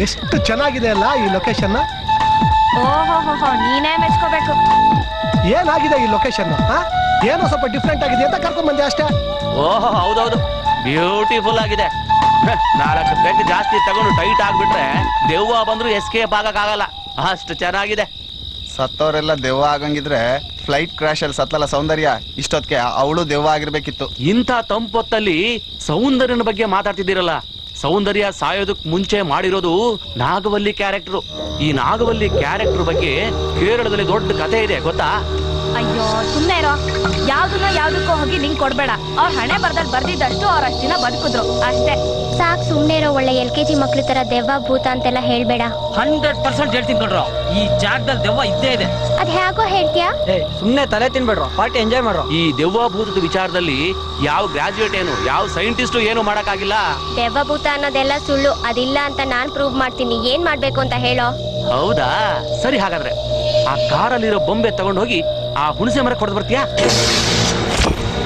ಎಷ್ಟು ಚೆನ್ನಾಗಿದೆ ಅಲ್ಲ ಈ ಲೊಕೇಶನ್. ಓಹೋ ನೀನೇ ಮೆಚ್ಕೋಬೇಕು. ಏನಾಗಿದೆ ಈ ಲೊಕೇಶನ್? ಏನೋ ಸ್ವಲ್ಪ ಡಿಫ್ರೆಂಟ್ ಆಗಿದೆ ಅಂತ ಕರ್ಕೊಂಡ್ ಬಂದೆ ಅಷ್ಟೇ. ಓಹೋ ಹೌದೌದು, ಬ್ಯೂಟಿಫುಲ್ ಆಗಿದೆ. 4 ಪೆಗ್ ಜಾಸ್ತಿ ತಗೊಂಡು ಟೈಟ್ ಆಗ್ಬಿಟ್ರೆ ದೆವ್ವ ಬಂದ್ರು ಎಸ್ಕೇಪ್ ಆಗಕ್ಕಾಗಲ್ಲ, ಅಷ್ಟು ಚೆನ್ನಾಗಿದೆ. ಸತ್ತವರೆಲ್ಲ ದೆವ್ವ ಆಗಂಗಿದ್ರೆ ಫ್ಲೈಟ್ ಕ್ರಾಶ್ ಅಲ್ಲಿ ಸತ್ತಲ್ಲ ಸೌಂದರ್ಯ, ಇಷ್ಟೊತ್ತಿಗೆ ಅವಳು ದೆವ್ವ ಆಗಿರ್ಬೇಕಿತ್ತು. ಇಂಥ ತಂಪೊತ್ತಲ್ಲಿ ಸೌಂದರ್ಯನ ಬಗ್ಗೆ ಮಾತಾಡ್ತಿದ್ದೀರಲ್ಲ, ಸೌಂದರ್ಯ ಸಾಯೋದಕ್ ಮುಂಚೆ ಮಾಡಿರೋದು ನಾಗವಲ್ಲಿ ಕ್ಯಾರೆಕ್ಟರ್. ಈ ನಾಗವಲ್ಲಿ ಕ್ಯಾರೆಕ್ಟರ್ ಬಗ್ಗೆ ಕೇರಳದಲ್ಲಿ ದೊಡ್ಡ ಕಥೆ ಇದೆ ಗೊತ್ತಾ? ಅಯ್ಯೋ ಸುಮ್ನೆ ಇರೋ, ಯಾವ್ದಕ್ಕೂ ಹೋಗಿ ಲಿಂಕ್ ಕೊಡ್ಬೇಡ. ಅವ್ರ ಹಣೆ ಬರ್ದಲ್ಲಿ ಬರ್ದಿದ್ದಷ್ಟು ಅವ್ರ ಅಷ್ಟ್ ದಿನ ಬದುಕಿದ್ರು ಅಷ್ಟೇ. ಸಾಕ್ ಸುಮ್ನೆ ಇರೋ, ಒಳ್ಳೆ LKG ಮಕ್ಳು ತರ ದೆವ್ವ ಭೂತ ಅಂತೆಲ್ಲ ಹೇಳ್ಬೇಡ. 100% ಹೇಳ್ತೀನಿ ಕಣ್ರೋ, ಈ ಜಾಗದಲ್ಲಿ ದೆವ್ವ ಇದ್ದೇ ಇದೆ. ಅದ್ ಹೇಗೋ ಹೇಳ್ತೀಯಾ? ಸುಮ್ನೆ ತಲೆ ತಿನ್ಬೇಡ್ರೋ, ಪಾರ್ಟಿ ಎಂಜಾಯ್ ಮಾಡ್ರೋ. ಈ ದೆವ್ವ ಭೂತದ ವಿಚಾರದಲ್ಲಿ ಯಾವ ಗ್ರಾಜುಯೇಟ್ ಏನು ಯಾವ ಸೈಂಟಿಸ್ಟ್ ಏನು ಮಾಡಕ್ಕಾಗಿಲ್ಲ. ದೆವ್ವ ಭೂತ ಅನ್ನೋದೆಲ್ಲ ಸುಳ್ಳು, ಅದಿಲ್ಲ ಅಂತ ನಾನ್ ಪ್ರೂವ್ ಮಾಡ್ತೀನಿ. ಏನ್ ಮಾಡ್ಬೇಕು ಅಂತ ಹೇಳೋ. ಹೌದಾ, ಸರಿ. ಹಾಗಾದ್ರೆ ಆ ಕಾರಲ್ಲಿರೋ ಬೊಂಬೆ ತಗೊಂಡು ಹೋಗಿ ಆ ಹುಣಸೆ ಮರ ಕೊಡ್ದು ಬರ್ತೀಯಾ?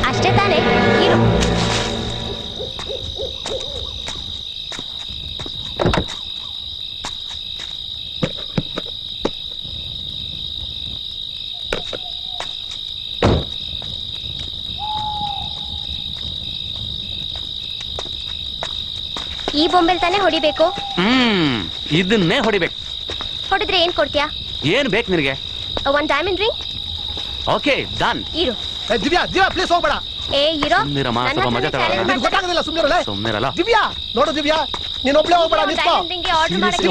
ಅಷ್ಟೇ ತಾನೇ, ಇರು. ಈ ಬೊಂಬೆಲ್ ತಾನೇ ಹೊಡಿಬೇಕು? ಇದನ್ನೇ ಹೊಡಿಬೇಕು. ಹೊಡಿದ್ರೆ ಏನ್ ಕೊಡ್ತೀಯಾ? ಏನ್ ಬೇಕು ನಿನಗೆ? 1 ಡೈಮಂಡ್ ರಿಂಗ್. Okay done. ಇರು. ದಿವ್ಯಾ ಪ್ಲೀಸ್ ಹೋಗ್ಬೇಡ. ಇರೋ, ಗೊತ್ತಾಗೋದಿಲ್ಲ, ಸುಮ್ಮನಿರಲ್ಲ. ದಿವ್ಯಾ ನೋಡು, ದಿವ್ಯಾ ನೀನ್ ಒಬ್ಳೆ ಹೋಗ್ಬೇಡ, ನಿಂತ್ಕೋ. ಆರ್ಡರ್ ಮಾಡಕ್ಕೆ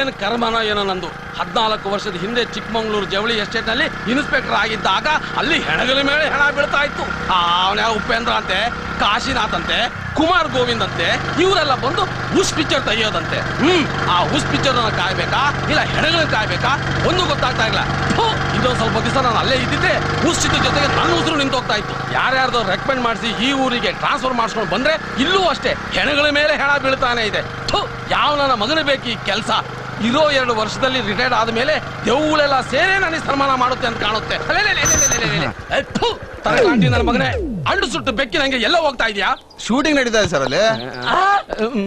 ಏನ್ ಕರ್ಮನ ಏನೋ ನಂದು. 14 ವರ್ಷದ ಹಿಂದೆ ಚಿಕ್ಕಮಂಗ್ಳೂರು ಜವಳಿ ಎಸ್ಟೇಟ್ ನಲ್ಲಿ ಇನ್ಸ್ಪೆಕ್ಟರ್ ಆಗಿದ್ದಾಗ ಅಲ್ಲಿ ಹೆಣಗಲ ಮೇಲೆ ಹೆಣ ಬೀಳ್ತಾ ಇತ್ತು. ಅವನ ಉಪೇಂದ್ರ ಅಂತೆ, ಕಾಶಿನಾಥ್ ಅಂತೆ, ಕುಮಾರ್ ಗೋವಿಂದ್ ಅಂತೆ, ಇವರೆಲ್ಲ ಬಂದು ಹುಸ್ ಪಿಕ್ಚರ್ ತೆಗಿಯೋದಂತೆ. ಆ ಹುಸ್ ಪಿಕ್ಚರ್ ಕಾಯ್ಬೇಕಾ ಇಲ್ಲ ಹೆಣಗಳನ್ನ ಕಾಯ್ಬೇಕಾ ಒಂದು ಗೊತ್ತಾಗ್ತಾ ಇಲ್ಲ. ಇದೊಂದು ಸ್ವಲ್ಪ ದಿವಸ ನಾನು ಅಲ್ಲೇ ಇದ್ದಿದ್ದೆ ಹುಸ್ ಚಿತ್ರ ಜೊತೆಗೆ ನನ್ನ ಉಸಿರು ನಿಂತು ಹೋಗ್ತಾ ಇತ್ತು. ಯಾರ್ಯಾರ್ದೋ ರೆಕಮೆಂಡ್ ಮಾಡಿಸಿ ಈ ಊರಿಗೆ ಟ್ರಾನ್ಸ್ಫರ್ ಮಾಡಿಸ್ಕೊಂಡು ಬಂದ್ರೆ ಇಲ್ಲೂ ಅಷ್ಟೇ ಹೆಣಗಳ ಮೇಲೆ ಹೆಣ ಬೀಳ್ತಾನೆ ಇದೆ. ಯಾವ ನನ್ನ ಮಗನ ಬೇಕು ಈ ಕೆಲಸ. ಇರೋ 2 ವರ್ಷದಲ್ಲಿ ರಿಟೈರ್ಡ್ ಆದ್ಮೇಲೆ ದೆವ್ಗಳೆಲ್ಲ ಸೇರೇ ನನಗೆ ಸನ್ಮಾನ ಮಾಡುತ್ತೆ ಅಂತ ಕಾಣುತ್ತೆ. ತರಕಾಂಟಿ ನನ್ನ ಮಗನೇ, ಅಂಡು ಸುಟ್ಟು ಬೆಕ್ಕಿ ನಂಗೆ ಎಲ್ಲ ಹೋಗ್ತಾ ಇದೆಯಾ? ಶೂಟಿಂಗ್ ನಡೀತಾ ಇದೆ ಸರ್ ಅಲ್ಲಿ.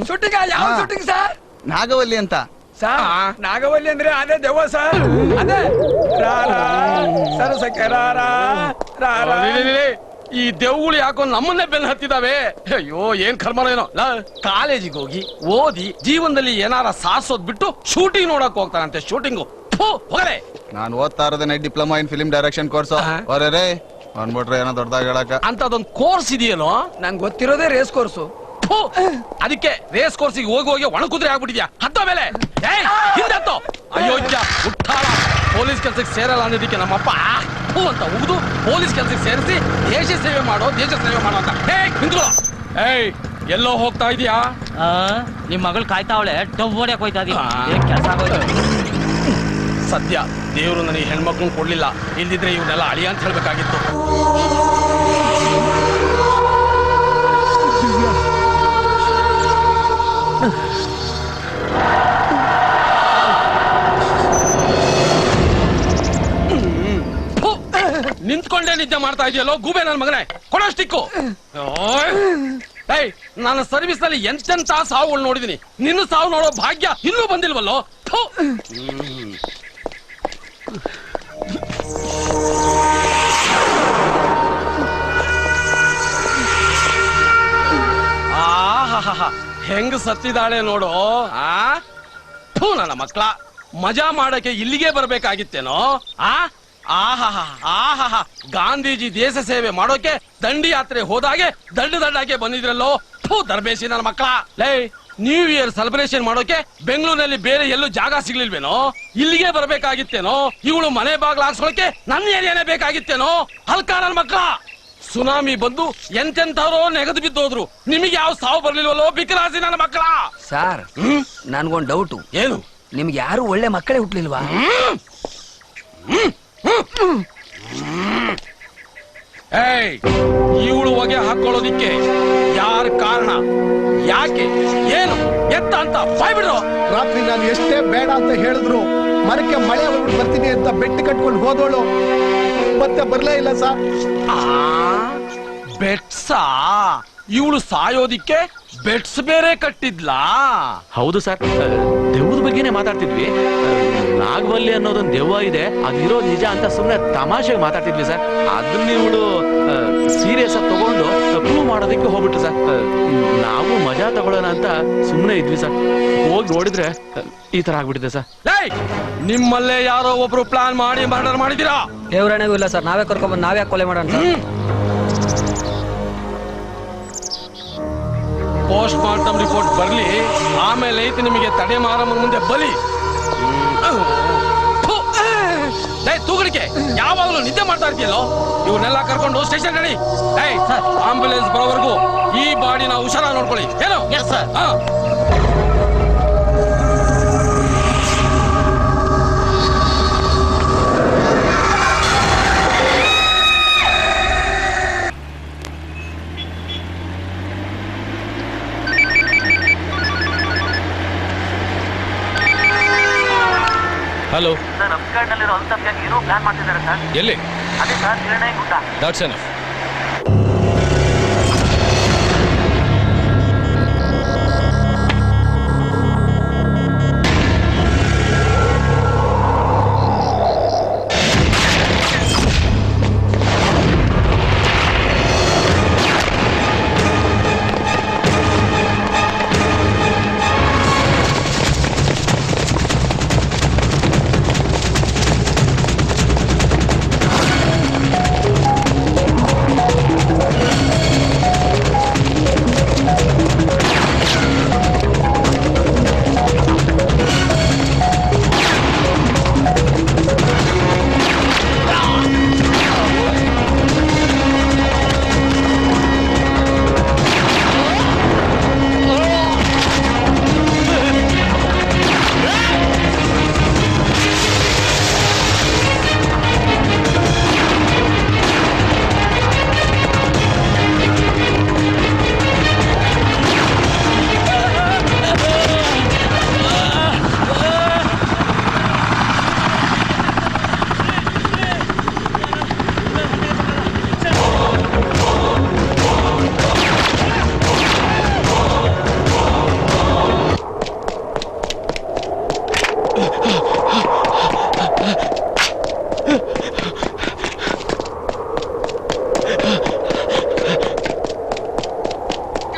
ಶೂಟಿಂಗ್ ಯಾವ ಶೂಟಿಂಗ್ ಸರ್? ನಾಗವಲ್ಲಿ ಅಂತ ಸರ್ ನಾಗವಲ್ಲಿ ಅಂದ್ರೆ ಅದೇ ದೆವ್ವ ಸರ್. ಅದೇ ಸರಸಕ್ಕೆ ಈ ದೆವ್ಗಳು ಯಾಕೋ ನಮ್ಮನ್ನೇ ಬೆನ್ನು ಹತ್ತಿದಾವೆ. ಅಯ್ಯೋ ಏನ್ ಕರ್ಮನ ಏನೋ. ಕಾಲೇಜಿಗೆ ಹೋಗಿ ಓದಿ ಜೀವನದಲ್ಲಿ ಏನಾರ ಸಾಸೋದ್ ಬಿಟ್ಟು ಶೂಟಿಂಗ್ ನೋಡಕ್ ಹೋಗ್ತಾರಂತೆ. ಶೂಟಿಂಗು ಹೋಗಲೇ. ನಾನು ಓದ್ತಾ ಇರೋದೇ diploma in film direction course. ಅವರೇ ಅನ್ಬಿಟ್ರೆ ಏನೋ ದೊಡ್ಡದಾಗ ಹೇಳಕ ಅಂತದೊಂದು ಕೋರ್ಸ್ ಇದೆಯೇನೋ. ನಂಗೆ ಗೊತ್ತಿರೋದೇ ರೇಸ್ ಕೋರ್ಸು. ಅದಕ್ಕೆ ರೇಸ್ ಕೋರ್ಸಿಗೆ ಹೋಗಿ ಹೋಗಿ ಒಣ ಕುದುರೆ ಆಗ್ಬಿಟ್ಟಿದ್ಯಾ. ಹತ್ತೋ ಮೇಲೆ ಹಿಂದತ್ತೋ. ಅಯೋಗ್ಯ ಉಟ್ಟಾಳ. ಪೊಲೀಸ್ ಕೆಲ್ಸಕ್ಕೆ ಸೇರಲ್ಲ ಅನ್ನೋದಕ್ಕೆ ನಮ್ಮಪ್ಪ ಅಂತ ಉಗಿದು ಪೊಲೀಸ್ ಕೆಲ್ಸಕ್ಕೆ ಸೇರಿಸಿ ದೇಶ ಸೇವೆ ಮಾಡೋ ಅಂತ ನಿಂತ್ಕೊಳ್ಳೋ. ಎಲ್ಲೋ ಹೋಗ್ತಾ ಇದೀಯಾ? ನಿಮ್ ಮಗಳು ಕಾಯ್ತಾವಳೆ, ಡವ್ ಹೊಡ್ಯಕ್ ಹೋಯ್ತಾ ಇದೀನಿ. ಕೆಲಸ ಆಗೋಯ್ತು. ಸದ್ಯ ದೇವ್ರು ನನಗೆ ಹೆಣ್ಮಕ್ಳು ಕೊಡ್ಲಿಲ್ಲ, ಇಲ್ದಿದ್ರೆ ಇವನ್ನೆಲ್ಲ ಅಳಿಯ ಅಂತ ಹೇಳ್ಬೇಕಾಗಿತ್ತು. ನಿಂತ್ಕೊಂಡೇ ನಿದ್ದೆ ಮಾಡ್ತಾ ಇದೆಯಲ್ಲೋ ಗೂಬೆ ನನ್ನ ಮಗನೇ. ಕೊಡೋ ಸ್ಟಿಕ್ಕು. ನಾನು ಸರ್ವಿಸ್ ನಲ್ಲಿ ಎಂತೆಂತ ಸಾವುಗಳು ನೋಡಿದೀನಿ. ನಿನ್ನ ಸಾವು ನೋಡೋ ಭಾಗ್ಯ ಇನ್ನೂ ಬಂದಿಲ್ವಲ್ಲೋ. ಹೆಂಗ್ ಸತ್ತಿದಾಳೆ ನೋಡು. ನನ್ನ ಮಕ್ಕಳ ಮಜಾ ಮಾಡಕ್ಕೆ ಇಲ್ಲಿಗೆ ಬರ್ಬೇಕಾಗಿತ್ತೇನೋ. ಆಹಾ ಗಾಂಧೀಜಿ ದೇಶ ಸೇವೆ ಮಾಡೋಕೆ ದಂಡಿ ಯಾತ್ರೆ ಹೋದಾಗೆ ದಂಡಾಗೆ ಬಂದಿದ್ರಲ್ಲೋ. ದರ್ಬೇಸಿ ನನ್ನ ಮಕ್ಕಳ. ಲೇ, ನ್ಯೂ ಇಯರ್ ಸೆಲೆಬ್ರೇಷನ್ ಮಾಡೋಕೆ ಬೆಂಗಳೂರಿನಲ್ಲಿ ಬೇರೆ ಎಲ್ಲೂ ಜಾಗ ಸಿಗ್ಲಿಲ್ವೇನೋ? ಇಲ್ಲಿಗೆ ಬರ್ಬೇಕಾಗಿತ್ತೇನೋ? ಇವಳು ಮನೆ ಬಾಗ್ಲ ಹಾಕ್ಸೋಕೆ ನನ್ನ ಏರಿಯಾನೇ ಬೇಕಾಗಿತ್ತೇನೋ? ಹಲ್ಕ ನನ್ನ ಮಕ್ಕಳ. ಸುನಾಮಿ ಬಂದು ಎಂತೆಂಥವ್ರೋ ನೆಗೆದು ಬಿದ್ದೋದ್ರು. ನಿಮಗೆ ಯಾವ ಸಾವು ಬರ್ಲಿಲ್ವಲ್ಲೋ ಬಿಕರಾಸಿ ನನ್ನ ಮಕ್ಕಳ. ಸರ್ ನನ್ಗೊಂದು ಡೌಟು. ಏನು? ನಿಮ್ಗೆ ಯಾರು ಒಳ್ಳೆ ಮಕ್ಕಳೇ ಹುಟ್ಲಿಲ್ವಾ? ಇವಳು ಹೊಗೆ ಹಾಕೊಳ್ಳೋದಿಕ್ಕೆ ಯಾರ ಕಾರಣ, ಯಾಕೆ, ಏನು ಎತ್ತ ಅಂತ ಬಾಯ್ಬಿಡ್ರು. ರಾತ್ರಿ ನಾನು ಎಷ್ಟೇ ಬೇಡ ಅಂತ ಹೇಳಿದ್ರು ಮರಕ್ಕೆ ಮಳೆ ಬರ್ತೀನಿ ಅಂತ ಬೆಟ್ಟಿ ಕಟ್ಕೊಂಡು ಹೋದೋಳು ಮತ್ತೆ ಬರ್ಲೇ ಇಲ್ಲ ಸರ್. ಬೆಟ್ಸಾ? ಇವಳು ಸಾಯೋದಿಕ್ಕೆ ಬೆಟ್ಸ್ ಬೇರೆ ಕಟ್ಟಿದ್ಲಾ? ಹೌದು ಸರ್, ದೆವ್ವದ ಬಗ್ಗೆನೇ ಮಾತಾಡ್ತಿದ್ವಿ. ನಾಗವಲ್ಲಿ ಅನ್ನೋದೊಂದು ದೆವ್ವ ಇದೆ, ಅದಿರೋ ನಿಜ ಅಂತ ಸುಮ್ಮನೆ ತಮಾಷೆಗೆ ಮಾತಾಡ್ತಿದ್ವಿ ಸರ್. ಅದನ್ನ ಇವಳು ಸೀರಿಯಸ್ ಆಗಿ ತಗೊಂಡು ಪ್ರೂವ್ ಮಾಡೋದಕ್ಕೆ ಹೋಗ್ಬಿಟ್ರು ಸರ್. ನಾವು ಮಜಾ ತಗೊಳ್ಳೋಣ ಅಂತ ಸುಮ್ಮನೆ ಇದ್ವಿ ಸರ್. ಹೋಗಿ ನೋಡಿದ್ರೆ ಈ ತರ ಆಗ್ಬಿಟ್ಟಿದೆ ಸರ್. ನಿಮ್ಮಲ್ಲೇ ಯಾರೋ ಒಬ್ರು ಪ್ಲಾನ್ ಮಾಡಿ ಮರ್ಡರ್ ಮಾಡಿದೀರಾ? ದೇವ್ರಣೆಗೂ ಇಲ್ಲ ಸರ್, ನಾವೇ ಕರ್ಕೊಂಡ್ಬಂದು ನಾವೇ ಕೊಲೆ ಮಾಡೋಣ. ಪೋಸ್ಟ್ ಮಾರ್ಟಮ್ ರಿಪೋರ್ಟ್ ಬರ್ಲಿ, ಆಮೇಲೆ ಐತಿ ನಿಮಗೆ ತಡೆ ಮಾರಮ್ಮನ ಮುಂದೆ ಬಲಿ. ತೂಗಡಿಕೆ ಯಾವಾಗಲೂ ನಿದ್ದೆ ಮಾಡ್ತಾ ಇರ್ತೀಯಲ್ಲೋ. ಇವನ್ನೆಲ್ಲ ಕರ್ಕೊಂಡು ಸ್ಟೇಷನ್ ನಡಿ. ಆಂಬುಲೆನ್ಸ್ ಬರೋವರೆಗೂ ಈ ಬಾಡಿನ ಹುಷಾರಾಗಿ ನೋಡ್ಕೊಳ್ಳಿ. ಏನು? ಹಲೋ ಸರ್, ಅಬ್ಸ್ಕಾರ್ಡ್ನಲ್ಲಿರೋ ಅಲ್ತಾಫ್ಗಾಗಿ ಏನೋ ಪ್ಲಾನ್ ಮಾಡ್ತಿದ್ದಾರೆ ಸರ್. ಎಲ್ಲಿ? ಅದೇ ಸರ್, ನಿರ್ಣಯ ಗುಡ್ಡ. That's enough.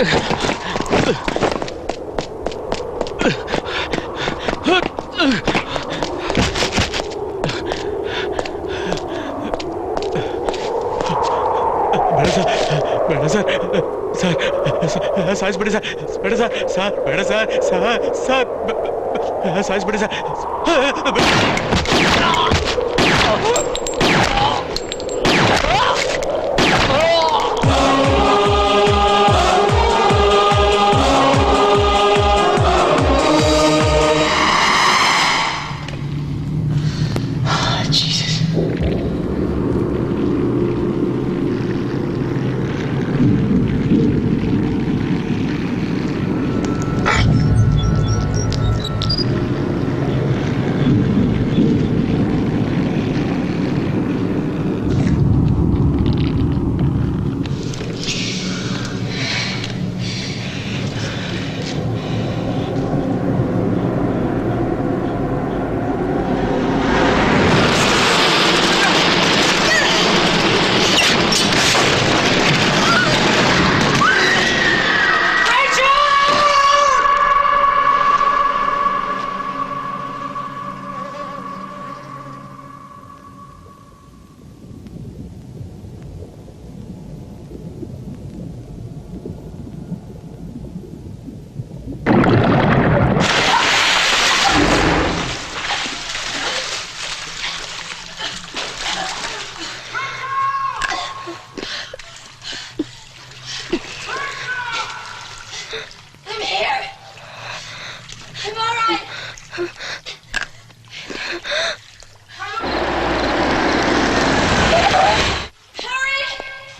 ಬೇಡ ಸರ್ ಸರ್ ಸಾಯಿಸ್ಬಿಡಿ ಸರ್ ಬೇಡ ಸರ್ ಸರ್ ಬೇಡ ಸರ್ ಸರ್ ಸರ್ ಸಾಯಿಸ್ಬಿಡಿ ಸರ್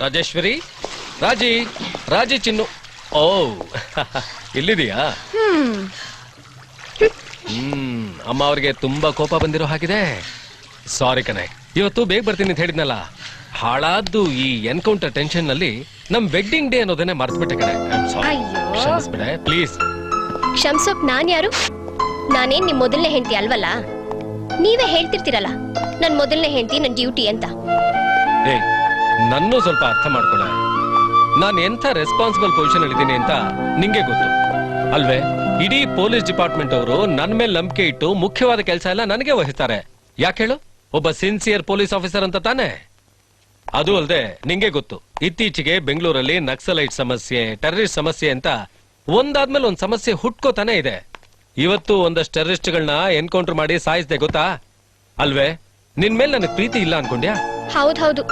ರಾಜೇಶ್ವರಿ ರಾಜಿ ಚಿನ್ನು ಓ ಇಲ್ಲಿದೆಯಾ ಅಮ್ಮ ಅವ್ರಿಗೆ ತುಂಬಾ ಕೋಪ ಬಂದಿರೋ ಹಾಗಿದೆ ಸಾರಿ ಕಣೆ ಇವತ್ತು ಬೇಗ ಬರ್ತೀನಿ ಅಂತ ಹೇಳಿದ್ನಲ್ಲ ಹಾಳಾದ್ದು ಈ ಎನ್ಕೌಂಟರ್ ಟೆನ್ಷನ್ ನಲ್ಲಿ ನಮ್ ವೆಡ್ಡಿಂಗ್ ಡೇ ಅನ್ನೋದನ್ನೇ ಮರ್ತ್ಬಿಟ್ಟೆ ಕಣೆ ಕ್ಷಮಿಸ್ಬಿಡೆ ಪ್ಲೀಸ್ ಕ್ಷಮ್ಸೋಕ್ ನಾನ್ ಯಾರು? ನಾನೇನ್ ನಿಮ್ ಮೊದಲನೇ ಹೆಂಡತಿ ಅಲ್ವಲ್ಲ? ನೀವೇ ಹೇಳ್ತಿರ್ತೀರಲ್ಲ ನನ್ ಮೊದಲನೇ ಹೆಂಡತಿ ನನ್ ಡ್ಯೂಟಿ ಅಂತ. ಏಯ್ ನನ್ನೂ ಸ್ವಲ್ಪ ಅರ್ಥ ಮಾಡ್ಕೊಳ್ಳೆ ನಾನು ಎಂಥ ರೆಸ್ಪಾನ್ಸಿಬಲ್ ಪೊಸಿಷನ್ ಇದ್ದೀನಿ ಅಂತ ನಿಂಗೆ ಗೊತ್ತು ಅಲ್ವೇ? ಇಡೀ ಪೊಲೀಸ್ ಡಿಪಾರ್ಟ್ಮೆಂಟ್ ಅವರು ನನ್ ಮೇಲೆ ನಂಬಿಕೆ ಇಟ್ಟು ಮುಖ್ಯವಾದ ಕೆಲಸ ಎಲ್ಲ ನನಗೆ ವಹಿಸ್ತಾರೆ. ಯಾಕೆ ಹೇಳು? ಒಬ್ಬ ಸಿನ್ಸಿಯರ್ ಪೊಲೀಸ್ ಆಫೀಸರ್ ಅಂತ ತಾನೆ. ಅದು ಅಲ್ಲದೆ ನಿಂಗೆ ಗೊತ್ತು ಇತ್ತೀಚೆಗೆ ಬೆಂಗಳೂರಲ್ಲಿ ನಕ್ಸಲೈಟ್ ಸಮಸ್ಯೆ ಟೆರರಿಸ್ಟ್ ಸಮಸ್ಯೆ ಅಂತ ಒಂದಾದ್ಮೇಲೆ ಒಂದ್ ಸಮಸ್ಯೆ ಹುಟ್ಕೋತಾನೆ ಇದೆ. ಇವತ್ತು ಒಂದಷ್ಟು ಟೆರರಿಸ್ಟ್ಗಳನ್ನ ಎನ್ಕೌಂಟರ್ ಮಾಡಿ ಸಾಯಿಸ್ದೆ ಗೊತ್ತಾ ಅಲ್ವೇ? ನಿನ್ ಮೇಲೆ ನನಗೆ ಪ್ರೀತಿ ಇಲ್ಲ ಅನ್ಕೊಂಡ್ಯಾ? ಹೌದು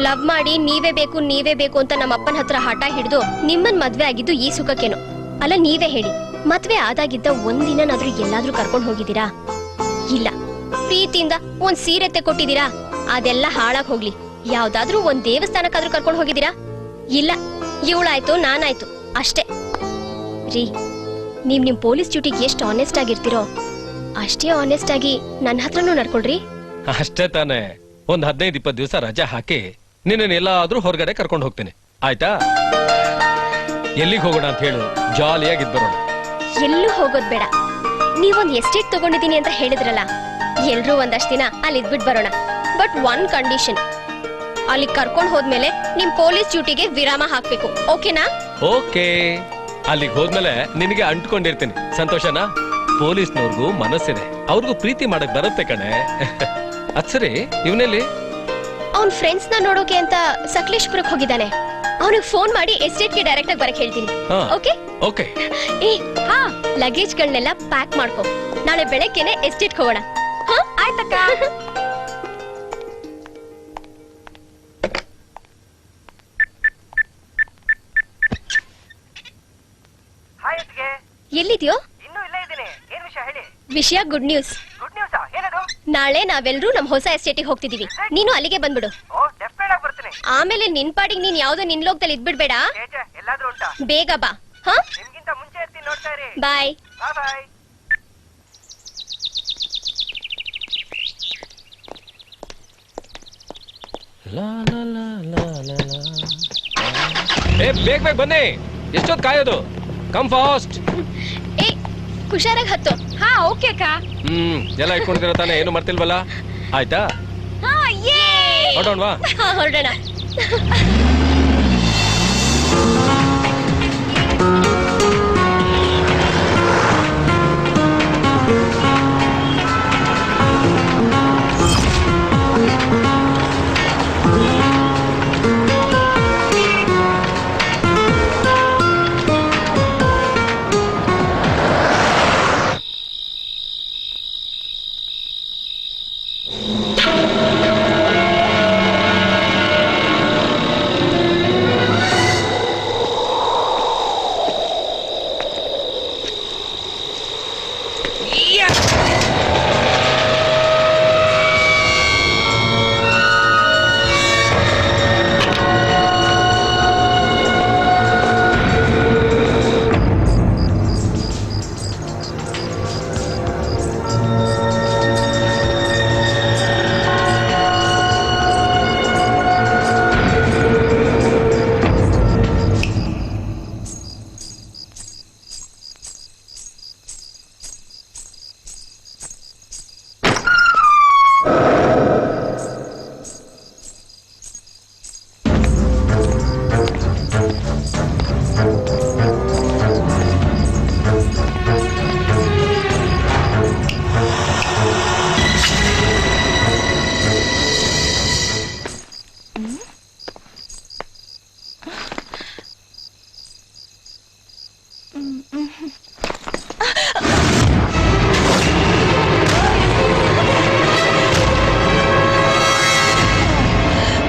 ಲವ್ ಮಾಡಿ ನೀವೇ ಬೇಕು ಅಂತ ನಮ್ಮ ಅಪ್ಪನ ಹತ್ರ ಹಠ ಹಿಡಿದು ನಿಮ್ಮನ್ ಮದ್ವೆ ಆಗಿದ್ದು ಈ ಸುಖಕ್ಕೇನೋ ಅಲ್ಲ. ನೀವೇ ಹೇಳಿ, ಮದ್ವೆ ಆದಾಗಿದ್ದ ಒಂದಿನಾದ್ರೂ ಎಲ್ಲಾದ್ರೂ ಕರ್ಕೊಂಡ್ ಹೋಗಿದ್ದೀರಾ? ಇಲ್ಲ. ಪ್ರೀತಿಯಿಂದ ಒಂದ್ ಸೀರೆ ತೆಕ್ಕೊಟ್ಟಿದ್ದೀರಾ? ಅದೆಲ್ಲ ಹಾಳಾಗ್ ಹೋಗ್ಲಿ. ಯಾವ್ದಾದ್ರೂ ಒಂದ್ ದೇವಸ್ಥಾನಕ್ಕಾದ್ರೂ ಕರ್ಕೊಂಡ್ ಹೋಗಿದ್ದೀರಾ? ಇಲ್ಲ. ಇವಳಾಯ್ತು ನಾನಾಯ್ತು ಅಷ್ಟೇ ರೀ. ನೀವ್ ನಿಮ್ ಪೊಲೀಸ್ ಡ್ಯೂಟಿಗೆ ಎಷ್ಟು ಆನೆಸ್ಟ್ ಆಗಿರ್ತೀರೋ ಅಷ್ಟೇ ಆನೆಸ್ಟ್ ಆಗಿ ನನ್ನ ಹತ್ರನೂ ನಡ್ಕೊಳ್ರಿ. ಅಷ್ಟೇ ತಾನೆ. ಒಂದ್ 15-20 ದಿವಸ ರಜೆ ಹಾಕಿ ನಿನ್ನ ಎಲ್ಲಾದ್ರೂ ಹೊರಗಡೆ ಕರ್ಕೊಂಡು ಹೋಗ್ತೀನಿ ಆಯ್ತಾ? ಎಲ್ಲಿಗೆ ಹೋಗೋಣ ಅಂತ ಹೇಳು, ಜಾಲಿಯಾಗಿದ್ ಬರೋಣ. ಎಲ್ಲೂ ಹೋಗೋದ್ ಬೇಡ. ನೀವೊಂದ್ ಎಸ್ಟೇಟ್ ತಗೊಂಡಿದೀನಿ ಅಂತ ಹೇಳಿದ್ರಲ್ಲ, ಎಲ್ರೂ ಒಂದಷ್ಟು ದಿನ ಅಲ್ಲಿ ಇದ್ಬಿಟ್ ಬರೋಣ. ಬಟ್ ಒನ್ ಕಂಡೀಷನ್, ಅಲ್ಲಿ ಕರ್ಕೊಂಡ್ ಹೋದ್ಮೇಲೆ ನಿಮ್ ಪೊಲೀಸ್ ಡ್ಯೂಟಿಗೆ ವಿರಾಮ ಹಾಕ್ಬೇಕು. ಓಕೆನಾ? ಓಕೆ. ಅಲ್ಲಿಗೆ ಹೋದ್ಮೇಲೆ ನಿನಗೆ ಅಂಟ್ಕೊಂಡಿರ್ತೀನಿ. ಸಂತೋಷನಾ? ಪೊಲೀಸ್ನವ್ರಿಗೂ ಮನಸ್ಸಿದೆ, ಅವ್ರಿಗೂ ಪ್ರೀತಿ ಮಾಡಕ್ ಬರುತ್ತೆ ಕಣೆ. ಅದ್ ಸರಿ, ಇವನಲ್ಲಿ ಅವ್ನ್ ಫ್ರೆಂಡ್ಸ್ ನ ನೋಡೋಕೆ ಅಂತ ಸಕಲೇಶ್ಪುರಕ್ಕೆ ಹೋಗಿದ್ದಾನೆ. ಅವನಿಗೆ ಫೋನ್ ಮಾಡಿ ಎಸ್ಟೇಟ್ಗೆ ಡೈರೆಕ್ಟ್ ಆಗಿ ಬರಕ್ ಹೇಳ್ತೀನಿ. ಓಕೆ? ಓಕೆ. ಲಗೇಜ್ಗಳನ್ನೆಲ್ಲ ಪ್ಯಾಕ್ ಮಾಡ್ಕೊ. ನಾಳೆ ಬೆಳಗ್ಗೆನೆ ಎಸ್ಟೇಟ್ಗೆ ಹೋಗೋಣ. ಆಯ್ತಕ್ಕ. ಎಲ್ಲಿದ್ಯೋ? ಇನ್ನೂ ಇಲ್ಲೇ ಇದ್ದೀನಿ. ಏನ್ ವಿಷಯ ಹೇಳಿ? ವಿಷಯ ಗುಡ್ ನ್ಯೂಸ್. ಗುಡ್ ನ್ಯೂಸ್ ಏನದು? ನಾಳೆ ನಾವೆಲ್ಲರೂ ನಮ್ ಹೊಸ ಎಸ್ಟೇಟಿಗೆ ಹೋಗ್ತಿದೀವಿ. ನೀನು ಅಲ್ಲಿಗೆ ಬಂದ್ಬಿಡು. ಓ ಡೆಫಿನೆಟ್ ಆಗಿ ಬರ್ತೀನಿ. ಆಮೇಲೆ ನಿನ್ ಪಾಡಿಗೆ ನೀನ್ ಯಾವ್ದೋ ನಿನ್ ಲೋಕದಲ್ಲಿ ಇದ್ಬಿಡ್ಬೇಡ. ಎಲ್ಲಾದ್ರೂ ಉಂಟಾ? ಬೇಗ ಬಾ. ನಿಮ್ಗಿಂತ ಮುಂಚೆ ಇರ್ತೀನಿ, ನೋಡ್ತಾ ಇರಿ. ಬಾಯ್. ಬಾಯ್. ಬೇಗ ಬನ್ನಿ, ಎಷ್ಟೊತ್ತು ಕಾಯೋದು? Come fast. ಏ ಹುಷಾರಾಗಿ ಹತ್ತು. ಹಾ ಓಕೆ ಅಕ್ಕ. ಎಲ್ಲ ಇಟ್ಕೊಂಡಿರೋ ತಾನೆ, ಏನು ಮರ್ತಿಲ್ವಲ್ಲ? ಆಯ್ತಾ? ಹೊರಡೋಣವಾ? ಹೊರಡೋಣ.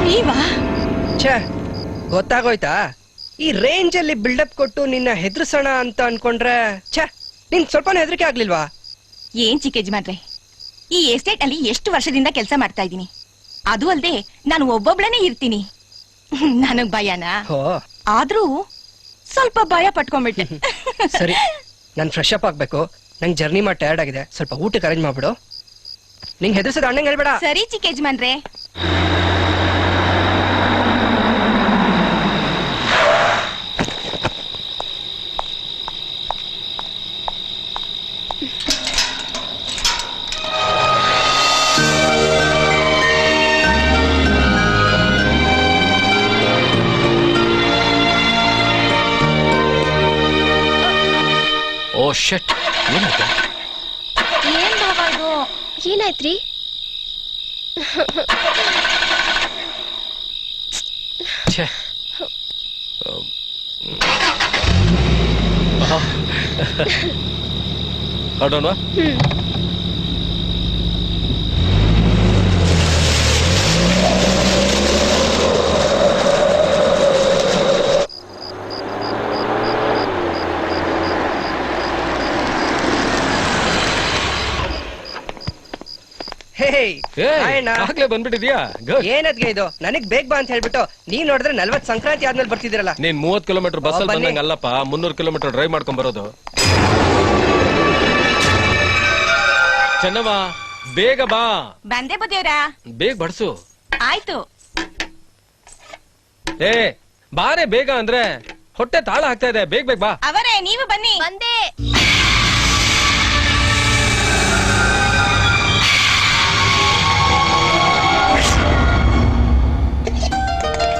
ನೀವಾ? ಛೇ, ಗೊತ್ತಾಗೋಯ್ತಾ? ಈ ರೇಂಜ್ ಅಲ್ಲಿ ಬಿಲ್ಡಪ್ ಕೊಟ್ಟು ನಿನ್ನ ಹೆದರ್ಸೋಣ ಅಂತ ಅನ್ಕೊಂಡ್ರೆ ಛೇ, ನಿನ್ ಸ್ವಲ್ಪ ಹೆದರಿಕೆ ಆಗ್ಲಿಲ್ವಾ? ಏನ್ ಚಿಕ್ಕ ಯಜಮಾನ್ರೆ, ಈ ಎಸ್ಟೇಟ್ ಅಲ್ಲಿ ಎಷ್ಟು ವರ್ಷದಿಂದ ಕೆಲಸ ಮಾಡ್ತಾ ಇದ್ದೀನಿ. ಅದು ಅಲ್ದೆ ನಾನು ಒಬ್ಬೊಬ್ಳನೇ ಇರ್ತೀನಿ. ನನಗ್ ಭಯನಾ? ಆದ್ರೂ ಸ್ವಲ್ಪ ಭಯ ಪಟ್ಕೊಂಡ್ಬಿಟ್ಟೆ. ಸರಿ, ನಾನ್ ಫ್ರೆಶ್ ಅಪ್ ಆಗ್ಬೇಕು. ನಂಗೆ ಜರ್ನಿ ಮಾಡಿ ಟಯರ್ಡ್ ಆಗಿದೆ. ಸ್ವಲ್ಪ ಊಟಕ್ಕೆ ಅರೇಂಜ್ ಮಾಡ್ಬಿಡು. ನಿಂಗೆ ಹೆದರ್ಸದ ಅಣ್ಣಂಗೆ ಹೇಳ್ಬೇಡ. ಸರಿ ಚಿಕ್ಕ ಯಜಮಾನ್ರೆ. ಓ ಶಟ್, ಏನಾಯ್ತು? ಏನ್ ಬಾಬಾ ಇದು? ಏನಾಯ್ತ್ರಿ? ಛೇ, ಹೊರಡೋಣ. ಆಗ್ಲೇ ಬಂದ್ಬಿಟ್ಟಿದ್ಯಾ? ಏನದ್ಗೆ ಇದು? ನನಗ್ ಬೇಗ ಬಾ ಅಂತ ಹೇಳ್ಬಿಟ್ಟು ನೀವ್ ನೋಡಿದ್ರೆ 40 ಸಂಕ್ರಾಂತಿ ಆದ್ಮೇಲೆ ಬರ್ತಿದಿರಲ್ಲ. ನೀನ್ 30 ಕಿಲೋಮೀಟರ್ ಬಸ್ ಅಲ್ಲಿ ಬಂದಂಗ ಅಲ್ಲಪ್ಪ, 300 ಕಿಲೋಮೀಟರ್ ಡ್ರೈವ್ ಮಾಡ್ಕೊಂಡ್ ಬರೋದು. ಚೆನ್ನಮ್ಮ, ಬೇಗ ಬಾ. ಬಂದೆ ಬುದ್ಧಿಯವರಾ? ಬೇಗ ಬಡ್ಸು. ಆಯ್ತು. ಏ ಬಾರೆ ಬೇಗ ಅಂದ್ರೆ ಹೊಟ್ಟೆ ತಾಳ ಹಾಕ್ತಾ ಇದೆ. ಬೇಗ ಬೇಗ ಬಾ. ಅವರೇ ನೀವು ಬನ್ನಿ. ಬಂದೆ.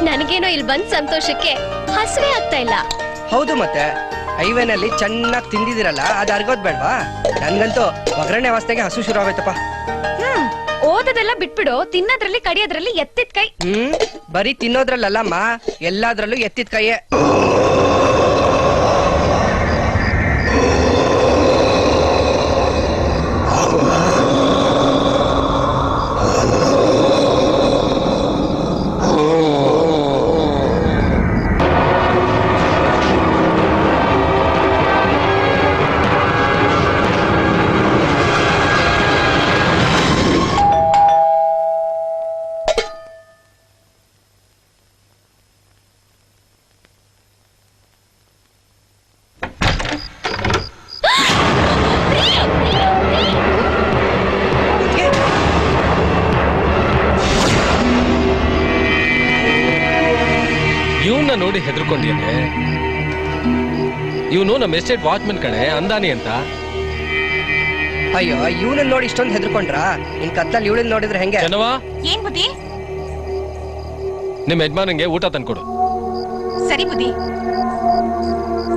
ನನಗೇನೋ ಇಲ್ಲಿ ಬಂದ್ ಸಂತೋಷಕ್ಕೆ ಹಸಿವೆ ಆಗ್ತಾ ಇಲ್ಲ. ಹೌದು, ಮತ್ತೆ ಹೈವೇನಲ್ಲಿ ಚೆನ್ನಾಗಿ ತಿಂದಿದಿರಲ್ಲ, ಅದ್ ಅರ್ಗೋದ್ ಬೇಡ್ವಾ? ನನ್ಗಂತೂ ಒಗ್ಗರಣೆ ವಾಸನೆಗೆ ಹಸು ಶುರು ಆಗೋಯ್ತಪ್ಪ. ಓದೋದೆಲ್ಲ ಬಿಟ್ಬಿಡು, ತಿನ್ನೋದ್ರಲ್ಲಿ ಕಡಿಯೋದ್ರಲ್ಲಿ ಎತ್ತಿದ ಕೈ. ಬರೀ ತಿನ್ನೋದ್ರಲ್ಲಮ್ಮ, ಎಲ್ಲಾದ್ರಲ್ಲೂ ಎತ್ತಿದ ಕೈಯೇ. ಇವನ್ನ ನೋಡಿ ಹೆದರ್ಕೊಂಡಿಯೇ? ಇವನು ನಮ್ಮ ಎಸ್ಟೇಟ್ ವಾಚ್ಮನ್ ಕಣೆ, ಅಂದಾನಿ ಅಂತ. ಅಯ್ಯೋ, ಇವನನ್ನ ನೋಡಿ ಇಷ್ಟೊಂದು ಹೆದರ್ಕೊಂಡ್ರ? ಇನ್ ಕತ್ತಲ್ಲಿ ಇವಳನ್ನ ನೋಡಿದ್ರೆ ಹೆಂಗೆ? ಜನವಾ, ಏನ್ ಬುದ್ಧಿ? ನಿಮ್ ಯಜಮಾನಂಗೆ ಊಟ ತಂದ್ಕೊಡು. ಸರಿ ಬುದ್ಧಿ.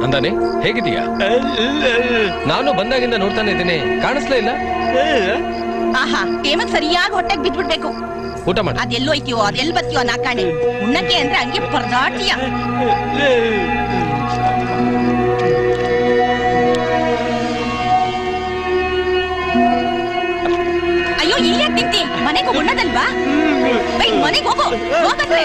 ಅಂದಾನಿ, ಹೇಗಿದೀಯಾ? ನಾನು ಬಂದಾಗಿಂದ ನೋಡ್ತಾನೆ ಇದ್ದೀನಿ, ಕಾಣಿಸ್ಲೇ ಇಲ್ಲ. ಆಹಾ, ಟೇಮಕ್ ಸರಿಯಾಗಿ ಹೊಟ್ಟೆಗೆ ಬಿದ್ಬಿಡ್ಬೇಕು. ಊಟ ಮಾಡಿ. ಅದೆಲ್ಲೋ ಐತಿಯೋ, ಅದೆಲ್ ಬತ್ತೀಯೋ ನಾಕಾಣೆ. ಉಣ್ಣಕ್ಕೆ ಅಂದ್ರೆ ಹಂಗೆ ಪರದಾಡ್ತೀಯ. ಅಯ್ಯೋ, ಇಲ್ಲೇ ತಿಂತಿ. ಮನೆಗೆ ಉಣ್ಣದಲ್ವಾ? ಮನೆಗೆ ಹೋಗು, ಹೋಗಂದ್ರೆ.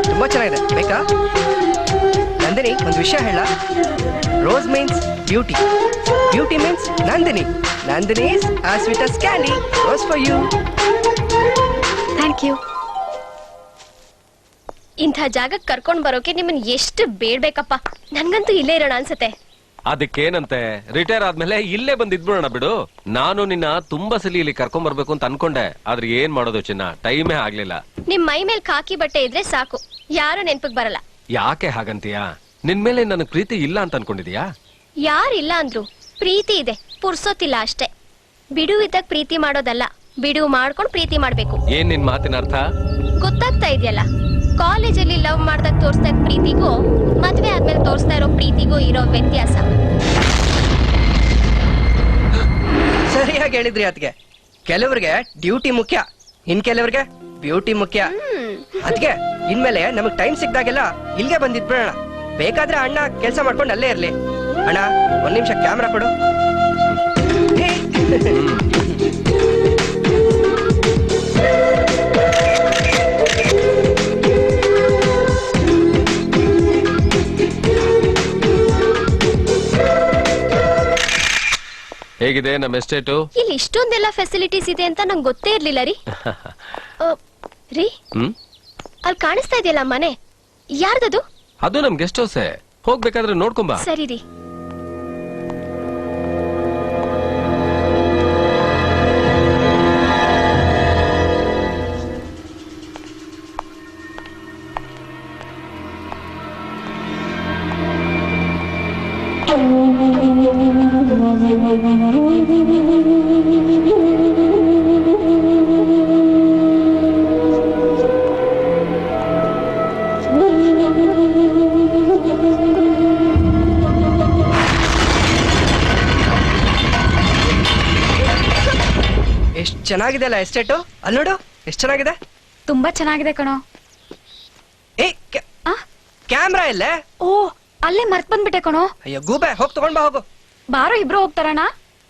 ತುಂಬಾ ಚೆನ್ನಾಗಿದೆ. ಬೇಕಾ? ನಂದಿನಿ, ಒಂದು ವಿಷಯ ಹೇಳ. Rose means beauty, beauty means Nandini. Nandini is as sweet as candy. Goes for you. Thank you. ಇಂಥ ಜಾಗಕ್ಕೆ ಕರ್ಕೊಂಡ್ ಬರೋಕೆ ನಿಮ್ಮನ್ ಎಷ್ಟು ಬೇಡ್ಬೇಕಪ್ಪ. ನನ್ಗಂತೂ ಇಲ್ಲೇ ಇರೋಣ ಅನ್ಸತ್ತೆ. ಅದಕ್ಕೇನಂತೆ, ರಿಟೈರ್ ಆದ್ಮೇಲೆ ಇಲ್ಲೇ ಬಂದ್ ಇದ್ಬಿಡೋಣ ಬಿಡು. ನಾನು ನಿನ್ನ ತುಂಬಾ ಸಲ ಇಲ್ಲಿ ಕರ್ಕೊಂಡ್ ಬರ್ಬೇಕು ಅಂತ ಅನ್ಕೊಂಡೆ, ಆದ್ರೆ ಏನ್ ಮಾಡೋದು ಚಿನ್ನ, ಟೈಮೇ ಆಗ್ಲಿಲ್ಲ. ನಿಮ್ ಮೈ ಮೇಲ್ ಕಾಕಿ ಬಟ್ಟೆ ಇದ್ರೆ ಸಾಕು, ಯಾರು ನೆನ್ಪಕ್ ಬರಲ್ಲ. ಯಾಕೆ ಹಾಗಂತೀಯಾ? ನಿನ್ ಮೇಲೆ ನನಗ್ ಪ್ರೀತಿ ಇಲ್ಲ ಅಂತ ಅನ್ಕೊಂಡಿದ್ಯಾ? ಯಾರಿಲ್ಲ ಅಂದ್ರು ಪ್ರೀತಿ ಇದೆ, ಪುರ್ಸೋತಿಲ್ಲ ಅಷ್ಟೇ. ಬಿಡು ಇದ್ದಾಗ ಪ್ರೀತಿ ಮಾಡೋದಲ್ಲ, ಬಿಡು ಮಾಡ್ಕೊಂಡ್ ಪ್ರೀತಿ ಮಾಡ್ಬೇಕು. ಏನ್ ನಿನ್ ಮಾತಿನ ಅರ್ಥ? ಗೊತ್ತಾಗ್ತಾ ಇದೆಯಲ್ಲ, ಕಾಲೇಜಲ್ಲಿ ಲವ್ ಮಾಡ್ದಾಗ ತೋರಿಸ್ತಾ ಇದ್ದ ಪ್ರೀತಿಗೂ ಮದ್ವೆ ಆದ್ಮೇಲೆ ತೋರಿಸ್ತಾ ಇರೋ ಪ್ರೀತಿಗೂ ಇರೋ ವ್ಯತ್ಯಾಸ. ಸರಿಯಾಗಿ ಹೇಳಿದ್ರಿ ಅದಕ್ಕೆ. ಕೆಲವ್ರಿಗೆ ಡ್ಯೂಟಿ ಮುಖ್ಯ, ಇನ್ ಕೆಲವ್ರಿಗೆ ಬ್ಯೂಟಿ ಮುಖ್ಯ. ಅದಕ್ಕೆ ಇನ್ಮೇಲೆ ನಮಗ್ ಟೈಮ್ ಸಿಕ್ದಾಗೆಲ್ಲ ಇಲ್ಲಿಗೆ ಬಂದಿದ್ಬಿಡೋಣ. ಬೇಕಾದ್ರೆ ಅಣ್ಣ ಕೆಲಸ ಮಾಡ್ಕೊಂಡು ಅಲ್ಲೇ ಇರ್ಲಿ. ಅಣ್ಣ ಒಂದ್ ನಿಮಿಷ ಕ್ಯಾಮ್ರಾ ಕೊಡು. ಹೇಗಿದೆ ನಮ್ಮ ಎಸ್ಟೇಟು? ಇಲ್ಲಿ ಇಷ್ಟೊಂದೆಲ್ಲ ಫೆಸಿಲಿಟೀಸ್ ಇದೆ ಅಂತ ನಂಗೆ ಗೊತ್ತೇ ಇರ್ಲಿಲ್ಲ ರೀ. ರೀ, ಅಲ್ಲಿ ಕಾಣಿಸ್ತಾ ಇದೆಯಲ್ಲ ಮನೆ, ಯಾರ್ದದು? ಅದು ನಮ್ ಗೆಸ್ಟ್ ಹೌಸೇ, ಹೋಗ್ಬೇಕಾದ್ರೆ ನೋಡ್ಕೊಂಬಾ. ಸರಿ ರೀ. ಎಷ್ಟ್ ಚೆನ್ನಾಗಿದೆ ಅಲ್ಲ ಎಸ್ಟೇಟು. ಅಲ್ಲಿ ನೋಡು ಎಷ್ಟ್ ಚೆನ್ನಾಗಿದೆ. ತುಂಬಾ ಚೆನ್ನಾಗಿದೆ ಕಣೋ. ಏ ಕ್ಯಾಮ್ರಾ ಇಲ್ಲೇ? ಓ, ಅಲ್ಲೇ ಮರ್ತ್ ಬಂದ್ಬಿಟ್ಟೆ ಕಣೋ. ಅಯ್ಯೋ ಗೂಬೆ, ಹೋಗ್ ತಗೊಂಡ್ ಬಾ ಹೋಗು. ಬಾರೋ, ಇಬ್ರು ಹೋಗ್ತಾರಣ.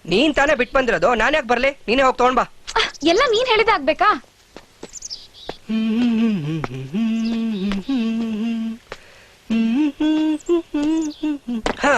ನೀನ್ ತಾನೇ ಬಿಟ್ ಬಂದಿರೋದು, ನಾನ್ ಯಾಕೆ ಬರ್ಲಿ? ನೀನೇ ಹೋಗ್ ತಗೊಂಡ್ ಬಾ. ಎಲ್ಲ ನೀನ್ ಹೇಳಿದ ಆಗ್ಬೇಕಾ? ಹಾ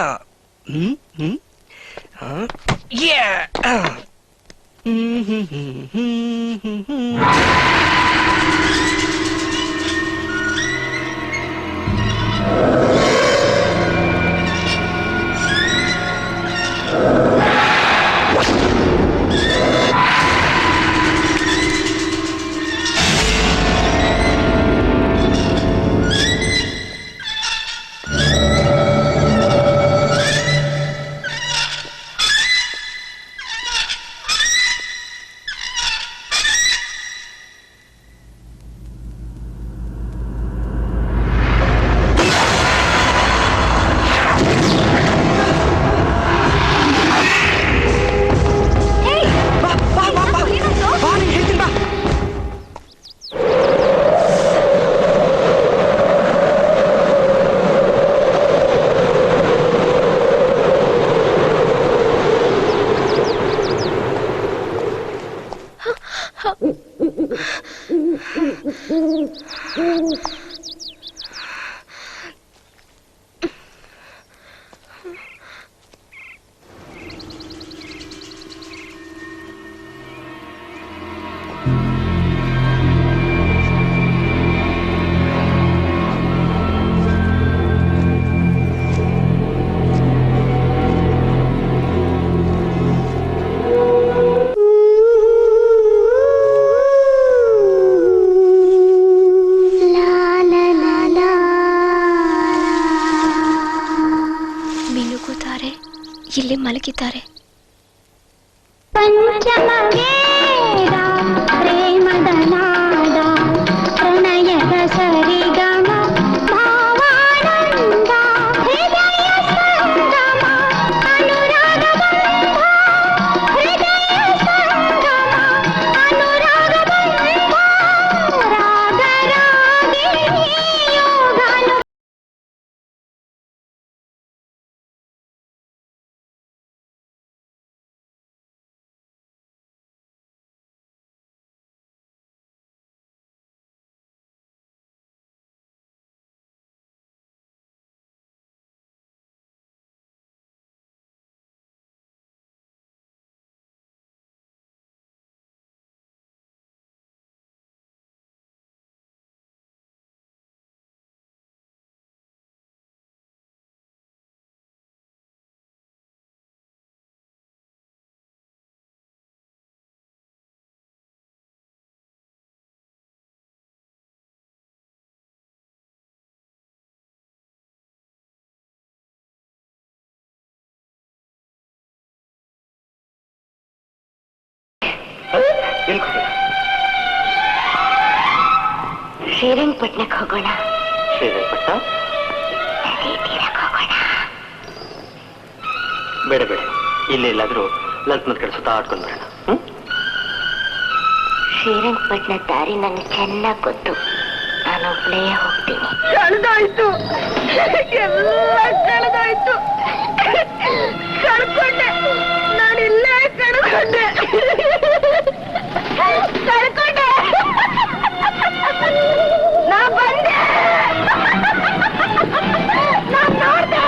ಇಲ್ಲಿ ಮಲಗಿದ್ದಾರೆ. ಶ್ರೀರಂಗಪಟ್ಟಣಕ್ಕೆ ಹೋಗೋಣ. ಶ್ರೀರಂಗಪಟ್ಟಣ ಬೇಡ ಬೇಡ, ಇಲ್ಲಿ ಎಲ್ಲಾದ್ರೂ ಲಲಿತನ ಕಡೆ ಸುತ್ತಾಡ್ಕೊಂಡು ಬರೋಣ. ಶ್ರೀರಂಗಪಟ್ಟಣ ದಾರಿ ನನಗೆ ಚೆನ್ನಾಗಿ ಗೊತ್ತು, ನಾನು ಒಬ್ಬಳೇ ಹೋಗ್ತೀನಿ. ಕಳೆದೋಯ್ತು, ಎಲ್ಲ ಕಳೆದೋಯ್ತು. ಕಳ್ಕೊಂಡೆ, ನಾನಿಲ್ಲೇ ಕಳ್ಕೊಂಡೆ. ಕಳ್ಕೊಂಡೆ, ನಾ ಬಂದೆ, ನಾ ನೋಡ್ದೆ,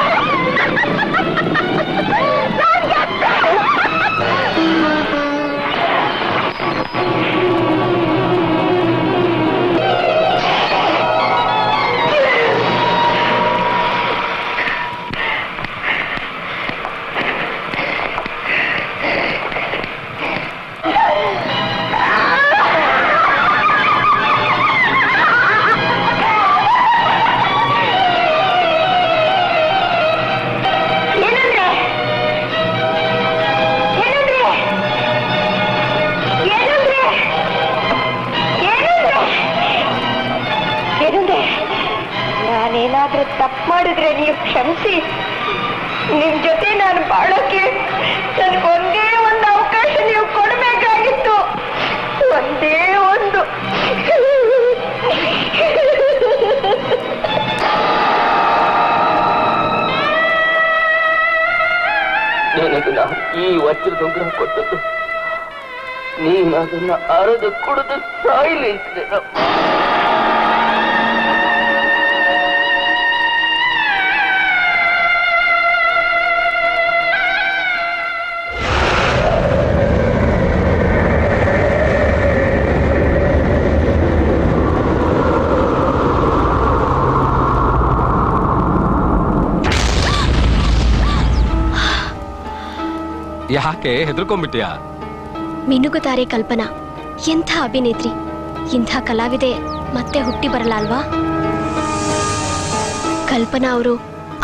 ನಾನ್ ಗೆದ್ದೆ. ನಾನೇನಾದ್ರೂ ತಪ್ಪು ಮಾಡಿದ್ರೆ ನೀವು ಕ್ಷಮಿಸಿ. ನಿಮ್ ಜೊತೆ ನಾನು ಬಾಳೋಕೆ ನನಗೊಂದೇ ಒಂದು ಅವಕಾಶ ನೀವು ಕೊಡಬೇಕಾಗಿತ್ತು, ಒಂದೇ ಒಂದು. ನನಗೆ ಈ ವಜ್ರದ ಉಂಗುರ ಕೊಟ್ಟದ್ದು ನೀನು ಅದನ್ನ ಅರದು ಕುಡಿದು ಸಾಯಿಲಿ ಅಂತಿದೆ. ಯಾಕೆ ಹೆದರ್ಕೊಂಡ್ಬಿಟ್ಟಿಯಾ? ಮಿನುಗುತ್ತಾರೆ ಕಲ್ಪನಾ, ಎಂಥ ಅಭಿನೇತ್ರಿ, ಇಂಥ ಕಲಾವಿದೆ ಮತ್ತೆ ಹುಟ್ಟಿ ಬರಲ್ಲ ಅಲ್ವಾ? ಕಲ್ಪನಾ ಅವರು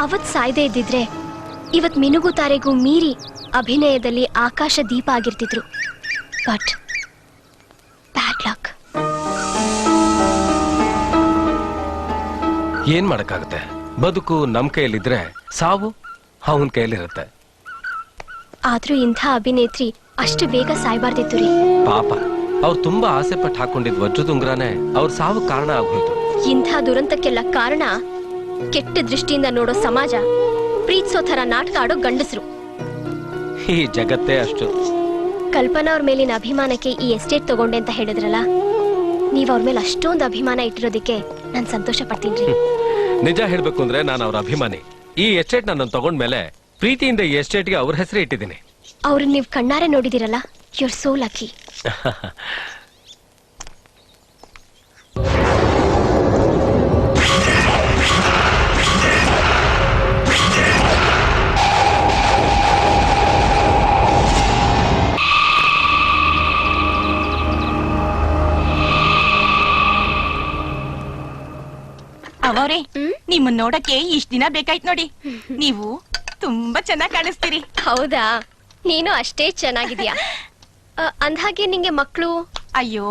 ಅವತ್ ಸಾಯ್ದೇ ಇದ್ದಿದ್ರೆ ಇವತ್ ಮಿನುಗುತಾರೆಗೂ ಮೀರಿ ಅಭಿನಯದಲ್ಲಿ ಆಕಾಶ ದೀಪ ಆಗಿರ್ತಿದ್ರು. But bad luck. ಏನ್ ಮಾಡಕ್ಕಾಗತ್ತೆ? ಬದುಕು ನಮ್ ಕೈಯಲ್ಲಿದ್ರೆ ಸಾವು ಅವನ್ ಕೈಯಲ್ಲಿರುತ್ತೆ. ಆದ್ರೂ ಇಂಥ ಅಭಿನೇತ್ರಿ ಅಷ್ಟು ಬೇಗ ಸಾಯ್ಬಾರ್ದಿತ್ತು ರೀ. ಪಾಪ, ಅವ್ರು ತುಂಬಾ ಆಸೆ ಪಟ್ಟು ಹಾಕೊಂಡಿದ್ ವಜ್ರದುಂಗ್ರಾನೆ ಅವ್ರ ಸಾವು ಕಾರಣ ಆಗೋಯ್ತು. ಇಂಥ ದುರಂತಕ್ಕೆಲ್ಲ ಕಾರಣ ಕೆಟ್ಟ ದೃಷ್ಟಿಯಿಂದ ನೋಡೋ ಸಮಾಜ, ಪ್ರೀತಿಸೋ ಥರ ನಾಟಕ ಆಡೋ ಗಂಡಸರು. ಈ ಜಗತ್ತೇ ಅಷ್ಟು. ಕಲ್ಪನಾ ಅವ್ರ ಮೇಲಿನ ಅಭಿಮಾನಕ್ಕೆ ಈ ಎಸ್ಟೇಟ್ ತಗೊಂಡೆ ಅಂತ ಹೇಳಿದ್ರಲ್ಲ, ನೀವ್ ಅವ್ರ ಮೇಲೆ ಅಷ್ಟೊಂದು ಅಭಿಮಾನ ಇಟ್ಟಿರೋದಕ್ಕೆ ನಾನ್ ಸಂತೋಷ ಪಡ್ತೀನಿ. ನಿಜ ಹೇಳ್ಬೇಕು ಅಂದ್ರೆ ನಾನು ಅವ್ರ ಅಭಿಮಾನಿ. ಈ ಎಸ್ಟೇಟ್ ನಾನು ತಗೊಂಡ್ಮೇಲೆ ಪ್ರೀತಿಯಿಂದ ಈ ಎಸ್ಟೇಟ್ಗೆ ಅವ್ರ ಹೆಸರು ಇಟ್ಟಿದ್ದೀನಿ. ಅವ್ರನ್ನ ನೀವ್ ಕಣ್ಣಾರೆ ನೋಡಿದಿರಲ್ಲ, ಯು ಆರ್ ಸೋ ಲಕ್ಕಿ. ಅವರೇ, ನಿಮ್ಮನ್ನ ನೋಡಕ್ಕೆ ಇಷ್ಟ ದಿನ ಬೇಕಾಯ್ತು ನೋಡಿ. ನೀವು ತುಂಬಾ ಚೆನ್ನಾಗಿ ಕಾಣಿಸ್ತೀರಿ. ಹೌದಾ? ನೀನು ಅಷ್ಟೇ ಚೆನ್ನಾಗಿದ್ಯಾ. ಅಂದ್ಹಾಗೆ ನಿಂಗೆ ಮಕ್ಳು? ಅಯ್ಯೋ,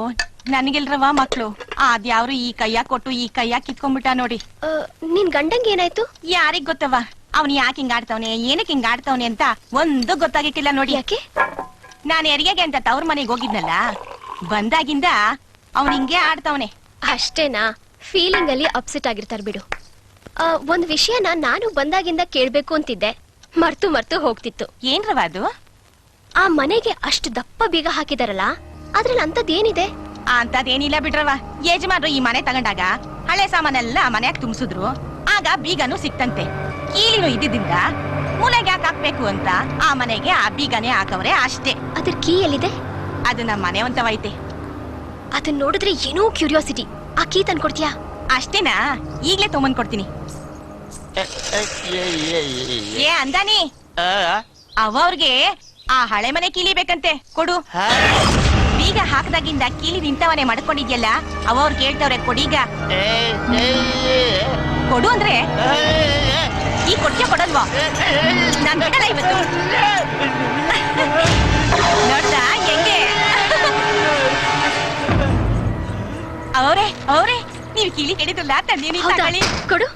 ನನಗೆಲ್ರವ ಮಕ್ಳು. ಅದ್ಯಾವ್ರು ಈ ಕೈಯ ಕೊಟ್ಟು ಈ ಕೈಯ ಕಿತ್ಕೊಂಡ್ಬಿಟ್ಟ ನೋಡಿ. ನಿನ್ ಗಂಡಂಗೆ ಏನಾಯ್ತು? ಯಾರಿಗ್ ಗೊತ್ತವ, ಅವ್ನ್ ಯಾಕೆ ಹಿಂಗ್ ಆಡ್ತಾವನೆ, ಏನಕ್ಕೆ ಹಿಂಗ್ ಆಡ್ತಾವನೆ ಅಂತ ಒಂದು ಗೊತ್ತಾಗಿಕ್ಕಿಲ್ಲ ನೋಡಿ. ಯಾಕೆ? ನಾನು ಹೆರಿಗೆಗೆ ಅಂತ ತವ್ರ ಮನೆಗೆ ಹೋಗಿದ್ನಲ್ಲ, ಬಂದಾಗಿಂದ ಅವ್ನ್ ಹಿಂಗೆ ಆಡ್ತಾವನೆ. ಅಷ್ಟೇನಾ? ಫೀಲಿಂಗ್ ಅಲ್ಲಿ ಅಪ್ಸೆಟ್ ಆಗಿರ್ತಾರ ಬಿಡು. ಒಂದ್ ವಿಷಯನ ನಾನು ಬಂದಾಗಿಂದ ಕೇಳ್ಬೇಕು ಅಂತಿದ್ದೆ, ಮರ್ತು ಹೋಗ್ತಿತ್ತು. ಏನ್ರವ ಅದು? ಆ ಮನೆಗೆ ಅಷ್ಟು ದಪ್ಪ ಬೀಗ ಹಾಕಿದಾರಲ್ಲ, ಅದ್ರಲ್ಲಿ ಅಂತದೇನಿದೆ? ಅಂತದೇನಿಲ್ಲ ಬಿಡ್ರವ. ಯಜಮಾನ್ರು ಈ ಮನೆ ತಗೊಂಡಾಗ ಹಳೆ ಸಾಮಾನೆಲ್ಲ ಮನೆಯಾಗ ತುಂಬಿಸಿದ್ರು. ಆಗ ಬೀಗನು ಸಿಕ್ತಂತೆ. ಕೀಲಿನೂ ಇದ್ದಿದ್ದಿಂದ ಮೂಲೆಗೆ ಯಾಕೆ ಹಾಕ್ಬೇಕು ಅಂತ ಆ ಮನೆಗೆ ಆ ಬೀಗನೇ ಹಾಕವ್ರೆ ಅಷ್ಟೇ. ಅದ್ರ ಕೀ ಎಲ್ಲಿದೆ? ಅದು ನಮ್ಮ ಮನೆ ಅಂತವೈತೆ. ಅದನ್ನ ನೋಡಿದ್ರೆ ಏನೋ ಕ್ಯೂರಿಯಾಸಿಟಿ. ಆ ಕೀ ತಂದ್ಕೊಡ್ತೀಯಾ? ಅಷ್ಟೇನಾ? ಈಗ್ಲೇ ತೊಗೊಂಬಂದ್ ಕೊಡ್ತೀನಿ. ಏ ಅಂದಾನಿ, ಅವ್ರಿಗೆ ಆ ಹಳೆ ಮನೆ ಕೀಲಿ ಬೇಕಂತೆ, ಕೊಡು. ಬೀಗ ಹಾಕದಾಗಿಂದ ಕೀಲಿ ನಿಂತವನೆ ಮಾಡ್ಕೊಂಡಿದ್ಯಲ್ಲ, ಅವ್ರು ಕೇಳ್ತವ್ರೆ, ಕೊಡೀಗ. ಕೊಡು ಅಂದ್ರೆ ಈ ಕೊಡ್ತೀಯ ಕೊಡಲ್ವಾ? ನಾನ್ ಬಿಡಲ್ಲ ಇವತ್ತು. ನೋಡ್ದ ಹೆಂಗೆ? ಅವ್ರೆ ನೀವು ಕಿಳಿ ಕೆಡಿದಿಲ್ಲ ತಂದೇನಿ ತಗೊಳ್ಳಿ. ಕೊಡು.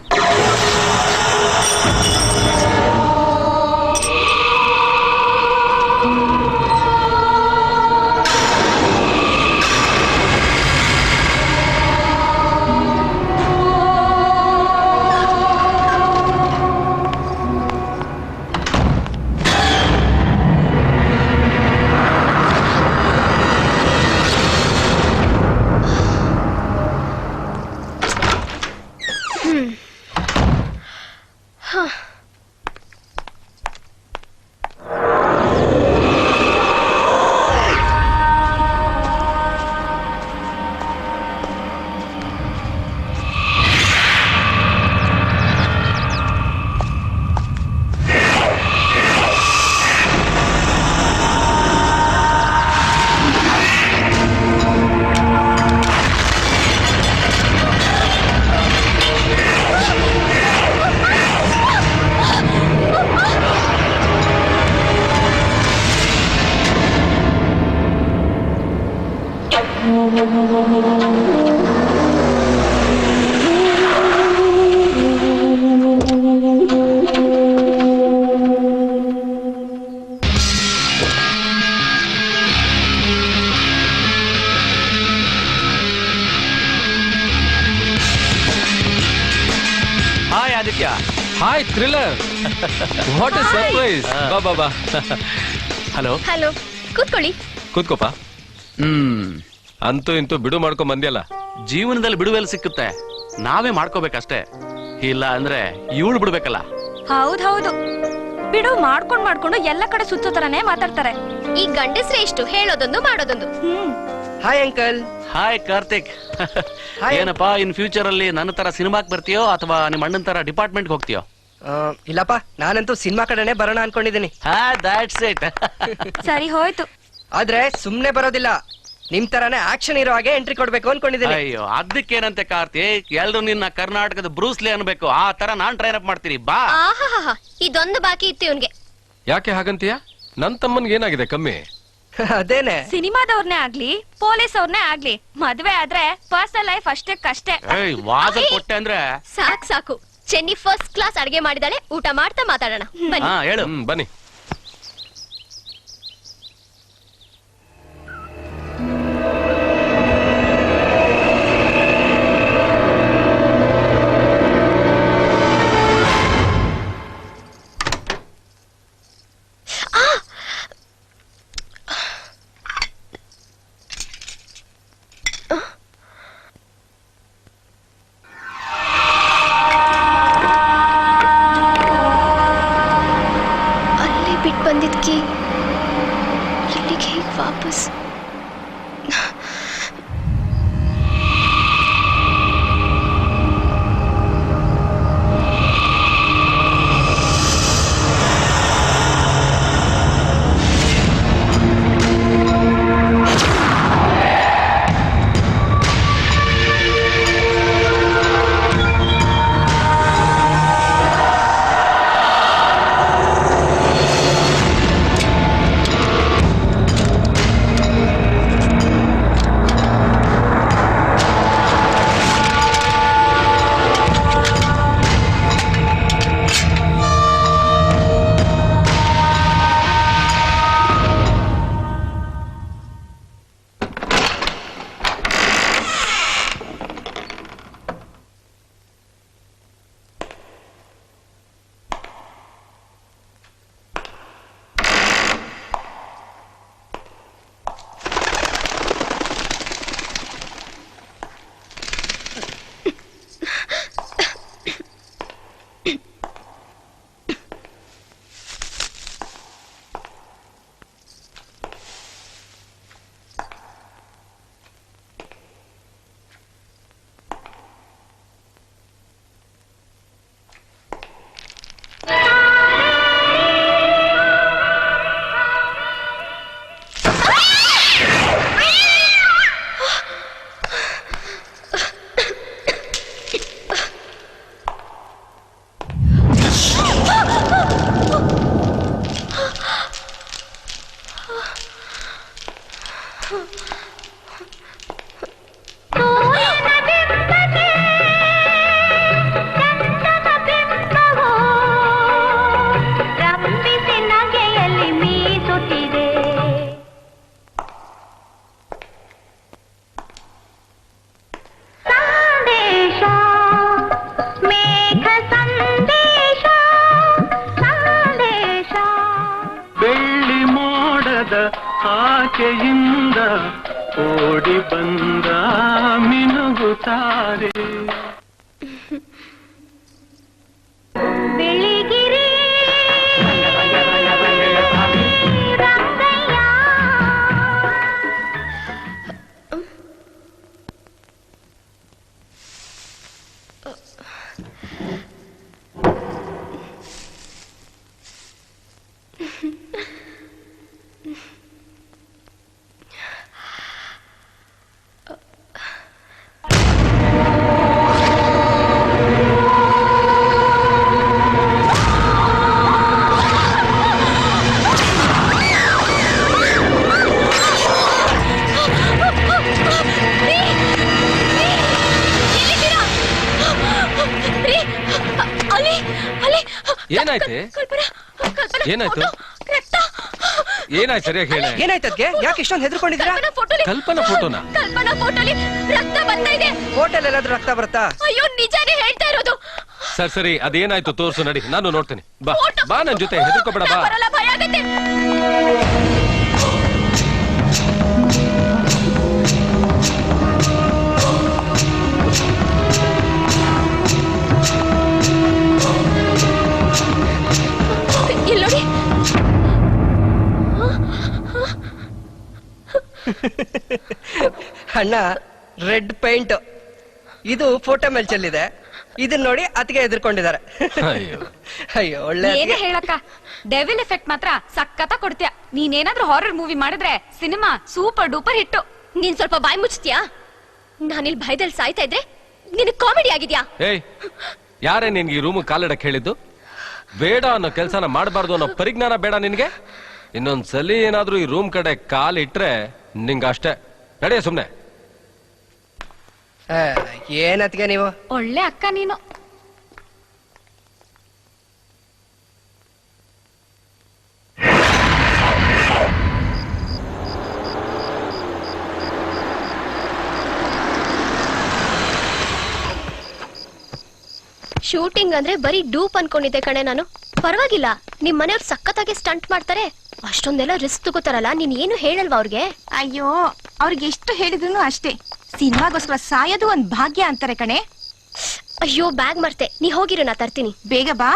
Hi Aditya. Hi thriller. What is surprise. ಬಾ ಬಾ ಬಾ. ಹಲೋ. ಹಲೋ, ಕೂತ್ಕೊಳ್ಳಿ. ಕೂತ್ಕೋಪ. ಅಂತೂ ಇಂತೂ ಬಿಡು ಮಾಡ್ಕೊಂಡ್ ಬಂದ್ಯಲ್ಲ. ಜೀವನದಲ್ಲಿ ಬಿಡುವೆಲ್ಲ ಸಿಕ್ಕುತ್ತೆ, ನಾವೇ ಮಾಡ್ಕೋಬೇಕಷ್ಟೇ. ಇಲ್ಲ ಅಂದ್ರೆ ಇವಳು ಬಿಡ್ಬೇಕಲ್ಲ. ಹೌದು, ಬಿಡು ಮಾಡ್ಕೊಂಡು ಎಲ್ಲ ಕಡೆ ಸುತ್ತೋ ತರನೇ ಮಾತಾಡ್ತಾರೆ. ಈ ಗಂಡಸ್ರೆ ಇಷ್ಟು ಹೇಳೋದೊಂದು ಮಾಡೋದೊಂದು. Hi uncle. ಹಾಯ್ ಕಾರ್ತಿಕ್. ಏನಪ್ಪಾ ಇನ್ ಫ್ಯೂಚರ್ ಅಲ್ಲಿ ನನ್ನ ತರ ಸಿನಿಮಾಕ್ ಬರ್ತೀಯೋ ಅಥವಾ ನಿಮ್ಮ ಅಣ್ಣನ ತರ ಡಿಪಾರ್ಟ್ಮೆಂಟ್ ಹೋಗ್ತೀಯೋ? ಇಲ್ಲಪ್ಪ, ನಾನಂತೂ ಸಿನಿಮಾ ಕಡೆನೆ ಬರೋಣ ಅನ್ಕೊಂಡಿದ್ದೀನಿ. That's it. ಸರಿ ಹೋಯ್ತು. ಆದ್ರೆ ಸುಮ್ನೆ ಬರೋದಿಲ್ಲ, ನಿಮ್ ತರಾನೇ ಆಕ್ಷನ್ ಇರೋ ಹಾಗೆ ಎಂಟ್ರಿ ಕೊಡ್ಬೇಕು ಅನ್ಕೊಂಡಿದ್ದೀನಿ. ಅಯ್ಯೋ ಅದಕ್ಕೇನಂತೆ ಕಾರ್ತಿಕ್, ಎಲ್ರು ನಿನ್ನ ಕರ್ನಾಟಕದ ಬ್ರೂಸ್ಲಿ ಅನ್ಬೇಕು, ಆ ತರ ನಾನ್ ಟ್ರೈನ್ ಅಪ್ ಮಾಡ್ತೀನಿ. ಬಾ. ಆಹಾಹಾ, ಇದೊಂದು ಬಾಕಿ ಇತ್ತು ಇವನ್ಗೆ. ಯಾಕೆ ಹಾಗಂತೀಯ? ನನ್ ತಮ್ಮನ್ಗೆ ಏನಾಗಿದೆ ಕಮ್ಮಿ? ಅದೇನೆ, ಸಿನಿಮಾದವ್ರನ್ನೇ ಆಗ್ಲಿ ಪೊಲೀಸ್ ಅವ್ರನ್ನೇ ಆಗ್ಲಿ ಮದ್ವೆ ಆದ್ರೆ ಪರ್ಸನಲ್ ಲೈಫ್ ಅಷ್ಟಕ್ಕಷ್ಟೇ. ವಾದ ಕೊಟ್ಟೆ ಅಂದ್ರೆ ಸಾಕು. ಚೆನ್ನಿ ಫಸ್ಟ್ ಕ್ಲಾಸ್ ಅಡಿಗೆ ಮಾಡಿದಾಳೆ, ಊಟ ಮಾಡ್ತಾ ಮಾತಾಡೋಣ ಬನ್ನಿ. ಹೇಳು. ಬನ್ನಿ. ಬಂದಿದ್ಕಿ ಇಲ್ಲಿಗೆ ಹೇಗೆ ವಾಪಸ್? ದೂರದ ಆಚೆಯಿಂದ ಓಡಿ ಬಂದ ಮಿನುಗುತ್ತಾರೆ. ಬೆಳಿಗಿರಿ ಏನಾಯ್ತು ಏನಾಯ್ತು ಏನಾಯ್ತು ಸರಿಯಾಗಿ ಹೇಳ. ಏನಾಯ್ತು ಅದಕ್ಕೆ? ಯಾಕೆ ಇಷ್ಟೊಂದು ಹೆದರ್ಕೊಂಡಿದ್ದೀರಾ? ಕಲ್ಪನಾ ಫೋಟೋನ? ಕಲ್ಪನಾ ಫೋಟೋಲಿ ರಕ್ತ ಬರ್ತಾ ಇದೆ. ಹೋಟೆಲ್ ಎಲ್ಲಾದ್ರೂ ರಕ್ತ ಬರುತ್ತಾ? ಅಯ್ಯೋ ನಿಜಾನೇ ಹೇಳ್ತಾ ಇರೋದು. ಸರಿ ಅದೇನಾಯ್ತು ತೋರ್ಸು, ನಡಿ ನಾನು ನೋಡ್ತೀನಿ. ಬಾ ಬಾ ನನ್ ಜೊತೆ, ಹೆದರ್ಕೋಬೇಡ ಬಾ. ಬರಲ್ಲ, ಭಯ ಆಗತ್ತೆ. ಇಲ್ಲೋಡಿ. ಅಣ್ಣ ರೆಡ್ ಪೇಂಟ್ ಇದು ಫೋಟೋ ಮೇಲೆ ಚೆಲ್ಲಿದೆ. ಇದನ್ನ ನೋಡಿ ಅತಿಗೆ ಎದುರ್ಕೊಂಡಿದ್ದಾರೆ. ಅಯ್ಯೋ ಒಳ್ಳೆ ಏನೇ ಹೇಳಕ್ಕ, ಡೆವಿಲ್ ಎಫೆಕ್ಟ್ ಮಾತ್ರ ಸಕ್ಕತ್ತ ಕೊಡ್ತೀಯ. ನೀನೇನಾದ್ರೂ ಹಾರರ್ ಮೂವಿ ಮಾಡಿದ್ರೆ ಸಿನಿಮಾ ಸೂಪರ್ ಡೂಪರ್ ಹಿಟ್ಟು. ನೀನ್ ಸ್ವಲ್ಪ ಬಾಯ್ ಮುಚ್ತೀಯಾ? ನಾನಿಲ್ ಭಯದಲ್ಲಿ ಸಾಯ್ತಾ ಇದ್ರೆ ನಿನಗ್ ಕಾಮಿಡಿ ಆಗಿದ್ಯಾ? ಏಯ್, ಯಾರೇ ನಿನ್ಗೆ ಈ ರೂಮ್ ಕಾಲಿಡಕ್ ಹೇಳಿದ್ದು? ಬೇಡ ಅನ್ನೋ ಕೆಲ್ಸನ ಮಾಡಬಾರ್ದು ಅನ್ನೋ ಪರಿಜ್ಞಾನ ಬೇಡ ನಿನ್ಗೆ? ಇನ್ನೊಂದ್ಸಲಿ ಏನಾದ್ರೂ ಈ ರೂಮ್ ಕಡೆ ಕಾಲಿಟ್ರೆ ನಿಂಗ ಅಷ್ಟೇ. ನಡೆಯ ಸುಮ್ನೆ. ಏನತ್ಗೆ ನೀವು? ಒಳ್ಳೆ ಅಕ್ಕ ನೀನು. ಶೂಟಿಂಗ್ ಅಂದ್ರೆ ಬರೀ ಡೂಪ್ ಅನ್ಕೊಂಡಿದ್ದೆ ಕಣೆ ನಾನು. ಪರವಾಗಿಲ್ಲ, ನಿಮ್ ಮನೆಯವ್ರು ಸಖತ್ತಾಗಿ ಸ್ಟಂಟ್ ಮಾಡ್ತಾರೆ. ಅಷ್ಟೊಂದೆಲ್ಲ ರಿಸ್ಕ್ ತಗೋತಾರಲ್ಲ, ನೀನ್ ಏನು ಹೇಳಲ್ವಾ ಅವ್ರಿಗೆ? ಅಯ್ಯೋ, ಅವ್ರಿಗೆ ಎಷ್ಟು ಹೇಳಿದ್ರು ಅಷ್ಟೇ. ಸಿನಿಮಾಗೋಸ್ಕರ ಸಾಯೋದು ಒಂದ್ ಭಾಗ್ಯ ಅಂತಾರೆ ಕಣೆ. ಅಯ್ಯೋ ಬ್ಯಾಗ್ ಮರ್ತೆ, ನೀ ಹೋಗಿರು, ನಾ ತರ್ತೀನಿ. ಬೇಗ ಬಾ.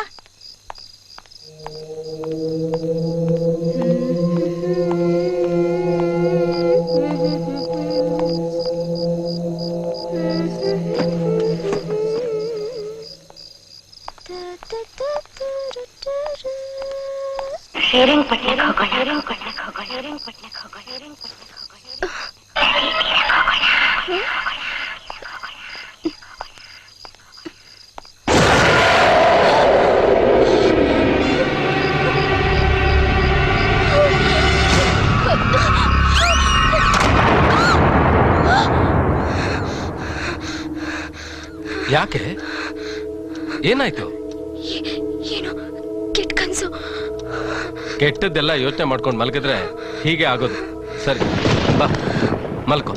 ಶ್ರೀರಂಗಪಟ್ಟಣಕ್ಕೆ ಹೋಗೋಣ. ಯಾಕೆ? ಏನಾಯ್ತು? ಏನು ಕೆಟ್ಟ ಕನ್ಸು? ಕೆಟ್ಟದ್ದೆಲ್ಲ ಯೋಚನೆ ಮಾಡ್ಕೊಂಡು ಮಲ್ಗಿದ್ರೆ ಹೀಗೆ ಆಗೋದು. ಸರಿ ಬಾ ಮಲ್ಕೋ.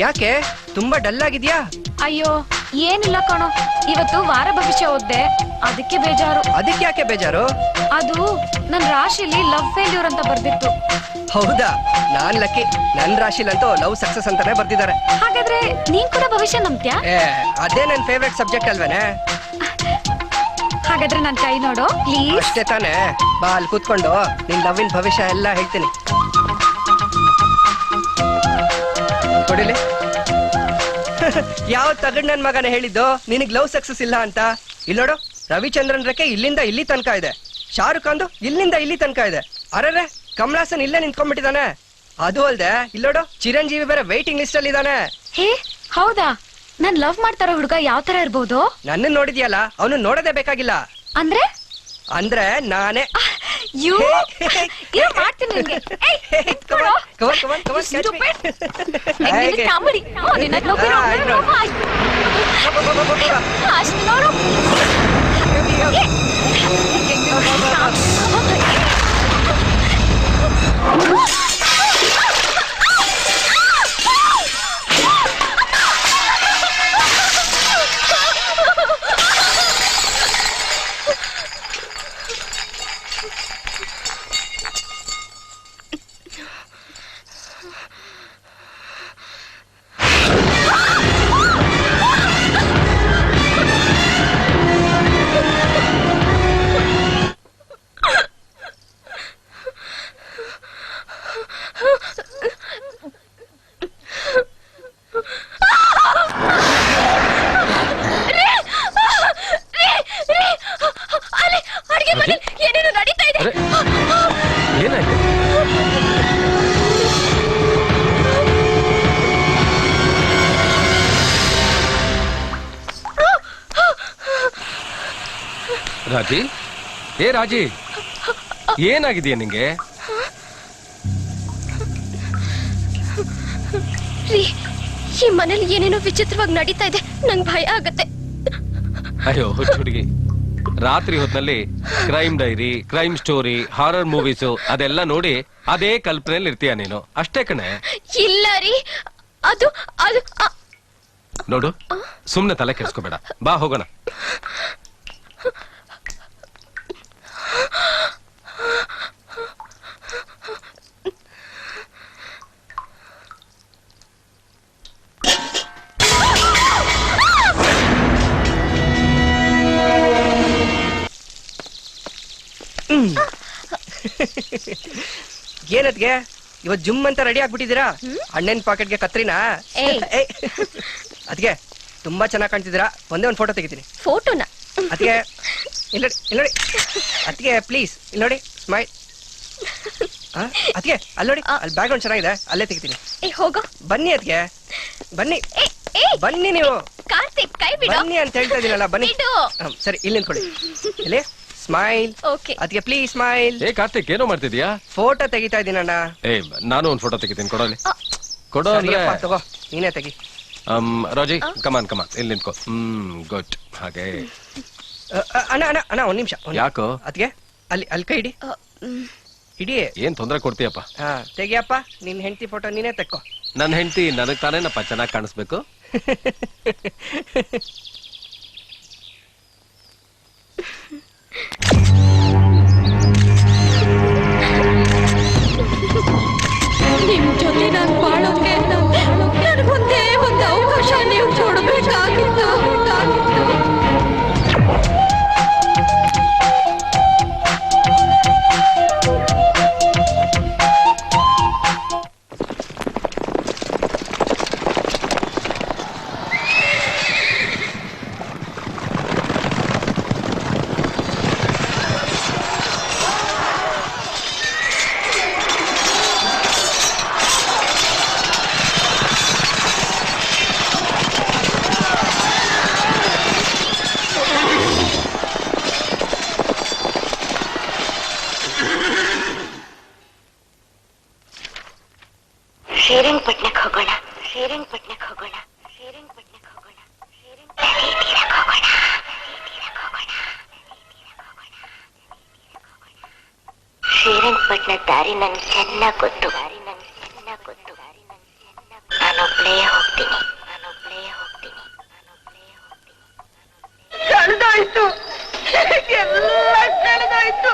ಯಾಕೆ ತುಂಬಾ ಡಲ್ ಆಗಿದ್ಯಾ? ಅಯ್ಯೋ ಏನಿಲ್ಲ ಕಣೋ, ಇವತ್ತು ವಾರ ಭವಿಷ್ಯ ಓದ್ದೆ, ಅದಕ್ಕೆ ಬೇಜಾರು. ಅದಕ್ಕೆ ಯಾಕೆ ಬೇಜಾರು? ಅದು ನನ್ ರಾಶಿಲಿ ಲವ್ ಫೇಲ್ಯೂರ್ ಅಂತ ಬರ್ದಿತ್ತು. ಹೌದಾ? ನಾನ್ ಲಕ್ಕಿ. ನನ್ ರಾಶಿಲಂತೂ ಲವ್ ಸಕ್ಸಸ್ ಅಂತಾನೆ ಬರ್ದಿದ್ದಾರೆ. ಹಾಗಾದ್ರೆ ನೀನ್ ಕೂಡ ಭವಿಷ್ಯ ನಂಬ್ತ್ಯಾ? ಅದೇ ನನ್ ಫೇವ್ರೆಟ್ ಸಬ್ಜೆಕ್ಟ್ ಅಲ್ವೇನೆ? ಹಾಗಾದ್ರೆ ನನ್ ಕೈ ನೋಡು ಪ್ಲೀಸ್. ಅಷ್ಟೇ ತಾನೆ? ಬಾ ಅಲ್ಲಿ ಕೂತ್ಕೊಂಡು ನಿನ್ ಲವ್ವಿನ ಭವಿಷ್ಯ ಎಲ್ಲ ಹೇಳ್ತೀನಿ. ಕೊಡಿಲಿ. ಯಾವ ತಗಡ್ ನನ್ ಮಗನ ಹೇಳಿದ್ದು ನಿನಗ್ ಲವ್ ಸಕ್ಸಸ್ ಇಲ್ಲ ಅಂತ? ಇಲ್ಲೋಡು, ರವಿಚಂದ್ರನ್ ರೇಖೆ ಇಲ್ಲಿಂದ ಇಲ್ಲಿ ತನಕ ಇದೆ, ಶಾರುಖ್ ಖಾನ್ದು ಇಲ್ಲಿಂದ ಇಲ್ಲಿ ತನಕ ಇದೆ. ಅರೆ ಕಮಲಾಸನ್ ಇಲ್ಲೇ ನಿಂತ್ಕೊಂಡ್ಬಿಟ್ಟಿದಾನೆ. ಅದು ಅಲ್ದೆ ಇಲ್ಲೋಡು, ಚಿರಂಜೀವಿ ಬೇರೆ ವೈಟಿಂಗ್ ಲಿಸ್ಟ್ ಅಲ್ಲಿ ಇದಾನೆ. ಹೇ ಹೌದಾ? ನಾನ್ ಲವ್ ಮಾಡ್ತಾರೋ ಹುಡುಗ ಯಾವ ತರ ಇರ್ಬೋದು? ನನ್ನ ನೋಡಿದ್ಯಲ್ಲ, ಅವನು ನೋಡೋದೇ ಬೇಕಾಗಿಲ್ಲ. ಅಂದ್ರೆ ಅಂದ್ರೆ ನಾನೇ ಮಾಡ್ತೀನಿ ನಿನ್ಗೆ. ಏನೇನು ನಡೀತಾ ಇದೆ? ಏನಾಯ್ತು? ರಾಜಿ, ಏ ರಾಜಿ, ಏನಾಗಿದೆಯಾ ನಿಂಗೆ? ಈ ಮನೇಲಿ ಏನೇನೋ ವಿಚಿತ್ರವಾಗಿ ನಡೀತಾ ಇದೆ, ನಂಗೆ ಭಯ ಆಗತ್ತೆ. ಅಯ್ಯೋ ಹುಡುಗಿ, ರಾತ್ರಿ ಹೊತ್ನಲ್ಲಿ crime diary, crime story, horror movies ಅದೆಲ್ಲ ನೋಡಿ ಅದೇ ಕಲ್ಪನೆಯಲ್ಲಿ ಇರ್ತೀಯ ನೀನು, ಅಷ್ಟೇ ಕಣೆ. ಇಲ್ಲ ರೀ, ಅದು ಅದು ನೋಡು, ಸುಮ್ನೆ ತಲೆ ಕೆಡ್ಸ್ಕೋಬೇಡ, ಬಾ ಹೋಗೋಣ. ಏನದ್ಗೆ ಇವತ್ ಜುಮ್ ಅಂತ ರೆಡಿ ಆಗ್ಬಿಟ್ಟಿದ್ದೀರಾ? ಅಣ್ಣನ್ ಪಾಕೆಟ್ಗೆ ಕತ್ರಿನಾ? ಅದ್ಗೆ ತುಂಬಾ ಚೆನ್ನಾಗಿ ಕಾಣ್ತಿದ್ದೀರಾ. ಒಂದೇ ಒಂದು ಫೋಟೋ ತೆಗಿತೀನಿ. ಫೋಟೋನ? ಅದ್ಗೆ ಇಲ್ಲೋಡಿ ಅದ್ಗೆ ಪ್ಲೀಸ್ ಇಲ್ಲೋಡಿ, ಸ್ಮೈಲ್. ಅದ್ಗೆ ಅಲ್ಲೋಡಿ, ಅಲ್ಲಿ ಬ್ಯಾಕ್ ಗ್ರೌಂಡ್ ಚೆನ್ನಾಗಿದೆ, ಅಲ್ಲೇ ತೆಗಿತೀನಿ. ಹೋಗೋ, ಬನ್ನಿ ಅದ್ಗೆ, ಬನ್ನಿ ಬನ್ನಿ. ನೀವು ಕಾರ್ತಿಕ್ ಕೈ ಬಿಡು. ಬನ್ನಿ ಅಂತ ಹೇಳ್ತಾ ಇದೀನಲ್ಲ, ಬನ್ನಿ. ಸರಿ, ಇಲ್ಲಿ ನಿಂತ್ಕೊಳ್ಳಿ. ಇಲ್ಲಿ ಸ್ಮೈಲ್. ಅದಕ್ಕೆ ಪ್ಲೀಸ್ ಸ್ಮೈಲ್. ಏ ಕಾರ್ತಿಕ್, ಏನೋ ಮಾಡ್ತಿದ್ಯಾ? ಫೋಟೋ ತೆಗಿತಾ ಇದೀನಣ್ಣ. ಏ ನಾನು ಒಂದು ಫೋಟೋ ತೆಗಿತೀನಿ, ಕೊಡೋಲಿ. ಕೊಡೋ ಅಂದ್ರೆ ತಗೋ, ನೀನೇ ತೆಗಿ. ರಾಜಿ, ಕಮಾನ್ ಕಮಾನ್, ಇಲ್ಲಿ ನಿಂತ್ಕೋ. ಗುಡ್. ಹಾಗೆ ಅಣ್ಣ ಅಣ್ಣ ಅಣ್ಣ, ಒಂದ್ ನಿಮಿಷ. ಯಾಕೋ? ಅದಕ್ಕೆ ಅಲ್ಲಿ ಕೈ ಇಡಿ. ಇಡಿ. ಏನ್ ತೊಂದ್ರೆ ಕೊಡ್ತೀಯಪ್ಪ? ತೆಗಿಯಪ್ಪ, ನಿನ್ ಹೆಂಡತಿ ಫೋಟೋ ನೀನೇ ತೆಕ್ಕೋ. ನನ್ನ ಹೆಂಡತಿ ನನಗ್ ತಾನೇನಪ್ಪ ಚೆನ್ನಾಗಿ ಕಾಣಿಸ್ಬೇಕು. ನಿಮ್ ಜೊತೆ ನಾನು ಬಾಳೋಕೆ ನನಗೊಂದೇ ಒಂದು ಅವಕಾಶ ನೀವು ಕೊಡಬೇಕಾಗಿತ್ತು. ಶ್ರೀರಂಗಪಟ್ಟಣಕ್ಕೆ ಹೋಗೋಣ, ಶ್ರೀರಂಗಪಟ್ಟಣಕ್ಕೆ ಹೋಗೋಣ, ಶ್ರೀರಂಗಪಟ್ಟಣಕ್ಕೆ ಹೋಗೋಣ, ಶ್ರೀರಂಗಪಟ್ಟಣಕ್ಕೆ ಹೋಗೋಣ. ಶ್ರೀರಂಗಪಟ್ಟಣ ದಾರಿ ನನ್ಗೆ ಚೆನ್ನಾಗಿ ಗೊತ್ತು, ನಾನೊಬ್ಳೇ ಹೋಗ್ತೀನಿ. ಕಳೆದೋಯ್ತು, ಎಲ್ಲ ಕಳೆದೋಯ್ತು.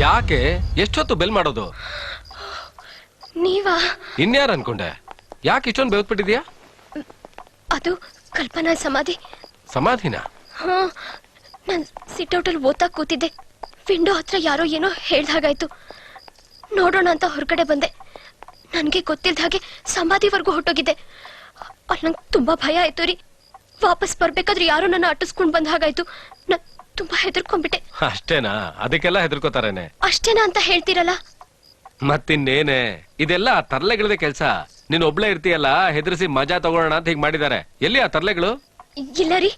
ಯಾಕೆ ಎಷ್ಟೊತ್ತು ಬೆಲ್ ಮಾಡೋದು? ನೀವಾ? ಇನ್ಯಾರು ಅನ್ಕೊಂಡೆ? ಯಾಕೆ ಇಷ್ಟೊಂದು ಬೆವತ್ಬಿಟ್ಟಿದ್ಯಾ? ಅದು ಕಲ್ಪನಾ ಸಮಾಧಿ. ಸಮಾಧಿನ? ಹಾ, ನಾನ್ ಸಿಟ್ಔಟ್ ಅಲ್ಲಿ ಓದ್ತಾ ಕೂತಿದ್ದೆ. ವಿಂಡೋ ಹತ್ರ ಯಾರೋ ಏನೋ ಹೇಳ್ದಾಗಾಯ್ತು. ನೋಡೋಣ ಅಂತ ಹೊರಗಡೆ ಬಂದೆ. ನನ್ಗೆ ಗೊತ್ತಿಲ್ದ ಹಾಗೆ ಸಮಾಧಿವರೆಗೂ ಹೊಟ್ಟೋಗಿದ್ದೆ. ಅಲ್ಲಿ ನಂಗೆ ತುಂಬಾ ಭಯ ಆಯ್ತು ರೀ. ವಾಪಸ್ ಬರ್ಬೇಕಾದ್ರೆ ಯಾರೋ ನನ್ನ ಅಟ್ಟಿಸ್ಕೊಂಡ್ ಬಂದ ಹಾಗಾಯ್ತು. ನಾನ್ ತುಂಬಾ ಹೆದರ್ಕೊಂಡ್ಬಿಟ್ಟೆ. ಅಷ್ಟೇನಾ? ಅದಕ್ಕೆಲ್ಲ ಹೆದರ್ಕೋತಾರೇನೆ? ಅಷ್ಟೇನಾ ಅಂತ ಹೇಳ್ತೀರಲ್ಲ? ಮತ್ತಿನ್ನೇನೆ, ಇದೆಲ್ಲ ತರ್ಲೆಗಳದೇ ಕೆಲ್ಸ. ನೀನ್ ಒಬ್ಳೆ ಇರ್ತೀಯಲ್ಲ, ಹೆದರ್ಸಿ ಮಜಾ ತಗೊಳ್ಳೋಣ ಅಂತ ಹೀಗ್ ಮಾಡಿದ್ದಾರೆ. ಎಲ್ಲಿ ಆ ತರ್ಲೆಗಳು? ಇಲ್ಲ ರೀ,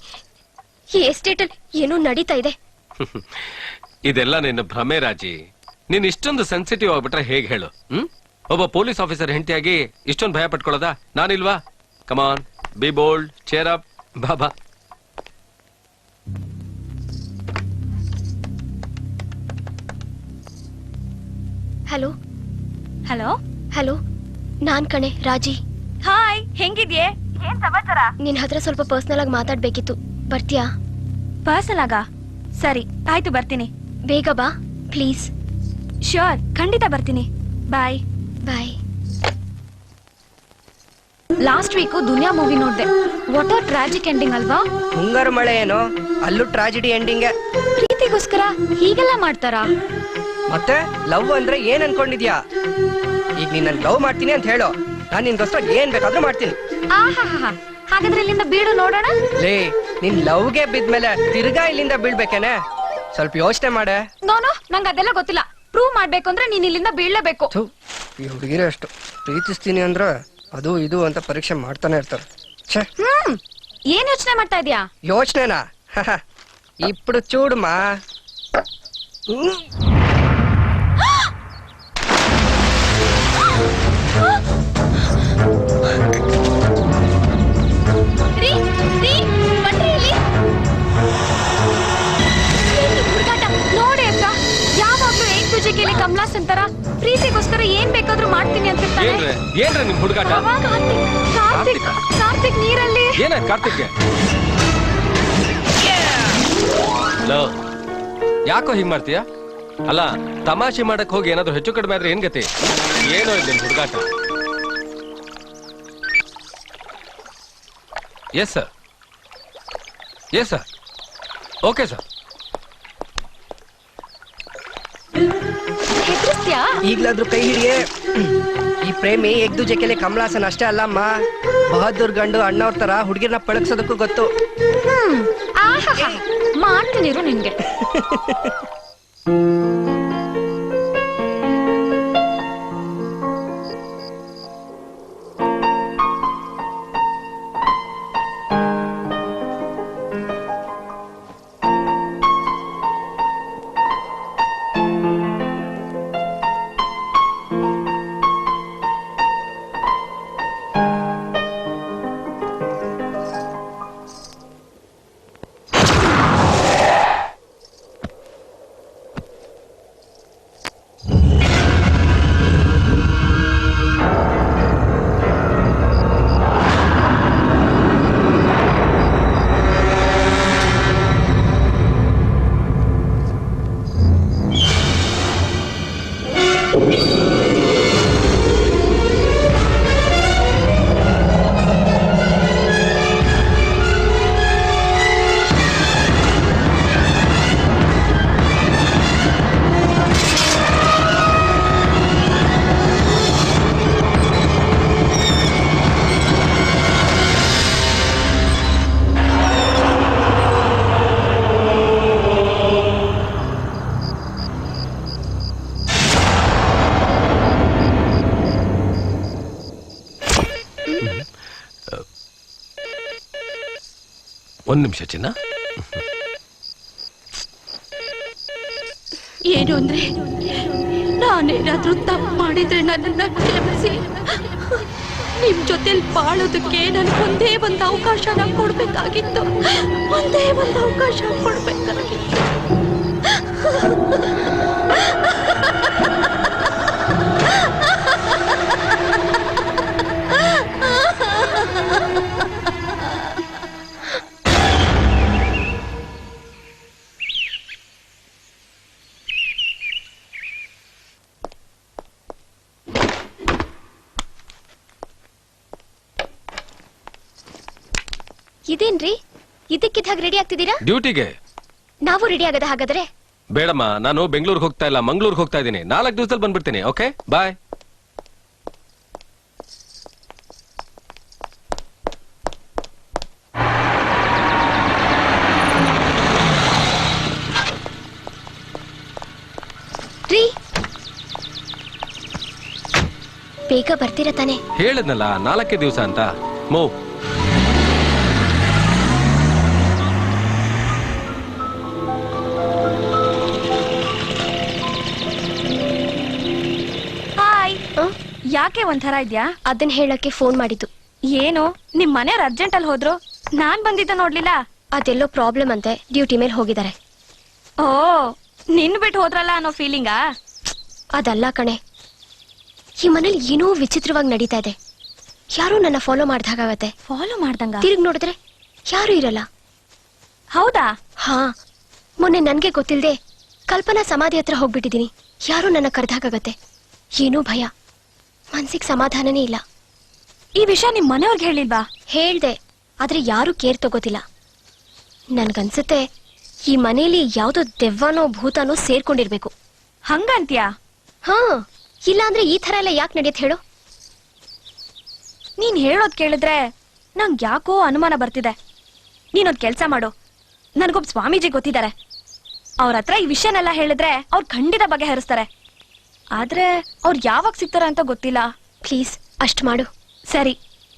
ಈ ಎಸ್ಟೇಟ್ ಅಲ್ಲಿ ಏನೋ ನಡೀತಾ ಇದೆ. ಇದೆಲ್ಲ ನಿನ್ನ ಭ್ರಮೆ ರಾಜಿ. ನೀನ್ ಇಷ್ಟೊಂದು ಸೆನ್ಸಿಟಿವ್ ಆಗ್ಬಿಟ್ರೆ ಹೇಗ್ ಹೇಳು? ಒಬ್ಬ ಪೊಲೀಸ್ ಆಫೀಸರ್ ಹೆಂಡತಿಯಾಗಿ ಇಷ್ಟೊಂದು ಭಯ ಪಟ್ಕೊಳ್ಳೋದಾ? ನಾನಿಲ್ವಾ? Come on, be bold, cheer up, ಬಾಬಾ. ಹಲೋ ಹಲೋ ಹಲೋ, ನಾನ್ ಕಣೆ ರಾಜಿ. ಹಾಯ್, ಹೆಂಗಿದ್ಯೆ? ಏನ್ ಸಮಾಚಾರ? ನಿನ್ ಹತ್ರ ಸ್ವಲ್ಪ ಪರ್ಸನಲ್ ಆಗಿ ಮಾತಾಡ್ಬೇಕಿತ್ತು. ಬರ್ತೀಯಾ? ಪರ್ಸನಲ್ ಆಗ? ಸರಿ, ಆಯ್ತು, ಬರ್ತೀನಿ. ಬೇಗ ಬಾ ಪ್ಲೀಸ್. ಶ್ಯೂರ್, ಖಂಡಿತ ಬರ್ತೀನಿ. ಬಾಯ್ ಬಾಯ್. ಲಾಸ್ಟ್ ವೀಕ್ ದುನಿಯಾ ಮೂವಿ ನೋಡ್ದೆ. ವಾಟ್ ಆರ್ ಟ್ರಾಜಿಕ್ ಎಂಡಿಂಗ್ ಅಲ್ವಾ? ಮುಂಗಾರು ಮಳೆ ಏನೋ, ಅಲ್ಲೂ ಟ್ರಾಜಿಡಿ ಎಂಡಿಂಗ್. ಪ್ರೀತಿಗೋಸ್ಕರ ಹೀಗೆಲ್ಲ ಮಾಡ್ತಾರಾ? ಮತ್ತೆ ಲವ್ ಅಂದ್ರೆ ಏನ್ ಅನ್ಕೊಂಡಿದ್ಯಾ? ಈಗ ನೀನ್ ನನ್ ಲವ್ ಮಾಡ್ತೀನಿ ಅಂತ ಹೇಳು, ನಾನ್ ನಿನ್ಗೋಸ್ಕರ ಏನ್ ಬೇಕಾದ್ರೂ ಮಾಡ್ತೀನಿ. ಆಹಾ, ಹಾಗಾದ್ರೆ ಇಲ್ಲಿಂದ ಬೀಳು ನೋಡೋಣ. ಲೇ, ನಿನ್ ಲವ್ಗೆ ಬಿದ್ಮೇಲೆ ತಿರ್ಗಾ ಇಲ್ಲಿಂದ ಬೀಳ್ಬೇಕೇನೆ? ಸ್ವಲ್ಪ ಯೋಚನೆ ಮಾಡೆ. ನೋನು, ನಂಗೆ ಅದೆಲ್ಲ ಗೊತ್ತಿಲ್ಲ. ಪ್ರೂವ್ ಮಾಡ್ಬೇಕು ಅಂದ್ರೆ ನೀನ್ ಇಲ್ಲಿಂದ ಬೀಳ್ಲೇಬೇಕು. ಈ ಹುಡುಗಿರೇ ಅಷ್ಟು ಪ್ರೀತಿಸ್ತೀನಿ ಅಂದ್ರೆ ಅದು ಇದು ಅಂತ ಪರೀಕ್ಷೆ ಮಾಡ್ತಾನೆ ಇರ್ತಾರೆ. ಏನ್ ಯೋಚನೆ ಮಾಡ್ತಾ ಇದ್ಯಾ? ಯೋಚನೆನಾ? ఇప్పుడు చూడుమా. ನೋಡಿ ಅಕ್ಕ, ಯಾವಾಗ್ಲೂ ಏಕ್ ತುಜೆಗೆಲಿ ಕಮಲಾಸ್ ಅಂತಾರ. ಪ್ರೀತಿಗೋಸ್ಕರ ಏನ್ ಬೇಕಾದ್ರೂ ಮಾಡ್ತೀನಿ ಅಂತ ಏನ್ರೆ ನಿಮ್ ಹುಡುಗಾಟ? ಕಾರ್ತಿಕ್ ನೀರಲ್ಲಿ. ಏನಾಯ್ತು ಕಾರ್ತಿಕ್ಗೆ? ಯಾಕೋ ಹಿಂಗ್ ಮಾಡ್ತೀಯ? ಅಲ್ಲ, ತಮಾಷೆ ಮಾಡಕ್ ಹೋಗಿ ಏನಾದ್ರು ಹೆಚ್ಚು ಕಡಿಮೆ ಆದ್ರೆ ಏನ್ ಗತಿ? ಏನೋ ಇದೆ ನಿಮ್ ಹುಡುಗಾಟ. Yes sir, yes sir, okay sir. ಈಗ್ಲಾದ್ರೂ ಕೈ ಹಿಡಿಯೇ. ಈ ಪ್ರೇಮಿ ಏಕ್ದುಜೆಕೆಲೆ ಕಮಲಾಸನ್ ಅಷ್ಟೇ ಅಲ್ಲಮ್ಮ, ಬಹದ್ದೂರ್ ಗಂಡು ಅಣ್ಣವ್ರ ತರ ಹುಡುಗಿರ್ನ ಪಳಗ್ಸೋದಕ್ಕೂ ಗೊತ್ತು. ಮಾಡ್ತೀನಿರು ನಿನ್ಗೆ. ಒಂದ್ ನಿಮಿಷ ಚಿನ್ನ. ಏನು ಅಂದ್ರೆ ನಾನೇನಾದ್ರೂ ತಪ್ಪು ಮಾಡಿದ್ರೆ ನನ್ನನ್ನ ಕ್ಷಮಿಸಿ. ನಿಮ್ ಜೊತೆಲಿ ಬಾಳೋದಕ್ಕೆ ನನ್ಗೊಂದೇ ಒಂದು ಅವಕಾಶನ ಕೊಡ್ಬೇಕಾಗಿತ್ತು. ಒಂದೇ ಒಂದು ಅವಕಾಶ ಕೊಡ್ಬೇಕಾಗಿತ್ತು. ಇದೇನ್ರಿ ಇದಕ್ಕಿದ್ದಾಗ ರೆಡಿ ಆಗ್ತಿದ್ದೀರಾ? ಡ್ಯೂಟಿಗೆ. ನಾವು ರೆಡಿ ಆಗದ ಹಾಗಾದ್ರೆ? ಬೇಡಮ್ಮ, ನಾನು ಬೆಂಗಳೂರಿಗೆ ಹೋಗ್ತಾ ಇಲ್ಲ, ಮಂಗಳೂರಿಗೆ ಹೋಗ್ತಾ ಇದ್ದೀನಿ. 4 ದಿವಸದಲ್ಲಿ ಬಂದ್ಬಿಡ್ತೀನಿ. ಓಕೆ, ಬಾಯ್. ಬೇಗ ಬರ್ತೀರ ತಾನೆ? ಹೇಳದ್ನಲ್ಲ 4 ದಿವಸ ಅಂತ. ಮೂವ್. ಹಾಯ್. ಯಾಕೆ ಒಂಥರ ಇದ್ಯಾ? ಅದನ್ನ ಹೇಳಕ್ಕೆ ಫೋನ್ ಮಾಡಿದ್ದು. ಏನು ನಿಮ್ ಮನೆಯವ್ರು ಅರ್ಜೆಂಟ್ ಅಲ್ಲಿ ಹೋದ್ರು? ನಾನ್ ಬಂದಿದ್ದ ನೋಡ್ಲಿಲ್ಲ. ಅದೆಲ್ಲೋ ಪ್ರಾಬ್ಲಮ್ ಅಂತೆ, ಡ್ಯೂಟಿ ಮೇಲೆ ಹೋಗಿದ್ದಾರೆ. ಓ, ನಿನ್ ಬಿಟ್ಟು ಹೋದ್ರಲ್ಲ ಅನ್ನೋ ಫೀಲಿಂಗಾ? ಅದಲ್ಲ ಕಣೆ, ಈ ಮನೇಲಿ ಏನೋ ವಿಚಿತ್ರವಾಗಿ ನಡೀತಾ ಇದೆ. ಯಾರೋ ನನ್ನ ಫಾಲೋ ಮಾಡ್ದಾಗತ್ತೆ. ಫಾಲೋ ಮಾಡ್ದಂಗ? ತಿರುಗಿ ನೋಡಿದ್ರೆ ಯಾರು ಇರಲ್ಲ. ಹೌದಾ? ಹಾ, ಮೊನ್ನೆ ನನ್ಗೆ ಗೊತ್ತಿಲ್ದೆ ಕಲ್ಪನಾ ಸಮಾಧಿ ಹತ್ರ ಹೋಗ್ಬಿಟ್ಟಿದೀನಿ. ಯಾರೋ ನನ್ನ ಕರ್ದಾಗತ್ತೆ. ಏನೋ ಭಯ, ಮನ್ಸಿಗೆ ಸಮಾಧಾನನೇ ಇಲ್ಲ. ಈ ವಿಷಯ ನಿಮ್ ಮನೆಯವ್ರಿಗೆ ಹೇಳಿಲ್ವಾ? ಹೇಳ್ದೆ, ಆದ್ರೆ ಯಾರು ಕೇರ್ ತಗೋತಿಲ್ಲ. ನನ್ಗನ್ಸುತ್ತೆ ಈ ಮನೇಲಿ ಯಾವ್ದೋ ದೆವ್ವನೋ ಭೂತನೋ ಸೇರ್ಕೊಂಡಿರ್ಬೇಕು. ಹಂಗಂತ್ಯಾ? ಹಾ, ಇಲ್ಲ ಅಂದ್ರೆ ಈ ತರ ಎಲ್ಲ ಯಾಕೆ ನಡೆಯತ್ ಹೇಳು? ನೀನ್ ಹೇಳೋದ್ ಕೇಳಿದ್ರೆ ನಂಗ್ ಯಾಕೋ ಅನುಮಾನ ಬರ್ತಿದೆ. ನೀನೊಂದ್ ಕೆಲ್ಸ ಮಾಡು, ನನ್ಗೊಬ್ ಸ್ವಾಮೀಜಿ ಗೊತ್ತಿದ್ದಾರೆ. ಅವ್ರ ಹತ್ರ ಈ ವಿಷಯನೆಲ್ಲ ಹೇಳಿದ್ರೆ ಅವ್ರು ಖಂಡಿತ ಬಗೆಹರಿಸ್ತಾರೆ. ಆದ್ರೆ ಅವ್ರು ಯಾವಾಗ ಸಿಗ್ತಾರ ಅಂತ ಗೊತ್ತಿಲ್ಲ. ಪ್ಲೀಸ್ ಅಷ್ಟ್ ಮಾಡು. ಸರಿ,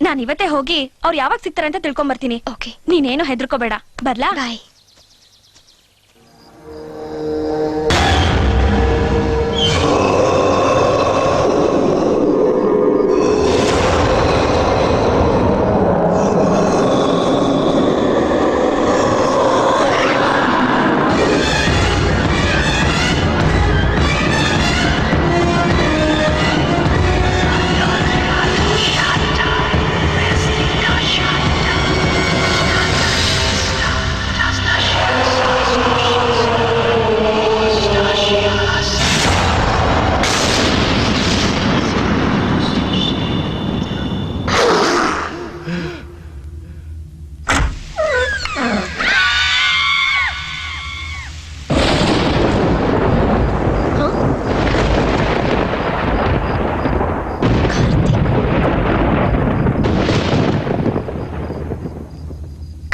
ನಾನ್ ಇವತ್ತೇ ಹೋಗಿ ಅವ್ರು ಯಾವಾಗ ಸಿಗ್ತಾರೆ ಅಂತ ತಿಳ್ಕೊಂಬರ್ತೀನಿ. ಓಕೆ, ನೀನೇನು ಹೆದರ್ಕೋಬೇಡ. ಬರ್ಲಾ? ಬಾಯ್.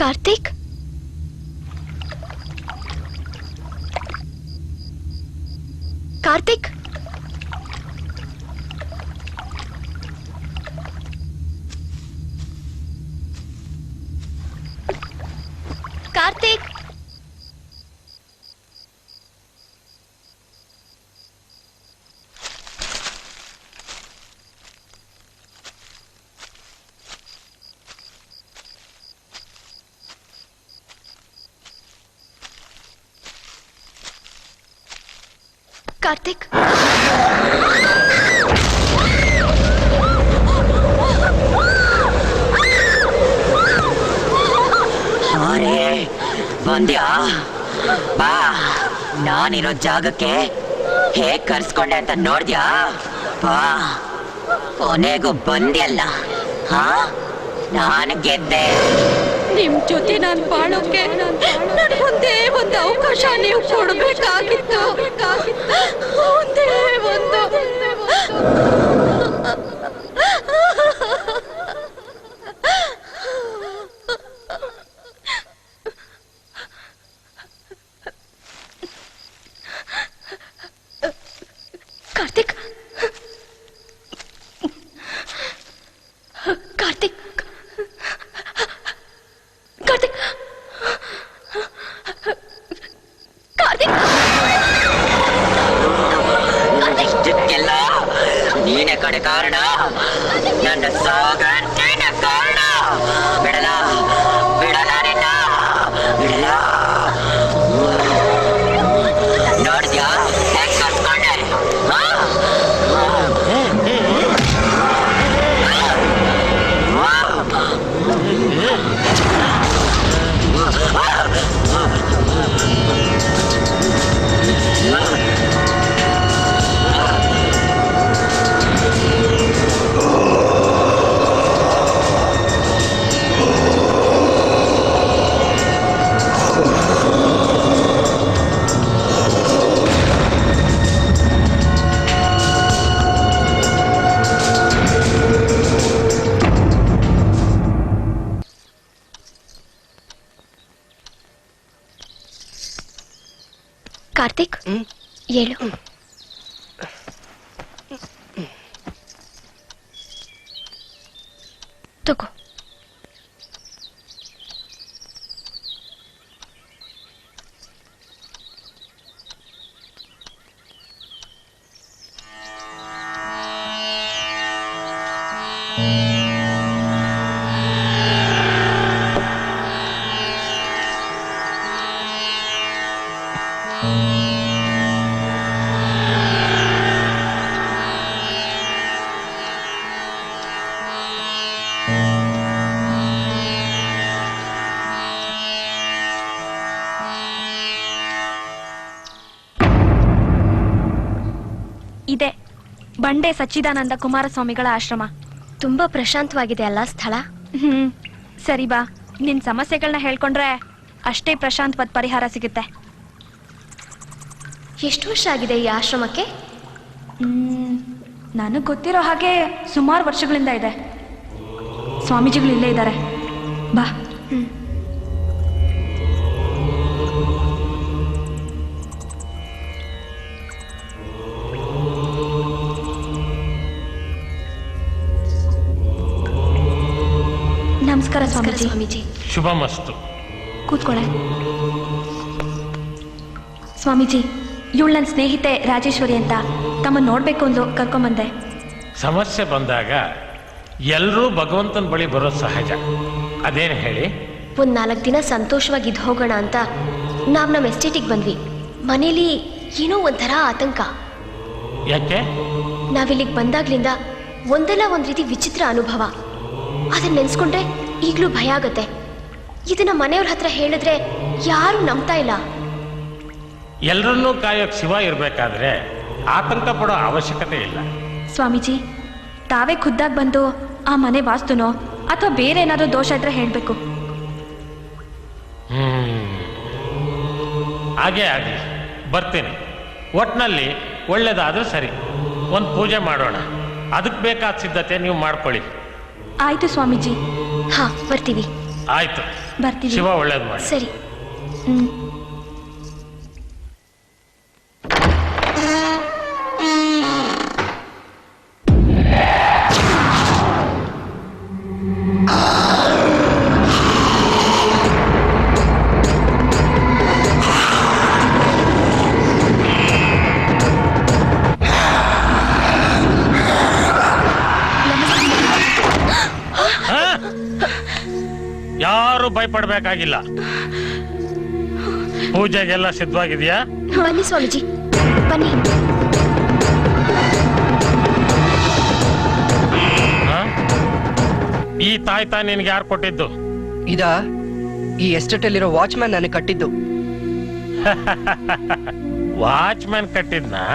ಕಾರ್ತಿಕ್, ಕಾರ್ತಿಕ್, ಕಾರ್ತಿಕ್. ಕಾರ್ತಿಕ್, ಬಂದ್ಯಾ? ಬಾ, ನಾನಿರೋ ಜಾಗಕ್ಕೆ ಹೇಗ್ ಕರ್ಸ್ಕೊಂಡೆ ಅಂತ ನೋಡ್ದ್ಯಾ? ಬಾ, ಕೊನೆಗೂ ಬಂದ್ಯಲ್ಲ. ಹಾ, ನಾನು ಗೆದ್ದೆ. ನಿಮ್ ಜೊತೆ ನಾನು ಬಾಳೋಕೆ ನನ್ಗೊಂದೇ ಒಂದು ಅವಕಾಶ ನೀವು ಕೊಡ್ಬೇಕಾಗಿತ್ತು. ಒಂದೇ ಒಂದು. ಕಾರ್ತಿಕ್, ಕಾರ್ತಿಕ್, ಕಾರ್ತಿಕ್, ಕಾರ್ತಿಕ್. ನೀನೆ ಕಡೆ ಕಾರಣ, ನನ್ನ ಸಾವುಗೆ ನೀನೆ ಕಾರಣ. ಬಿಡಲ ಬಿಡಲ ನಿನ್ನ ಬಿಡಲ. ನೋಡಿದ್ಯಾ ಹೇಗ್ ಕರ್ಸ್ಕೊಂಡೆ? ಕಾರ್ತಿಕ್, ಹೇಳು. ತಗೋ. ಇದೆ ಬಂಡೆ ಸಚ್ಚಿದಾನಂದ ಕುಮಾರಸ್ವಾಮಿಗಳ ಆಶ್ರಮ. ತುಂಬಾ ಪ್ರಶಾಂತವಾಗಿದೆ ಅಲ್ಲ ಸ್ಥಳ? ಸರಿ ಬಾ, ನಿನ್ ಸಮಸ್ಯೆಗಳನ್ನ ಹೇಳ್ಕೊಂಡ್ರೆ ಅಷ್ಟೇ ಪ್ರಶಾಂತವಾದ ಪರಿಹಾರ ಸಿಗುತ್ತೆ. ಎಷ್ಟು ವರ್ಷ ಆಗಿದೆ ಈ ಆಶ್ರಮಕ್ಕೆ? ನನಗೆ ಗೊತ್ತಿರೋ ಹಾಗೆ ಸುಮಾರು ವರ್ಷಗಳಿಂದ ಇದೆ. ಸ್ವಾಮೀಜಿಗಳು ಇಲ್ಲೇ ಇದ್ದಾರೆ, ಬಾ. ನಮಸ್ಕಾರ ಸ್ವಾಮೀಜಿ. ಶುಭಮಸ್ತು. ಕೂತ್ಕೊಳ್ಳೆ. ಸ್ವಾಮೀಜಿ, ಇವಳು ನನ್ನ ಸ್ನೇಹಿತೆ ರಾಜೇಶ್ವರಿ ಅಂತ, ತಮ್ಮನ್ನು ನೋಡ್ಬೇಕು ಅಂದು ಕರ್ಕೊಂಬಂದೆ. ಸಮಸ್ಯೆ ಬಂದಾಗ ಎಲ್ಲರೂ ಭಗವಂತನ ಬಳಿ ಬರೋದು ಸಹಜ. ಅದೇನು ಹೇಳಿ? ಒಂದ್ 4 ದಿನ ಸಂತೋಷವಾಗಿ ಇದ್ದು ಹೋಗೋಣ ಅಂತ ನಾವ್ ನಮ್ಮ ಎಸ್ಟೇಟಿಗೆ ಬಂದ್ವಿ. ಮನೇಲಿ ಏನೋ ಒಂಥರ ಆತಂಕ. ಯಾಕೆ? ನಾವಿಲ್ಲಿಗೆ ಬಂದಾಗ್ಲಿಂದ ಒಂದಲ್ಲ ಒಂದ್ ರೀತಿ ವಿಚಿತ್ರ ಅನುಭವ. ಅದನ್ನ ನೆನ್ಸ್ಕೊಂಡ್ರೆ ಈಗ್ಲೂ ಭಯ ಆಗತ್ತೆ. ಇದನ್ನ ಮನೆಯವ್ರ ಹತ್ರ ಹೇಳಿದ್ರೆ ಯಾರು ನಂಬ್ತಾ ಇಲ್ಲ. ಎಲ್ಲರನ್ನೂ ಕಾಯೋಕ್ ಶಿವ ಇರ್ಬೇಕಾದ್ರೆ ಆತಂಕ ಪಡೋ ಅವಶ್ಯಕತೆ ಇಲ್ಲ. ಸ್ವಾಮೀಜಿ, ತಾವೇ ಖುದ್ದಾಗಿ ಬಂದು ಆ ಮನೆ ವಾಸ್ತುನೋ ಅಥವಾ ಬೇರೆ ಏನಾದ್ರು ದೋಷ ಇದ್ರೆ ಹೇಳ್ಬೇಕು. ಹಾಗೇ ಆಗ್ಲಿ, ಬರ್ತೀನಿ. ಒಟ್ನಲ್ಲಿ ಒಳ್ಳೇದಾದ್ರೂ ಸರಿ. ಒಂದು ಪೂಜೆ ಮಾಡೋಣ, ಅದಕ್ಕೆ ಬೇಕಾದ ಸಿದ್ಧತೆ ನೀವು ಮಾಡ್ಕೊಳ್ಳಿ. ಆಯ್ತು ಸ್ವಾಮೀಜಿ. ಹಾ, ಬರ್ತೀವಿ. ಆಯ್ತು, ಬರ್ತೀವಿ. ಶಿವ ಒಳ್ಳೇದು ಮಾಡಿ. ಸರಿ. ಯಾರು ಭಯಪಡ್ಬೇಕಾಗಿಲ್ಲ. ಪೂಜೆಗೆಲ್ಲ ಸಿದ್ಧವಾಗಿದೆಯಾ? ಬನ್ನಿ ಸ್ವಾಮೀಜಿ, ಬನ್ನಿ. ಈ ತಾಯ್ತಾ ನಿನ್ಗೆ ಯಾರು ಕೊಟ್ಟಿದ್ದು? ಈ ಎಸ್ಟೇಟ್ ಅಲ್ಲಿರೋ ವಾಚ್ಮ್ಯಾನ್ ನನಗೆ ಕಟ್ಟಿದ್ದು. ವಾಚ್ಮ್ಯಾನ್ ಕಟ್ಟಿದ್ನಾ?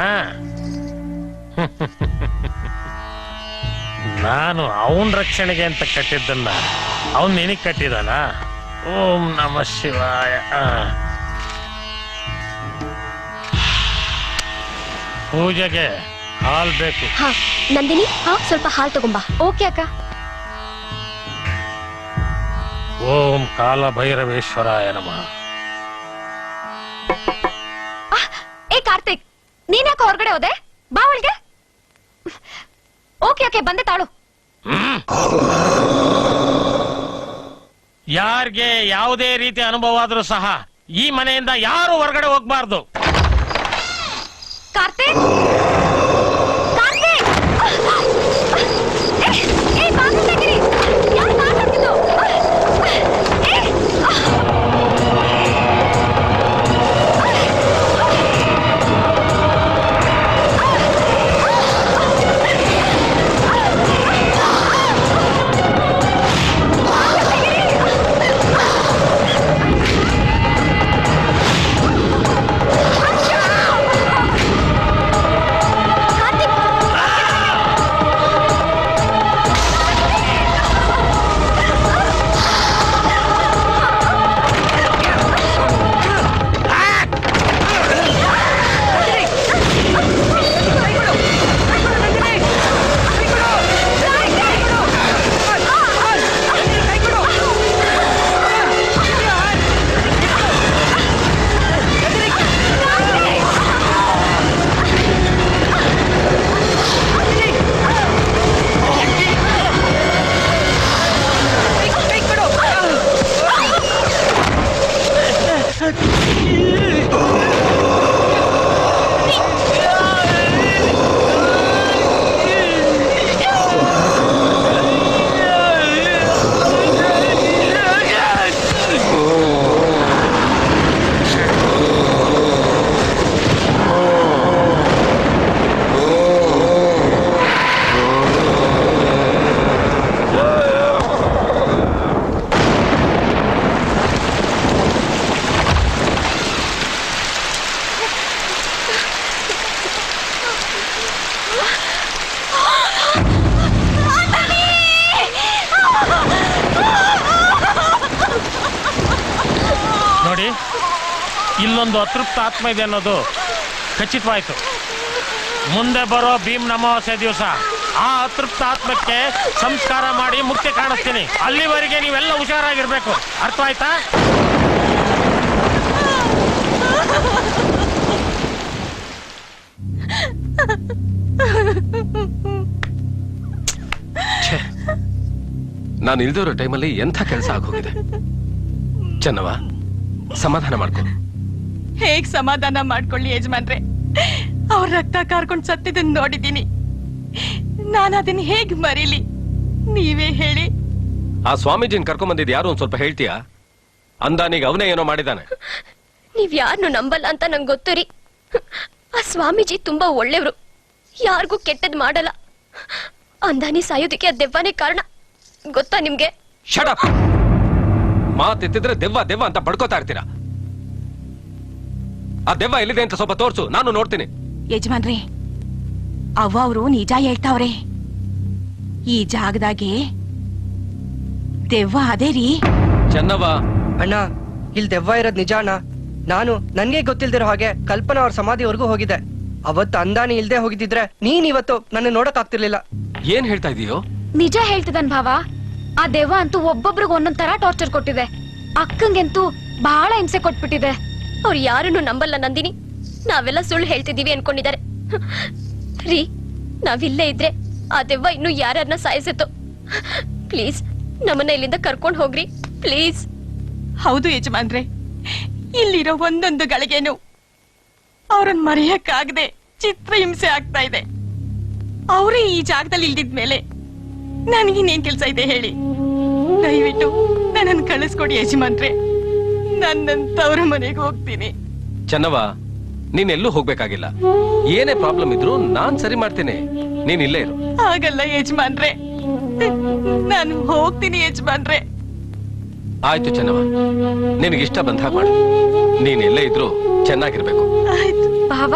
ನಾನು ಅವನ್ ರಕ್ಷಣೆಗೆ ಅಂತ ಕಟ್ಟಿದ್ದನ್ನ ಅವನ್ ನಿನಗ್ ಕಟ್ಟಿದಾನ? ಓಂ ನಮ ಶಿವಾಯ. ಪೂಜೆಗೆ ಹಾಲ್ ಬೇಕು. ಹಾ, ನಂದಿನಿ, ಸ್ವಲ್ಪ ಹಾಲು ತಗೊಂಬಾ. ಓಕೆ ಅಕ್ಕ. ಓಂ ಕಾಲ ಭೈರವೇಶ್ವರಾಯ ನಮಃ. ಏ ಕಾರ್ತಿಕ್, ನೀನ್ಯಾಕೆ ಹೊರಗಡೆ ಹೋದೆ? ಬಾ ಒಳಗೆ. ಓಕೆ ಬಂದೆ ತಾಳು. ಯಾರಿಗೆ ಯಾವುದೇ ರೀತಿ ಅನುಭವ ಆದ್ರೂ ಸಹ ಈ ಮನೆಯಿಂದ ಯಾರು ಹೊರಗಡೆ ಹೋಗ್ಬಾರ್ದು. ಕಾರ್ತಿಕ್, ಕಾರ್ತಿಕ್! ಇಲ್ಲೊಂದು ಅತೃಪ್ತ ಆತ್ಮ ಇದೆ ಅನ್ನೋದು ಖಚಿತವಾಯ್ತು. ಮುಂದೆ ಬರೋ ಭೀಮ್ ಅಮಾವಾಸ್ಯೆ ದಿವಸ ಆ ಅತೃಪ್ತ ಆತ್ಮಕ್ಕೆ ಸಂಸ್ಕಾರ ಮಾಡಿ ಮುಕ್ತಿ ಕಾಣಿಸ್ತೀನಿ. ಅಲ್ಲಿವರೆಗೆ ನೀವೆಲ್ಲ ಹುಷಾರಾಗಿರ್ಬೇಕು. ಅರ್ಥ ಆಯ್ತಾ? ನಾನು ಇಲ್ದಿರೋ ಟೈಮಲ್ಲಿ ಎಂಥ ಕೆಲಸ ಆಗೋಗಿದೆ. ಚೆನ್ನವ, ಸಮಾಧಾನ ಮಾಡ್ಕೊ. ಹೇಗ್ ಸಮಾಧಾನ ಮಾಡ್ಕೊಳ್ಳಿ ಯಜಮಾನ್ರೆ? ಅವ್ರ ರಕ್ತ ಕಾರ್ಕೊಂಡ್ ಸತ್ತಿದ್ದನ್ ನೋಡಿದ್ದೀನಿ. ನಾನು ಅದನ್ನ ಹೇಗ್ ಮರೀಲಿ? ನೀವೇ ಹೇಳಿ. ಆ ಸ್ವಾಮೀಜಿನ್ ಕರ್ಕೊಂಡ್ ಬಂದಿದ್ ಯಾರು ಒಂದ್ ಸ್ವಲ್ಪ ಹೇಳ್ತೀಯಾ? ಅಂದಾನಿಗೆ ಅವನೇ ಏನೋ ಮಾಡಿದಾನೆ. ನೀವ್ ಯಾರನ್ನು ನಂಬಲ್ಲ ಅಂತ ನಂಗೆ ಗೊತ್ತು ರೀ. ಆ ಸ್ವಾಮೀಜಿ ತುಂಬಾ ಒಳ್ಳೆಯವರು, ಯಾರಿಗೂ ಕೆಟ್ಟದ್ ಮಾಡಲ್ಲ. ಅಂದಾನಿ ಸಾಯೋದಕ್ಕೆ ಆ ದೆವ್ವನೇ ಕಾರಣ. ಗೊತ್ತಾ ನಿಮ್ಗೆ? Shut up! ಮಾತೆತ್ತಿದ್ರೆ ದೆವ್ವ ದೆವ್ವ ಅಂತ ಬಡ್ಕೋತಾ ಇರ್ತೀರಾ. ಆ ದೆವ್ವ ಎಲ್ಲಿದೆ ಅಂತ ಸ್ವಲ್ಪ ತೋರ್ಸು, ನಾನು ನೋಡ್ತೀನಿ. ಯಜಮಾನ್ರಿ, ಅವ್ವ ಅವರು ನಿಜ ಹೇಳ್ತಾವ್ರೆ. ಈ ಜಾಗದಾಗೆ ದೆವ್ವ ಅದೇ ರೀ. ಚೆನ್ನವ್ವ ಅಣ್ಣ, ಇಲ್ಲಿ ದೆವ್ವ ಇರೋದ್ ನಿಜ ಅಣ್ಣ. ನಾನು ನನ್ಗೆ ಗೊತ್ತಿಲ್ದಿರೋ ಹಾಗೆ ಕಲ್ಪನಾ ಅವ್ರ ಸಮಾಧಿವರೆಗೂ ಹೋಗಿದ್ದೆ. ಅವತ್ತು ಅಂದಾನಿ ಇಲ್ದೆ ಹೋಗಿದ್ದಿದ್ರೆ ನೀನ್ ಇವತ್ತು ನನ್ನ ನೋಡಕ್ ಆಗ್ತಿರ್ಲಿಲ್ಲ. ಏನ್ ಹೇಳ್ತಾ ಇದೀಯೋ? ನಿಜ ಹೇಳ್ತಿದನ್ ಭಾವ. ಆ ದೆವ್ವ ಅಂತೂ ಒಬ್ಬೊಬ್ರಿಗೆ ಒಂದೊಂದ್ ತರ ಟಾರ್ಚರ್ ಕೊಟ್ಟಿದೆ. ಅಕ್ಕಂಗೆಂತೂ ಬಹಳ ಹಿಂಸೆ ಕೊಟ್ಬಿಟ್ಟಿದೆ. ಅವ್ರು ಯಾರನ್ನು ನಂಬಲ್ಲ ನಂದಿನಿ. ನಾವೆಲ್ಲ ಸುಳ್ಳು ಹೇಳ್ತಿದೀವಿ ಅನ್ಕೊಂಡಿದ್ದಾರೆ ರೀ. ನಾವಿಲ್ಲೇ ಇದ್ರೆ ಆ ದೆವ್ವ ಇನ್ನು ಯಾರನ್ನ ಸಾಯಿಸಿತ್ತು. ಪ್ಲೀಸ್ ನಮ್ಮನ್ನ ಇಲ್ಲಿಂದ ಕರ್ಕೊಂಡ್ ಹೋಗ್ರಿ ಪ್ಲೀಸ್. ಹೌದು ಯಜಮಾನ್ರೆ, ಇಲ್ಲಿರೋ ಒಂದೊಂದು ಗಳಿಗೆನು ಅವ್ರನ್ನ ಮರೆಯಕ್ಕಾಗದೆ ಚಿತ್ರ ಹಿಂಸೆ ಆಗ್ತಾ ಇದೆ. ಅವರೇ ಈ ಜಾಗದಲ್ಲಿ ಇಲ್ದಿದ್ಮೇಲೆ ನನಗಿನ್ನೇನ್ ಕೆಲ್ಸ ಇದೆ ಹೇಳಿ? ದಯವಿಟ್ಟು ನನ್ನನ್ನು ಕಳಿಸ್ಕೊಡಿ ಯಜಮಾನ್ರೆ. ನನ್ನಂತವ್ರ ಮನೆಗೆ ಹೋಗ್ತೀನಿ. ಚೆನ್ನವ, ನೀನ್ ಎಲ್ಲೂ ಹೋಗ್ಬೇಕಾಗಿಲ್ಲ. ಏನೇ ಪ್ರಾಬ್ಲಮ್ ಇದ್ರು ನಾನ್ ಸರಿ ಮಾಡ್ತೀನಿ. ನೀನ್ ಇಲ್ಲೇ ಇರು. ಹಾಗಲ್ಲ ಯಜಮಾನ್ರೆ, ನಾನು ಹೋಗ್ತೀನಿ ಯಜಮಾನ್ರೆ. ಆಯ್ತು ಚೆನ್ನವ, ನಿನಗಿಷ್ಟ ಬಂದ ಹಾಗೆ ಮಾಡು. ನೀನ್ ಎಲ್ಲೇ ಇದ್ರು ಚೆನ್ನಾಗಿರ್ಬೇಕು. ಭಾವ,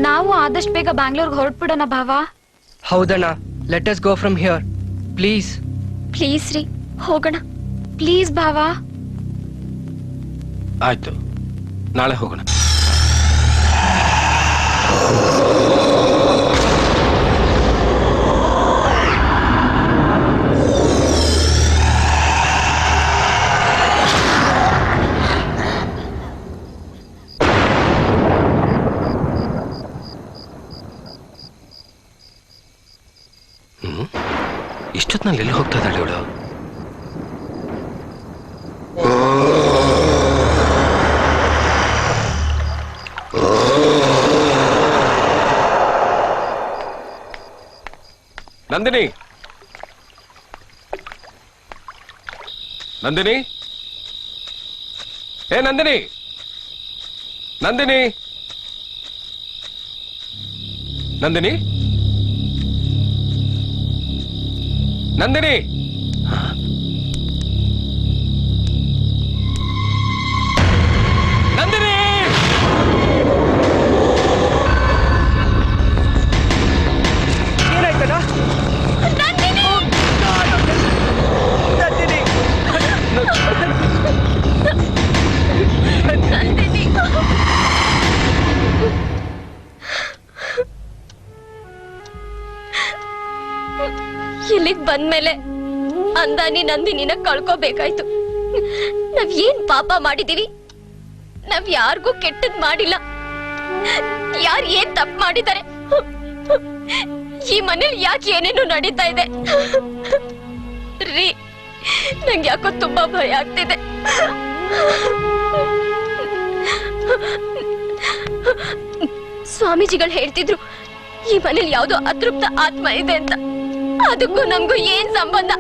ನಾವು ಆದಷ್ಟು ಬೇಗ ಬ್ಯಾಂಗ್ಳೂರ್ಗೆ ಹೊರಟ್ಬಿಡೋಣ ಭಾವ. ಹೌದಣ್ಣ, let us go from here please. Please ರೀ, ಹೋಗೋಣ ಪ್ಲೀಸ್ ಭಾವ. ಆಯ್ತು, ನಾಳೆ ಹೋಗೋಣ. ಇಷ್ಟೊತ್ತಿನಲ್ಲಿ ಎಲ್ಲಿ ಹೋಗ್ತಾ ಇದ್ದಾಳೆ ಇವಳು? ನಂದಿನಿ, ನಂದಿನಿ, ಏ ನಂದಿನಿ, ನಂದಿನಿ, ನಂದಿನಿ, ನಂದಿನಿ. ನಂದಿನಿ, ಏನಾಯ್ತಣ್ಣ? ನಂದಿನಿ, ಇಲ್ಲಿಗ್ ಬಂದ್ಮೇಲೆ ಅಂದಾನಿ ನಂದಿನಿನ ಕಳ್ಕೋಬೇಕಾಯ್ತು. ನಾವ್ ಏನ್ ಪಾಪ ಮಾಡಿದೀವಿ? ನಾವ್ ಯಾರಿಗೂ ಕೆಟ್ಟದ್ ಮಾಡಿಲ್ಲ. ಯಾರ್ ಏನ್ ತಪ್ಪು ಮಾಡಿದ್ದಾರೆ? ಈ ಮನೇಲಿ ಯಾಕೆ ಏನೇನು ನಡೀತಾ ಇದೆ ರೀ? ನಂಗೆ ಯಾಕೋ ತುಂಬಾ ಭಯ ಆಗ್ತಿದೆ. ಸ್ವಾಮೀಜಿಗಳು ಹೇಳ್ತಿದ್ರು ಈ ಮನೇಲಿ ಯಾವ್ದೋ ಅತೃಪ್ತ ಆತ್ಮ ಇದೆ ಅಂತ. ಅದಕ್ಕೂ ನಮ್ಗೂ ಏನ್ ಸಂಬಂಧ?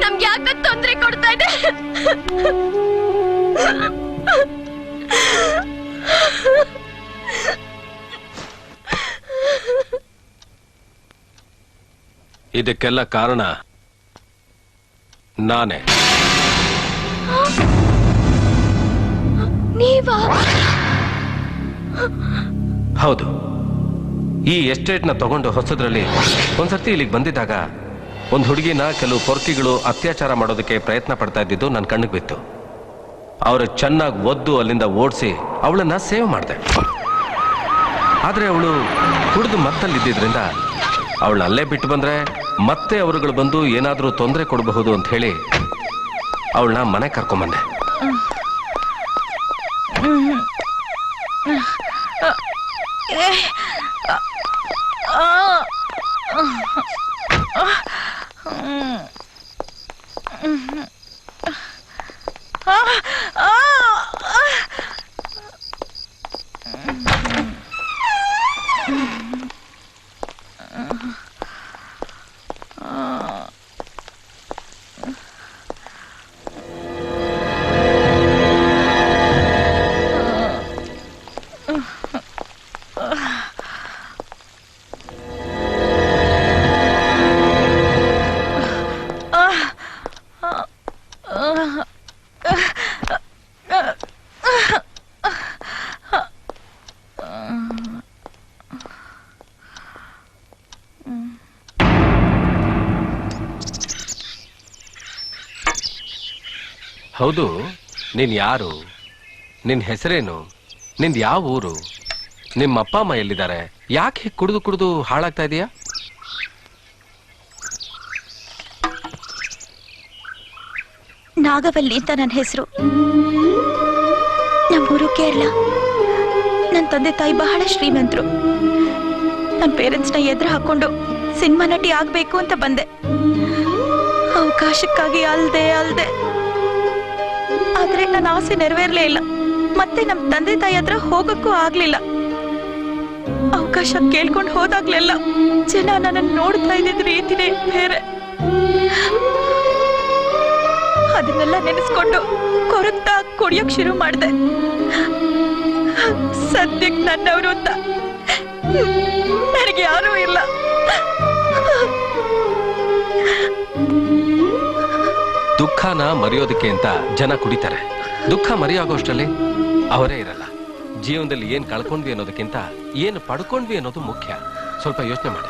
ನಮ್ಗೆ ಯಾಕ ತೊಂದ್ರೆ ಕೊಡ್ತಾ ಇದೆ? ಇದಕ್ಕೆಲ್ಲ ಕಾರಣ ನಾನೇ. ನೀವಾ? ಹೌದು. ಈ ಎಸ್ಟೇಟ್ನ ತಗೊಂಡು ಹೊಸದ್ರಲ್ಲಿ ಒಂದ್ಸರ್ತಿ ಇಲ್ಲಿಗೆ ಬಂದಿದ್ದಾಗ ಒಂದು ಹುಡುಗಿನ ಕೆಲವು ಪೊರ್ಕಿಗಳು ಅತ್ಯಾಚಾರ ಮಾಡೋದಕ್ಕೆ ಪ್ರಯತ್ನ ಪಡ್ತಾ ಇದ್ದಿದ್ದು ನನ್ನ ಕಣ್ಣಿಗೆ ಬಿತ್ತು. ಅವ್ರ ಚೆನ್ನಾಗಿ ಒದ್ದು ಅಲ್ಲಿಂದ ಓಡಿಸಿ ಅವಳನ್ನ ಸೇವ್ ಮಾಡಿದೆ. ಆದ್ರೆ ಅವಳು ಕುಡಿದು ಮತ್ತಲ್ಲಿದ್ದರಿಂದ ಅವಳನ್ನ ಅಲ್ಲೇ ಬಿಟ್ಟು ಬಂದ್ರೆ ಮತ್ತೆ ಅವರುಗಳು ಬಂದು ಏನಾದರೂ ತೊಂದರೆ ಕೊಡಬಹುದು ಅಂತ ಹೇಳಿ ಅವಳನ್ನ ಮನೆ ಕರ್ಕೊಂಬಂದೆ. ಹೌದು, ನೀನ್ ಯಾರು? ನಿನ್ ಹೆಸರೇನು? ನಿಂದ್ ಯಾವ ಊರು? ನಿಮ್ಮ ಅಪ್ಪ ಅಮ್ಮ ಎಲ್ಲಿದ್ದಾರೆ? ಯಾಕೆ ಕುಡಿದು ಕುಡಿದು ಹಾಳಾಗ್ತಾ ಇದೀಯಾ? ನಾಗವಲ್ಲಿ ಅಂತ ನನ್ನ ಹೆಸರು. ನಮ್ಮೂರು ಕೇರಳ. ನನ್ನ ತಂದೆ ತಾಯಿ ಬಹಳ ಶ್ರೀಮಂತರು. ನನ್ನ ಪೇರೆಂಟ್ಸ್ನ ಎದುರು ಹಾಕೊಂಡು ಸಿನಿಮಾ ನಟಿ ಆಗ್ಬೇಕು ಅಂತ ಬಂದೆ. ಅವಕಾಶಕ್ಕಾಗಿ ಅಲ್ದೆ ಆದ್ರೆ ನನ್ನ ಆಸೆ ನೆರವೇರ್ಲೇ ಇಲ್ಲ. ಮತ್ತೆ ನಮ್ಮ ತಂದೆ ತಾಯಿ ಹತ್ರ ಹೋಗಕ್ಕೂ ಆಗ್ಲಿಲ್ಲ. ಅವಕಾಶ ಕೇಳ್ಕೊಂಡು ಹೋದಾಗ್ಲೆಲ್ಲ ಜನ ನನ್ನನ್ನು ನೋಡ್ತಾ ಇದ್ದಿದ್ ರೀತಿನೇ ಬೇರೆ. ಅದನ್ನೆಲ್ಲ ನೆನೆಸ್ಕೊಂಡು ಕೊರಗ್ತಾ ಕುಡಿಯೋಕ್ ಶುರು ಮಾಡಿದೆ. ಸದ್ಯಕ್ಕೆ ನನ್ನವರು ಅಂತ ನನಗೆ ಯಾರೂ ಇಲ್ಲ. ದುಃಖನ ಮರೆಯೋದಕ್ಕೆ ಅಂತ ಜನ ಕುಡಿತಾರೆ. ದುಃಖ ಮರೆಯಾಗೋಷ್ಟರಲ್ಲಿ ಅವರೇ ಇರಲ್ಲ. ಜೀವನದಲ್ಲಿ ಏನ್ ಕಳ್ಕೊಂಡ್ವಿ ಅನ್ನೋದಕ್ಕಿಂತ ಏನು ಪಡ್ಕೊಂಡ್ವಿ ಅನ್ನೋದು ಮುಖ್ಯ. ಸ್ವಲ್ಪ ಯೋಚನೆ ಮಾಡಿ.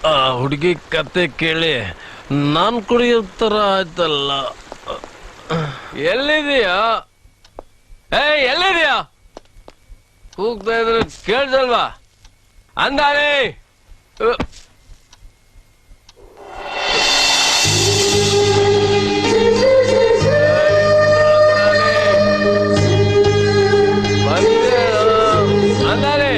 ಆ ಹುಡುಗಿ ಕತೆ ಕೇಳಿ ನಾನ್ ಕುಡಿಯೋ ತರ ಆಯ್ತಲ್ಲ. ಎಲ್ಲಿದೀಯಾ? ಎಲ್ಲಿದೀಯಾ? ಕೂಗ್ತಾ ಇದ್ರೆ ಕೇಳ್ಸಲ್ವಾ? ಅಂದಾನೆ ಅಂದಾನೆ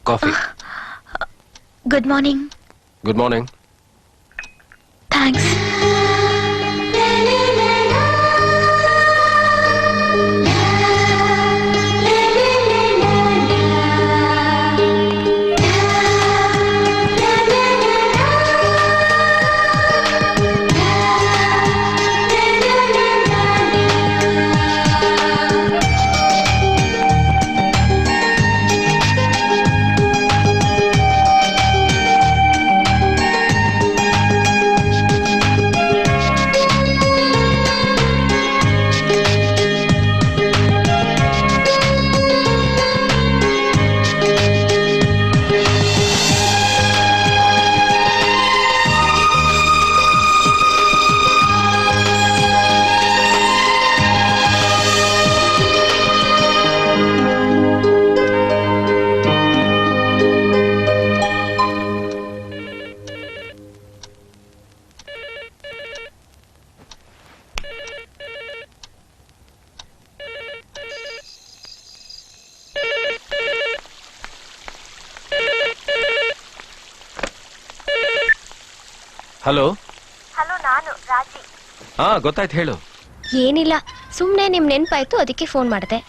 coffee. Good morning. Good morning. Thanks. Hello. Hello, ನಾನು ರಾಜಿ. ಹಾ, ಗೊತ್ತಾಯ್ತು, ಹೇಳು. ಏನಿಲ್ಲ, ಸುಮ್ನೆ ನಿಮ್ ನೆನ್ಪಾಯ್ತು, ಅದಕ್ಕೆ ಫೋನ್ ಮಾಡಿದೆ.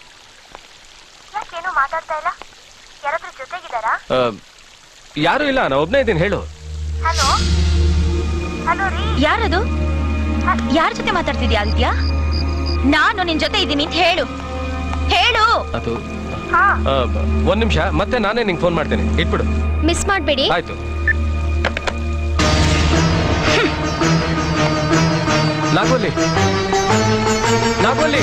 ಯಾಕೇನು ಮಾತಾಡ್ತಾ ಇಲ್ಲ? ಯಾರಾದ್ರೂ ಜೊತೆಗಿದ್ದಾರಾ? ಯಾರು ಇಲ್ಲ, ನಾ ಒಬ್ನೇ ಇದ್ದೀನಿ, ಹೇಳು. ಹಲೋ ಹಲೋ ರೀ. ಯಾರದು? ಯಾರ ಜೊತೆ ಮಾತಾಡ್ತಿದ್ಯಾ ಆದಿತ್ಯ? ನಾನು ನಿನ್ ಜೊತೆ ಇದ್ದೀನಿ ಅಂತ ಹೇಳು. ಹೇಳು. ಅದು ಒಂದ್ ನಿಮಿಷ, ಮತ್ತೆ ನಾನೇ ನಿಂಗೆ ಫೋನ್ ಮಾಡ್ತೇನೆ, ಇಟ್ಬಿಡು. ಮಿಸ್ ಮಾಡ್ಬೇಡಿ. ಆಯ್ತು. ನಾಗೋಲಿ ನಾಗೋಲಿ.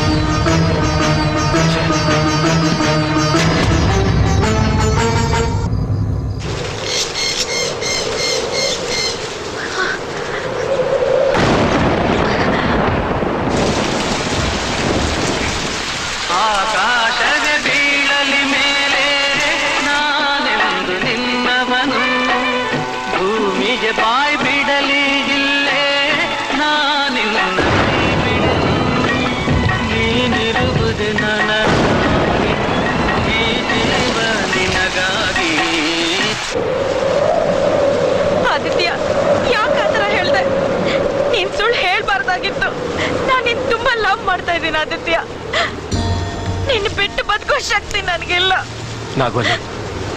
ಆಕಾಶದ ಬೀಳಲಿ ಮೇಲೆ ನಾನೆಂದು ನಿನ್ನವನು, ಭೂಮಿಗೆ ಬಾಯ್ ಬಿಡಲಿ ಇಲ್ಲೇ ನಾನಿನ್ನ ನೀನಿರುವುದು ನನ್ನ ಈ ಜೀವ ನಿನಗಾಗಿ. ಆದಿತ್ಯ, ಯಾಕಾತರ ಹೇಳ್ದೆ? ನೀನ್ ಸುಳ್ಳು ಹೇಳ್ಬಾರ್ದಾಗಿತ್ತು. ನಾನು ನಿನ್ ತುಂಬಾ ಲವ್ ಮಾಡ್ತಾ ಇದ್ದೀನಿ ಆದಿತ್ಯ. ನಿನ್ನ ಬಿಟ್ಟು ಬದುಕೋ ಶಕ್ತಿ ನನಗಿಲ್ಲ. ನಾಗೋಲಿ,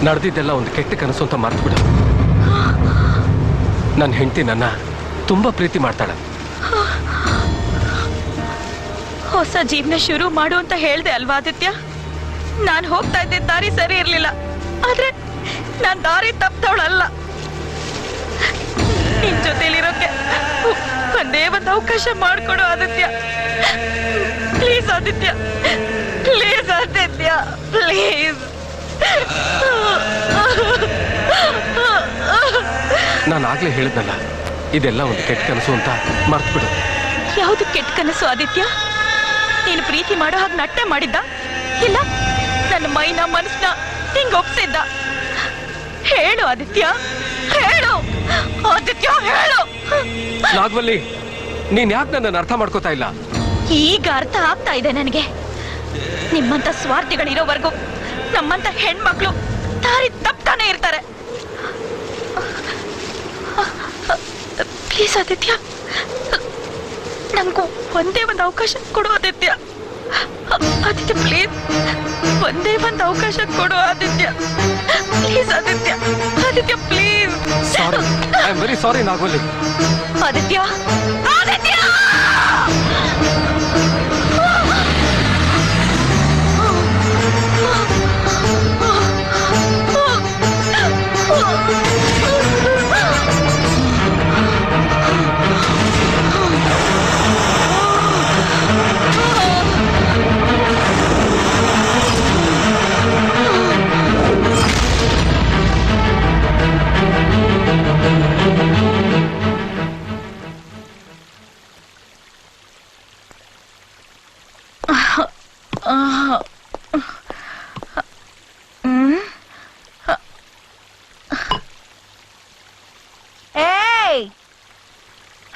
ನಡೆದಿದ್ದೆಲ್ಲ ಒಂದು ಕೆಟ್ಟ ಕನಸು ಅಂತ ಮರ್ತ್ಬಿಡು. ನನ್ನ ಹೆಂಡತಿ ನನ್ನ ತುಂಬಾ ಪ್ರೀತಿ ಮಾಡ್ತಾಳೆ. ಹೊಸ ಜೀವನ ಶುರು ಮಾಡು ಅಂತ ಹೇಳ್ದೆ ಅಲ್ವಾ ಆದಿತ್ಯ? ನಾನ್ ಹೋಗ್ತಾ ಇದ್ದೆ ದಾರಿ ಸರಿ ಇರ್ಲಿಲ್ಲ, ಆದ್ರೆ ನಾನ್ ದಾರಿ ತಪ್ಪದವಳಲ್ಲ. ನಿನ್ ಜೊತೆಲಿರೋಕೆ ಒಂದೇ ಒಂದು ಅವಕಾಶ ಮಾಡ್ಕೊಡು Aditya. Please Aditya, please Aditya, please. ನಾನು ಆಗ್ಲೇ ಹೇಳಿದ್ನಲ್ಲ, ಇದೆಲ್ಲ ಒಂದು ಕೆಟ್ಟ ಕನಸು ಅಂತ ಮರ್ತ್ಬಿಡು. ಯಾವುದು ಕೆಟ್ಟ ಕನಸು ಆದಿತ್ಯ? ನೀನು ಪ್ರೀತಿ ಮಾಡೋ ಹಾಗೆ ನಟ್ಟೆ ಮಾಡಿದ್ದ, ಇಲ್ಲ ನನ್ನ ಮೈನ ಮನಸ್ಸನ್ನ ಹಿಂಗ್ ಒಪ್ಸಿದ್ದ? ಹೇಳು ಆದಿತ್ಯ, ಹೇಳು ಆದಿತ್ಯ, ಹೇಳು. ನಾಗವಲ್ಲಿ, ನೀನ್ ಯಾಕೆ ನನ್ನನ್ನು ಅರ್ಥ ಮಾಡ್ಕೋತಾ ಇಲ್ಲ? ಈಗ ಅರ್ಥ ಆಗ್ತಾ ಇದೆ ನನಗೆ. ನಿಮ್ಮಂತ ಸ್ವಾರ್ಥಿಗಳಿರೋವರೆಗೂ ನಮ್ಮಂತ ಹೆಣ್ಮಕ್ಳು ದಾರಿ ತಪ್ತಾನೆ ಇರ್ತಾರೆ. ಪ್ಲೀಸ್ ಆದಿತ್ಯ, ನಂಗೂ ಒಂದೇ ಒಂದು ಅವಕಾಶ ಕೊಡು ಆದಿತ್ಯ. ಆದಿತ್ಯ ಪ್ಲೀಸ್, ಒಂದೇ ಒಂದು ಅವಕಾಶ ಕೊಡು Aditya. Please Aditya, Aditya please. Sorry, I am very sorry ನಾಗೋಲಿ. ಆದಿತ್ಯ, ಆದಿತ್ಯ!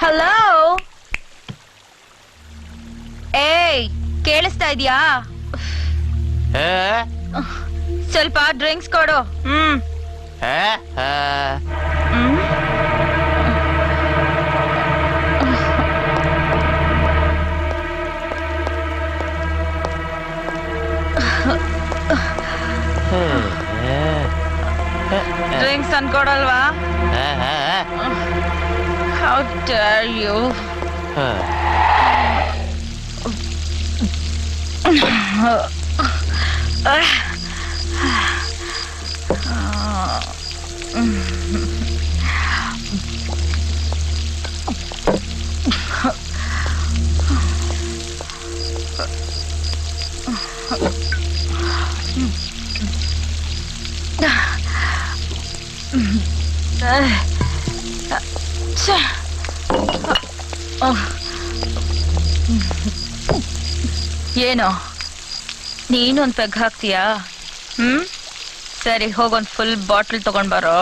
ಹಲೋ, ಏಯ್ ಕೇಳಿಸ್ತಾ ಇದೀಯಾ? ಸ್ವಲ್ಪ ಡ್ರಿಂಕ್ಸ್ ಕೊಡು. ಡ್ರಿಂಕ್ಸ್ ಅನ್ಕೊಡಲ್ವಾ? How dare you? ಏನೋ ನೀನೊಂದ್ ಪೆಗ್ ಹಾಕ್ತೀಯಾ? ಸರಿ, ಹೋಗೊಂದ್ ಫುಲ್ ಬಾಟಲ್ ತಗೊಂಡ್ ಬರೋ.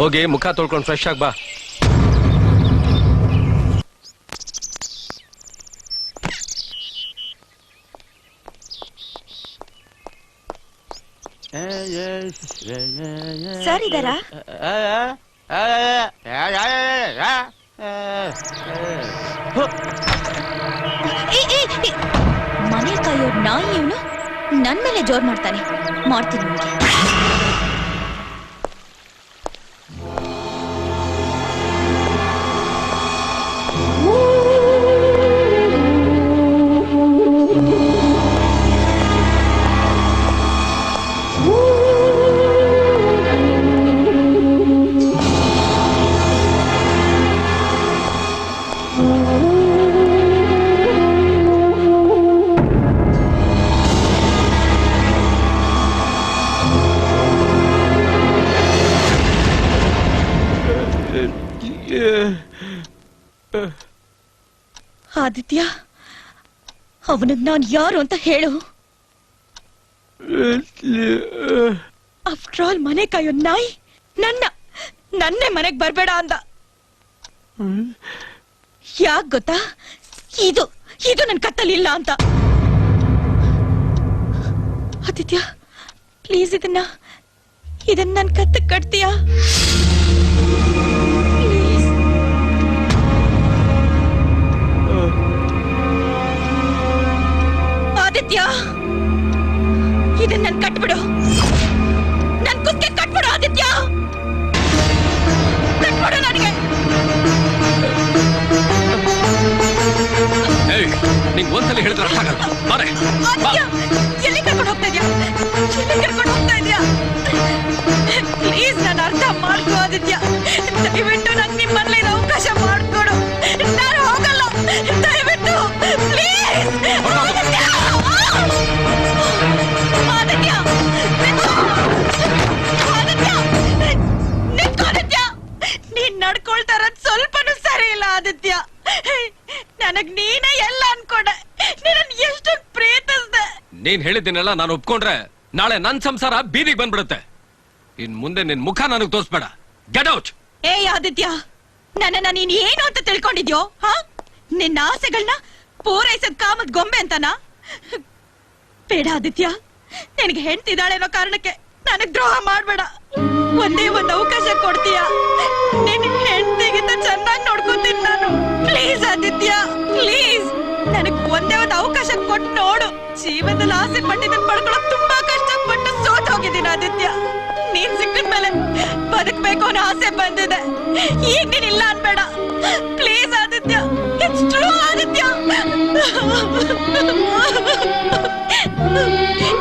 ಹೋಗಿ ಮುಖ ತೊಳ್ಕೊಂಡು ಫ್ರೆಶ್ ಆಗಿ ಬಾ. ಸರ್ ಇದಾರಾ? ಮನೆ ಕಾಯೋ ನಾಯಿ ಇವನು ನನ್ ಮೇಲೆ ಜೋರ್ ಮಾಡ್ತಾನೆ. ಮಾಡ್ತೀನಿ ನಿಮಗೆ. ಆದಿತ್ಯ, ಅವನಿಗೆ ನಾನು ಯಾರು ಅಂತ ಹೇಳು. ಆಫ್ಟರ್ ಆಲ್ ಮನೆ ಕಾಯೋ ನಾಯಿ ನನ್ನೇ ಮನೆಗ್ ಬರ್ಬೇಡ ಅಂದ. ಯಾಕ್ ಗೊತ್ತಾ? ಇದು ನನ್ ಕತ್ತಲಿಲ್ಲ ಅಂತ. ಆದಿತ್ಯ ಪ್ಲೀಸ್ ಇದನ್ನ ನನ್ ಕತ್ತಕ್ ಕಟ್ತೀಯಾ? ಆದಿತ್ಯ ಇದನ್ನ ನನ್ ಕಟ್ಬಿಡು, ನನ್ ಕುತ್ತಿಗೆ ಕಟ್ಬಿಡು ಆದಿತ್ಯ, ಕಟ್ಬಿಡು ನನಗೆ. ನಿಂಗೆ ಒಂದ್ಸಲ ಹೇಳಿದ್ರೆ ಅರ್ಥ ಆಗಲ್ಲ. ಎಲ್ಲಿ ಕರ್ಕೊಂಡು ಹೋಗ್ತಾ ಇದೀಯಾ? ಪ್ಲೀಸ್ ನಾನು ಅರ್ಥ ಮಾಡ್ಕೋ ಆದಿತ್ಯ. ದಯವಿಟ್ಟು ನಂಗೆ ನಿಮ್ಮಲ್ಲಿ ಅವಕಾಶ ಮಾಡ್ಕೊಡು. ನಾನು ಹೋಗಲ್ಲ, ದಯವಿಟ್ಟು ಪ್ಲೀಸ್. ಆದಿತ್ಯ ಆದಿತ್ಯ, ನೀನ್ ನಡ್ಕೊಳ್ತಾ ಇರೋದ್ ಸ್ವಲ್ಪನೂ ಸರಿ ಇಲ್ಲ ಆದಿತ್ಯ. ನನಗ್ ನೀನೇ ಎಲ್ಲ ಅನ್ಕೊಂಡೆ, ನೀನ್ ಎಷ್ಟೊಂದು ಪ್ರೀತಿಸ್ದೆ. ನೀನ್ ಹೇಳಿದ್ದೀನಲ್ಲ ನಾನು ಒಪ್ಕೊಂಡ್ರೆ ನಾಳೆ ನನ್ ಸಂಸಾರ ಬೀದಿಗೆ ಬಂದ್ಬಿಡುತ್ತೆ. ಇನ್ ಮುಂದೆ ನಿನ್ ಮುಖ ನನಗ್ ತೋರ್ಸ್ಬೇಡ. Get out. ಏಯ್ ಆದಿತ್ಯ, ನನ್ನನ್ನ ನೀನ್ ಏನು ಅಂತ ತಿಳ್ಕೊಂಡಿದ್ಯೋ? ನಿನ್ನ ಆಸೆಗಳನ್ನ ಪೂರೈಸದ್ ಕಾಮದ್ ಗೊಂಬೆ ಅಂತನಾ? ಬೇಡ ಆದಿತ್ಯ, ನಿನಗೆ ಹೆಂಡ್ತಿದ್ದಾಳೆ ಅನ್ನೋ ಕಾರಣಕ್ಕೆ ನನಗ್ ದ್ರೋಹ ಮಾಡ್ಬೇಡ. ಒಂದೇ ಒಂದು ಅವಕಾಶ ಕೊಡ್ತೀಯ? ನಿನ್ ಹೆಂಡ್ತಿಗಿಂತ ಚೆನ್ನಾಗಿ ನೋಡ್ಕೊತೀನಿ ನಾನು. ಪ್ಲೀಸ್ ಆದಿತ್ಯ, ಪ್ಲೀಸ್ ನನಗ್ ಒಂದೇ ಒಂದು ಅವಕಾಶ ಕೊಟ್ಟು ನೋಡು. ಜೀವನದಲ್ಲಿ ಆಸೆ ಪಟ್ಟಿದ್ದನ್ ಪಡ್ಕೊಳಕ್ ತುಂಬಾ ಕಷ್ಟಪಟ್ಟು ಸೋತ್ ಹೋಗಿದ್ದೀನಿ ಆದಿತ್ಯ. ನೀನ್ ಸಿಕ್ಕಿದ್ಮೇಲೆ ಬದುಕ್ಬೇಕು ಅನ್ನೋ ಆಸೆ ಬಂದಿದೆ. ಈಗ ನೀನ್ ಇಲ್ಲ ಅನ್ಬೇಡ please Aditya. It's true Aditya.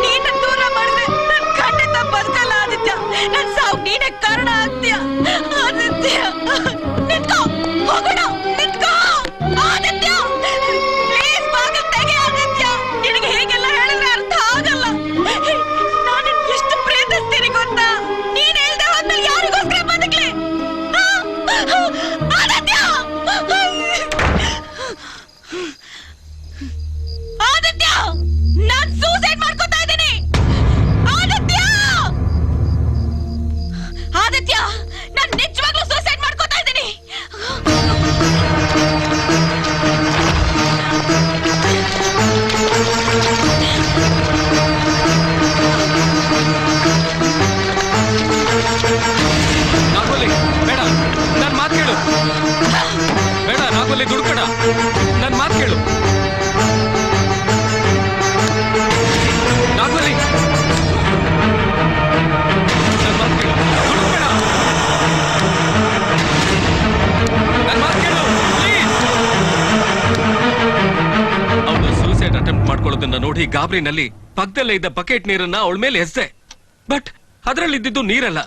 ನೀನ ದೂರ ಮಾಡಿದ್ರೆ ನನ್ ಖಂಡಿತ ಬದುಕಲ್ಲ ಆದಿತ್ಯ. ನನ್ ಸಾವು ನೀನೇ ಕಾರಣ ಆಗ್ತೀಯ ಆದಿತ್ಯ. ನಿಂತ್ಕೋ, ಹೋಗೋಣ, ನಿಂತ್ಕೋ ಆದಿತ್ಯ. ಪ್ಲೀಸ್ ಬಾಗಿಲು ತೆಗೆ ಆದಿತ್ಯ. ನಿನಗೆ ಹೇಗೆಲ್ಲ ಹೇಳಿದ್ರೆ ಅರ್ಥ ಆಗಲ್ಲ. ನಾನು ಎಷ್ಟು ಪ್ರೀತಿಸ್ತೀನಿ ಗೊತ್ತಾ? ನೀನ್ ಹೇಳ್ದೆ ಹೋದ್ಮೇಲೆ ಯಾರಿಗೋಸ್ಕರ ಬದುಕ್ಲಿ? ಆದಿತ್ಯ, ಆದಿತ್ಯ, ನಾನ್ ಸೂಸೈಡ್ ಮಾಡ್ಕೊತಾ ಇದ್ದೀನಿ. ಆದಿತ್ಯ, ಆದಿತ್ಯ, ನಾನ್ ನಿಜವಾಗ್ಲೂ ಸೂಸೈಡ್ ಮಾಡ್ಕೊತಾ ಇದ್ದೀನಿ. ನಾಗೋಲಿ ಬೇಡ, ನನ್ ಮಾತು ಕೇಳು. ಬೇಡ ನಾಗೋಲಿ, ದುಡ್ಕಡ, ನನ್ ಮಾತು ಕೇಳು. ನಾಗೋಲಿ, ನನ್ ಮಾತು ಕೇಳು. ದುಡ್ಕಡ, ನನ್ ಮಾತು ಕೇಳು ಪ್ಲೀಸ್. ಅವಳು ಸೂಸೈಡ್ ಅಟೆಂಪ್ಟ್ ಮಾಡ್ಕೊಳ್ಳೋದನ್ನ ನೋಡಿ ಗಾಬರಿನಲ್ಲಿ ಪಕ್ಕದಲ್ಲೇ ಇದ್ದ ಬಕೆಟ್ ನೀರನ್ನ ಅವಳ ಮೇಲೆ ಎಸೆದೆ. ಬಟ್ ಅದರಲ್ಲಿದ್ದು ನೀರಲ್ಲ,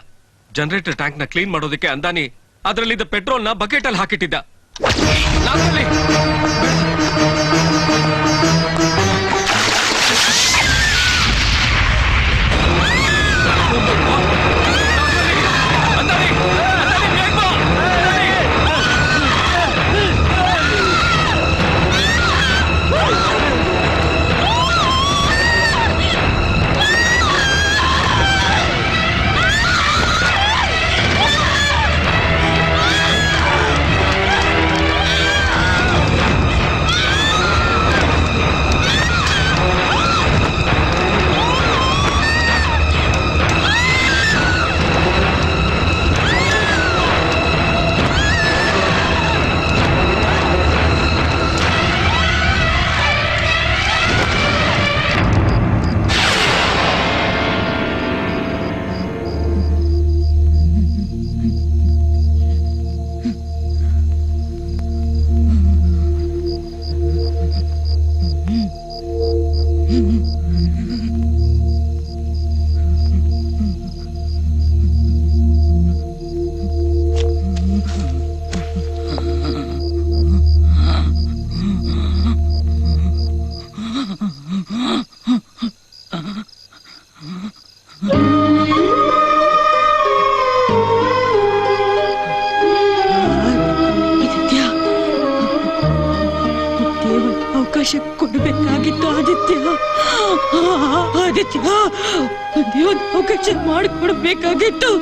ಜನರೇಟರ್ ಟ್ಯಾಂಕ್ ನ ಕ್ಲೀನ್ ಮಾಡೋದಕ್ಕೆ ಅಂದಾನಿ ಅದರಲ್ಲಿದ್ದ ಪೆಟ್ರೋಲ್ ನ ಬಕೆಟ್ ಅಲ್ಲಿ ಹಾಕಿಟ್ಟಿದ್ದ. ಅವಕಾಶ ಕೊಡಬೇಕಾಗಿತ್ತು ಆದಿತ್ಯ. ಆದಿತ್ಯ, ದೇವರ ಅವಕಾಶ ಮಾಡಿಕೊಡ್ಬೇಕಾಗಿತ್ತು.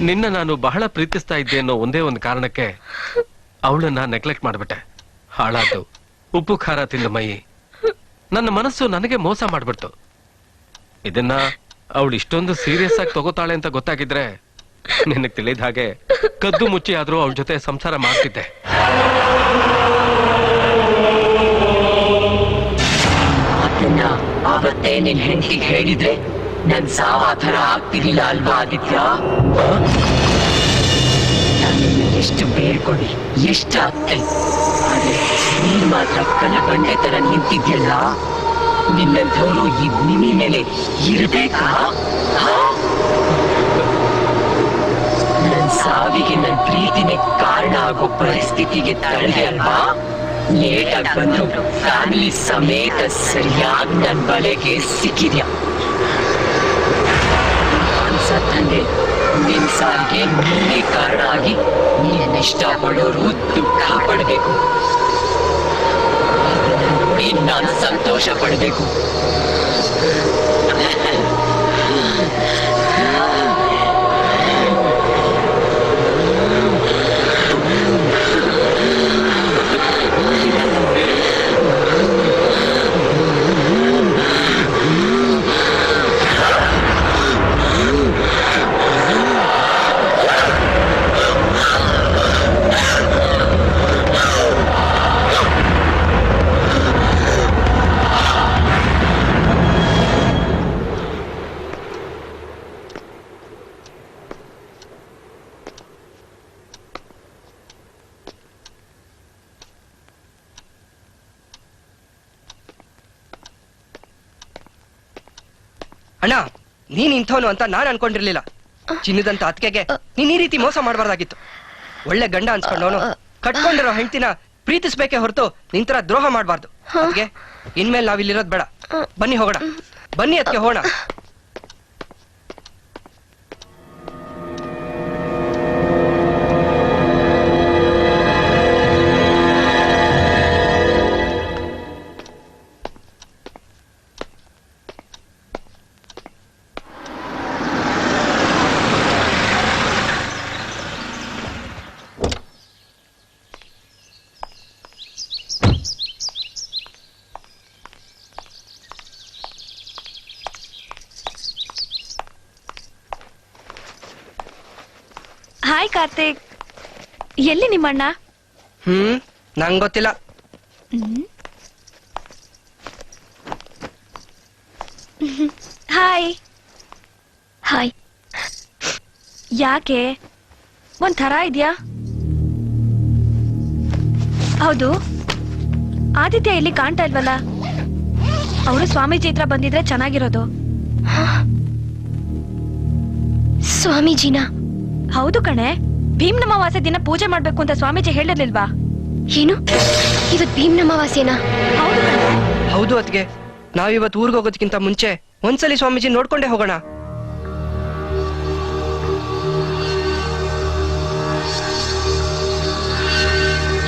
ನಿನ್ನ ನಾನು ಬಹಳ ಪ್ರೀತಿಸ್ತಾ ಇದ್ದೆ ಅನ್ನೋ ಒಂದೇ ಒಂದು ಕಾರಣಕ್ಕೆ ಅವಳನ್ನ ನೆಗ್ಲೆಕ್ಟ್ ಮಾಡ್ಬಿಟ್ಟೆ. ಹಾಳಾದ್ದು ಉಪ್ಪು ಖಾರ ತಿಂದ ಮೈ, ನನ್ನ ಮನಸ್ಸು ನನಗೆ ಮೋಸ ಮಾಡ್ಬಿಡ್ತು. ಇದನ್ನ ಅವಳು ಇಷ್ಟೊಂದು ಸೀರಿಯಸ್ ಆಗಿ ತಗೋತಾಳೆ ಅಂತ ಗೊತ್ತಾಗಿದ್ರೆ ನಿನಗೆ ತಿಳಿದ ಹಾಗೆ ಕದ್ದು ಮುಚ್ಚಿ ಆದ್ರೂ ಅವಳ ಜೊತೆ ಸಂಸಾರ ಮಾಡ್ತಿದ್ದೆ. ಅವತ್ತೇ ನಿನ್ ಹೆಂಡತಿಗೆ ಹೇಳಿದ್ರೆ ನನ್ ಸಾವ ಥರ ಆಗ್ತಿರ್ಲಿಲ್ಲ ಅಲ್ವಾ ಆದಿತ್ಯ? ನಾನು ಎಷ್ಟು ಬೇಡ್ಕೊಡಿ ಎಷ್ಟಾಗ್ತೆ, ಆದ್ರೆ ನೀನ್ ಮಾತ್ರ ಕಲ್ಲಬಂಡೆ ತರ ನಿಂತಿದ್ಯಲ್ಲ. ನಿನ್ನಂಥವ್ರು ಈ ಭೂಮಿ ಮೇಲೆ ಇರ್ಬೇಕಾ? ನನ್ ಸಾವಿಗೆ ನನ್ ಪ್ರೀತಿನೇ ಕಾರಣ ಆಗೋ ಪರಿಸ್ಥಿತಿಗೆ ತಳ್ಳೆ ಅಲ್ವಾ? ಲೇಟಾಗಿ ಬಂದು ಫ್ಯಾಮಿಲಿ ಸಮೇತ ಸರಿಯಾಗಿ ನನ್ ಬಲೆಗೆ ಸಿಕ್ಕಿದ್ಯಾ. ಅನ್ಸತ್ತಂಗೆ ನಿನ್ ಸಾವಿಗೆ ನೀನೇ ಕಾರಣ ಆಗಿ ನೀನ್ ಇಷ್ಟಪಡೋರು ದುಃಖ ಪಡ್ಬೇಕು, ನೋಡಿ ನಾನು ಸಂತೋಷ ಪಡ್ಬೇಕು. ಅಣ್ಣ, ನೀನ್ ಇಂಥವನು ಅಂತ ನಾನ್ ಅನ್ಕೊಂಡಿರ್ಲಿಲ್ಲ. ಚಿನ್ನದಂತ ಅತ್ತಿಗೆಗೆ ನೀನ್ ಈ ರೀತಿ ಮೋಸ ಮಾಡಬಾರ್ದಾಗಿತ್ತು. ಒಳ್ಳೆ ಗಂಡ ಅನ್ಸ್ಕೊಂಡವನು ಕಟ್ಕೊಂಡಿರೋ ಹೆಂಡತಿನ ಪ್ರೀತಿಸ್ಬೇಕೆ ಹೊರತು ನಿಂತರ ದ್ರೋಹ ಮಾಡಬಾರ್ದು. ಅದ್ಗೆ ಇನ್ಮೇಲೆ ನಾವಿಲ್ಲಿರೋದ್ ಬೇಡ, ಬನ್ನಿ ಹೋಗೋಣ. ಬನ್ನಿ ಅದಕ್ಕೆ ಹೋಗೋಣ. ಹಾಯ್ ಕಾರ್ತಿಕ್, ಎಲ್ಲಿ ನಿಮ್ಮಣ್ಣ? ನಂಗ್ ಗೊತ್ತಿಲ್ಲ. Hi hi. ಯಾಕೆ ಒಂಥರ ಇದ್ಯಾ? ಹೌದು, ಆದಿತ್ಯ ಎಲ್ಲಿ ಕಾಣ್ತಾ ಇಲ್ವಲ್ಲ? ಅವರು ಸ್ವಾಮೀಜಿ ಹತ್ರ ಬಂದಿದ್ರೆ ಚೆನ್ನಾಗಿರೋದು. ಸ್ವಾಮೀಜಿನ? ಹೌದು ಕಣೆ, ಭೀಮ್ ನಮವಾಸೆ ದಿನ ಪೂಜೆ ಮಾಡ್ಬೇಕು ಅಂತ ಸ್ವಾಮೀಜಿ ಹೇಳಿರ್ಲಿಲ್ವಾ? ಏನು ಇವತ್ ಭೀಮ್ ನಮವಾಸೆನಾ? ಹೌದು ಕಣೆ. ಹೌದು ಅದ್ಗೆ, ನಾವಿವತ್ತು ಊರ್ಗ್ ಹೋಗೋದಕ್ಕಿಂತ ಮುಂಚೆ ಒಂದ್ಸಲಿ ಸ್ವಾಮೀಜಿ ನೋಡ್ಕೊಂಡೇ ಹೋಗೋಣ.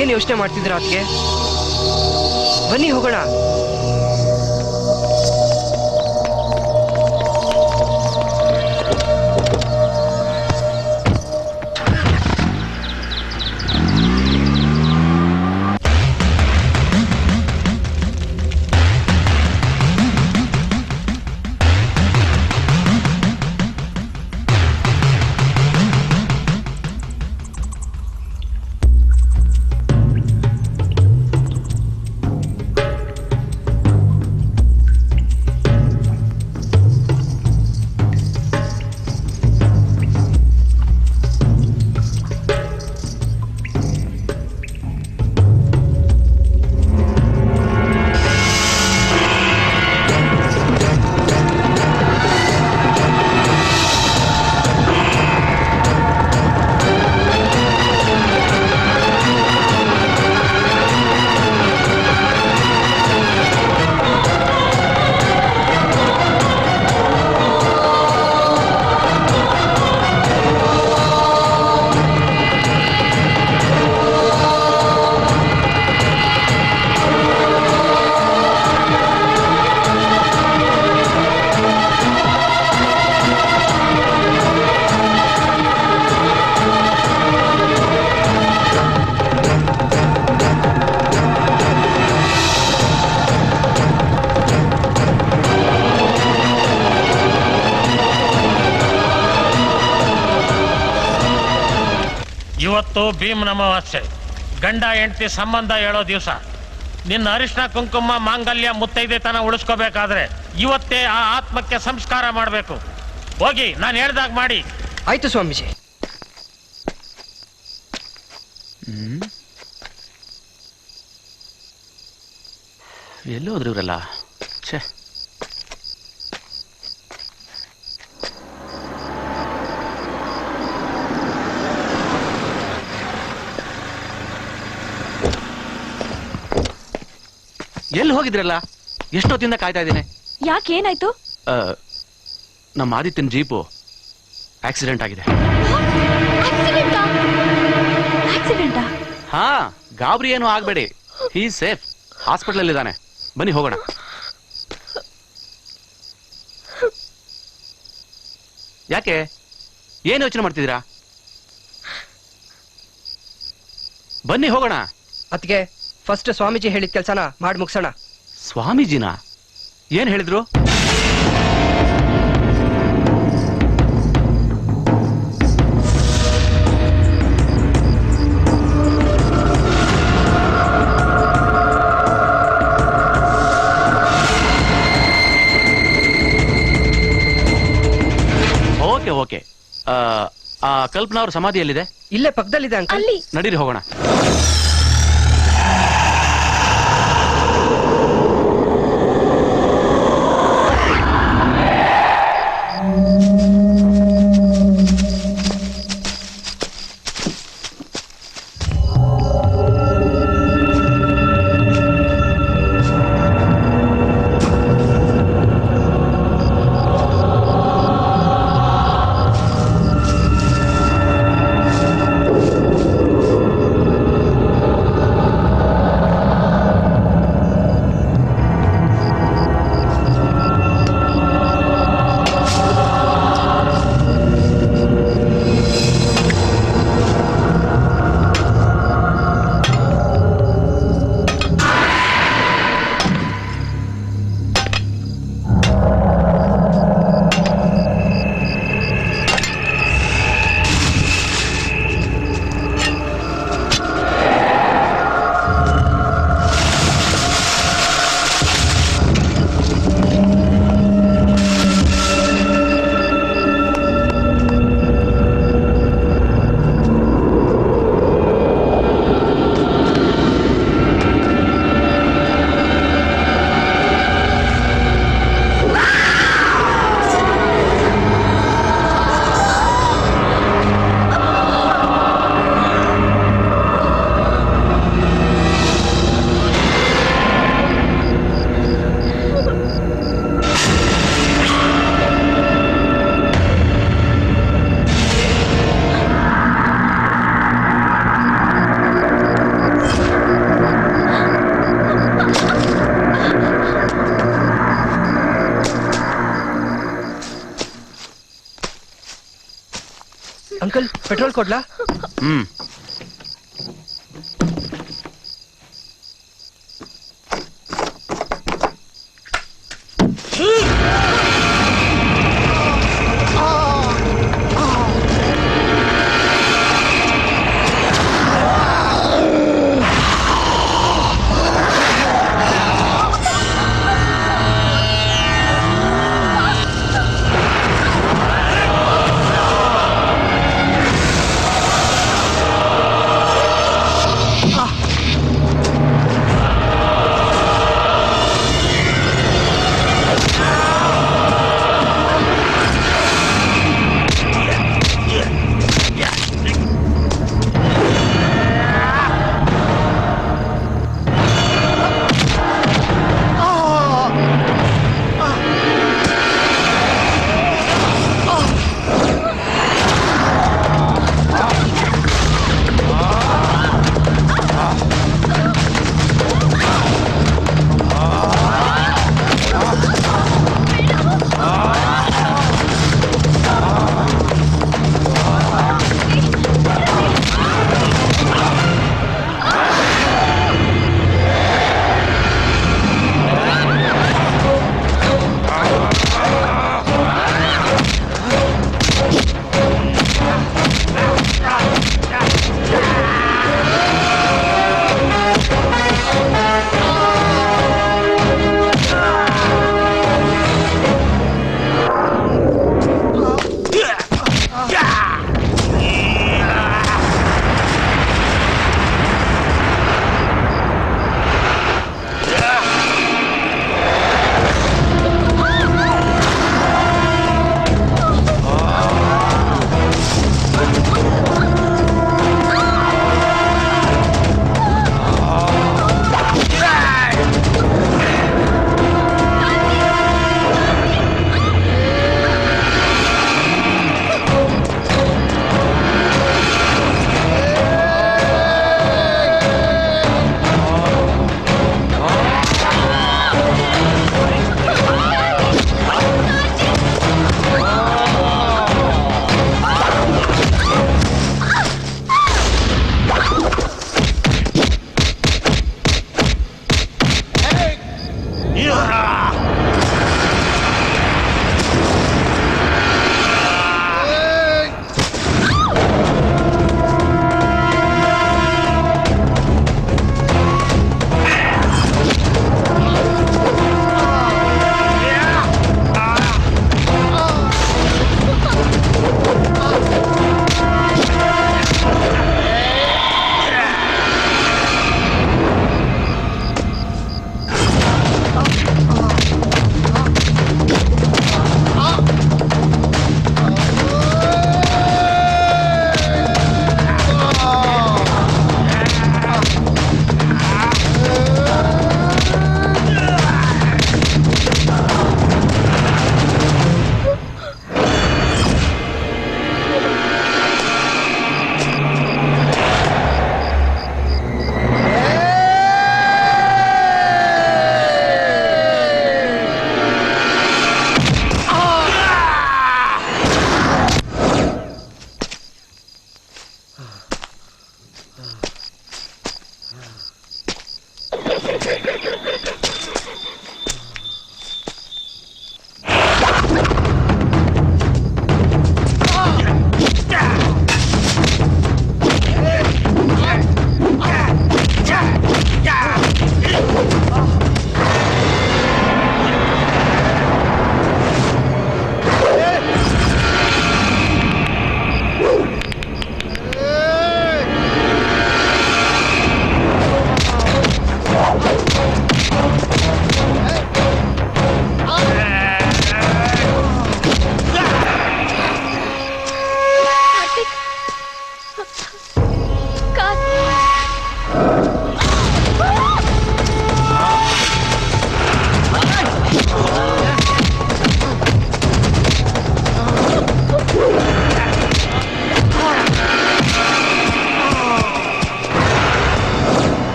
ಏನ್ ಯೋಚನೆ ಮಾಡ್ತಿದ್ರ ಅದ್ಗೆ? ಬನ್ನಿ ಹೋಗೋಣ. ಇವತ್ತು ಭೀಮ್ ಅಮಾವಾಸ್ಯೆ, ಗಂಡ ಹೆಂಡತಿ ಸಂಬಂಧ ಹೇಳೋ ದಿವಸ. ನಿನ್ನ ಅರಿಶಿನ ಕುಂಕುಮ ಮಾಂಗಲ್ಯ ಮುತ್ತೈದೆತನ ಉಳಿಸ್ಕೋಬೇಕಾದ್ರೆ ಇವತ್ತೇ ಆ ಆತ್ಮಕ್ಕೆ ಸಂಸ್ಕಾರ ಮಾಡಬೇಕು. ಹೋಗಿ ನಾನು ಹೇಳ್ದಾಗ ಮಾಡಿ. ಆಯ್ತು ಸ್ವಾಮೀಜಿ. ಎಲ್ಲಿ ಹೋದ್ರು ಇವರೆಲ್ಲ? ಛೇ, ಎಲ್ಲಿ ಹೋಗಿದ್ರಲ್ಲ? ಎಷ್ಟೊತ್ತಿಂದ ಕಾಯ್ತಾ ಇದ್ದೀನಿ. ಯಾಕೇನಾಯ್ತು? ನಮ್ಮ ಆದಿತ್ಯನ ಜೀಪು ಆಕ್ಸಿಡೆಂಟ್ ಆಗಿದೆ. ಆಕ್ಸಿಡೆಂಟಾ? ಹಾ, ಗಾಬರಿ ಏನು ಆಗ್ಬೇಡಿ, ಹೀ ಸೇಫ್, ಹಾಸ್ಪಿಟಲ್ ಅಲ್ಲಿ ಇದ್ದಾನೆ. ಬನ್ನಿ ಹೋಗೋಣ. ಯಾಕೆ, ಏನು ಯೋಚನೆ ಮಾಡ್ತಿದ್ದೀರಾ? ಬನ್ನಿ ಹೋಗೋಣ. ಅದಕ್ಕೆ ಫಸ್ಟ್ ಸ್ವಾಮೀಜಿ ಹೇಳಿದ ಕೆಲಸನ ಮಾಡಿ ಮುಗಿಸೋಣ. ಸ್ವಾಮೀಜಿನ ಏನ್ ಹೇಳಿದ್ರು? Okay okay. ಕಲ್ಪನಾ ಅವ್ರ ಸಮಾಧಿ ಎಲ್ಲಿದೆ? ಇಲ್ಲೇ ಪಕ್ಕದಲ್ಲಿದೆ ಅಂಕಲ್. ನಡೀರಿ ಹೋಗೋಣ. ಅಂಕಲ್, ಪೆಟ್ರೋಲ್ ಕೊಡ್ಲಾ?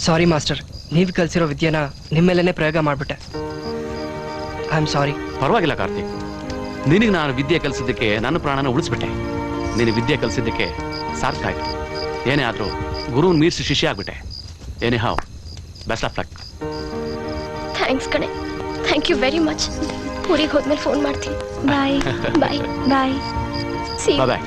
ಸಾರಿ ಮಾಸ್ಟರ್, ನೀವು ಕಲ್ಸಿರೋ ವಿದ್ಯೆನ ನಿಮ್ಮೇಲೇನೆ ಪ್ರಯೋಗ ಮಾಡ್ಬಿಟ್ಟೆ. I am sorry. ಪರವಾಗಿಲ್ಲ ಕಾರ್ತಿಕ್, ನಿನಗೆ ನಾನು ವಿದ್ಯೆ ಕಲಿಸಿದ್ದಕ್ಕೆ ನನ್ನ ಪ್ರಾಣನ ಉಳಿಸ್ಬಿಟ್ಟೆ. ನೀನು ವಿದ್ಯೆ ಕಲಿಸಿದ್ದಕ್ಕೆ ಸಾರ್ಥಕ ಆಯ್ತು. ಏನೇ ಆದ್ರೂ ಗುರುವನ್ ಮೀರಿಸಿ ಶಿಷ್ಯ ಆಗ್ಬಿಟ್ಟೆ. ಏನೇ have, best of luck. Thanks ಕಣೆ, ಥ್ಯಾಂಕ್ ಯು ವೆರಿ ಮಚ್. ಊರಿಗೆ ಹೋದ್ಮೇಲೆ ಫೋನ್ ಮಾಡ್ತೀನಿ. Bye bye bye. See bye.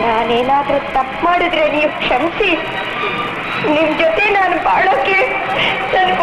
ನಾನೇನಾದ್ರೂ ತಪ್ಪು ಮಾಡಿದ್ರೆ ನೀವು ಕ್ಷಮಿಸಿ. ನಿಮ್ ಜೊತೆ ನಾನು ಬಾಳೋಕೆ ನನ್ಗೆ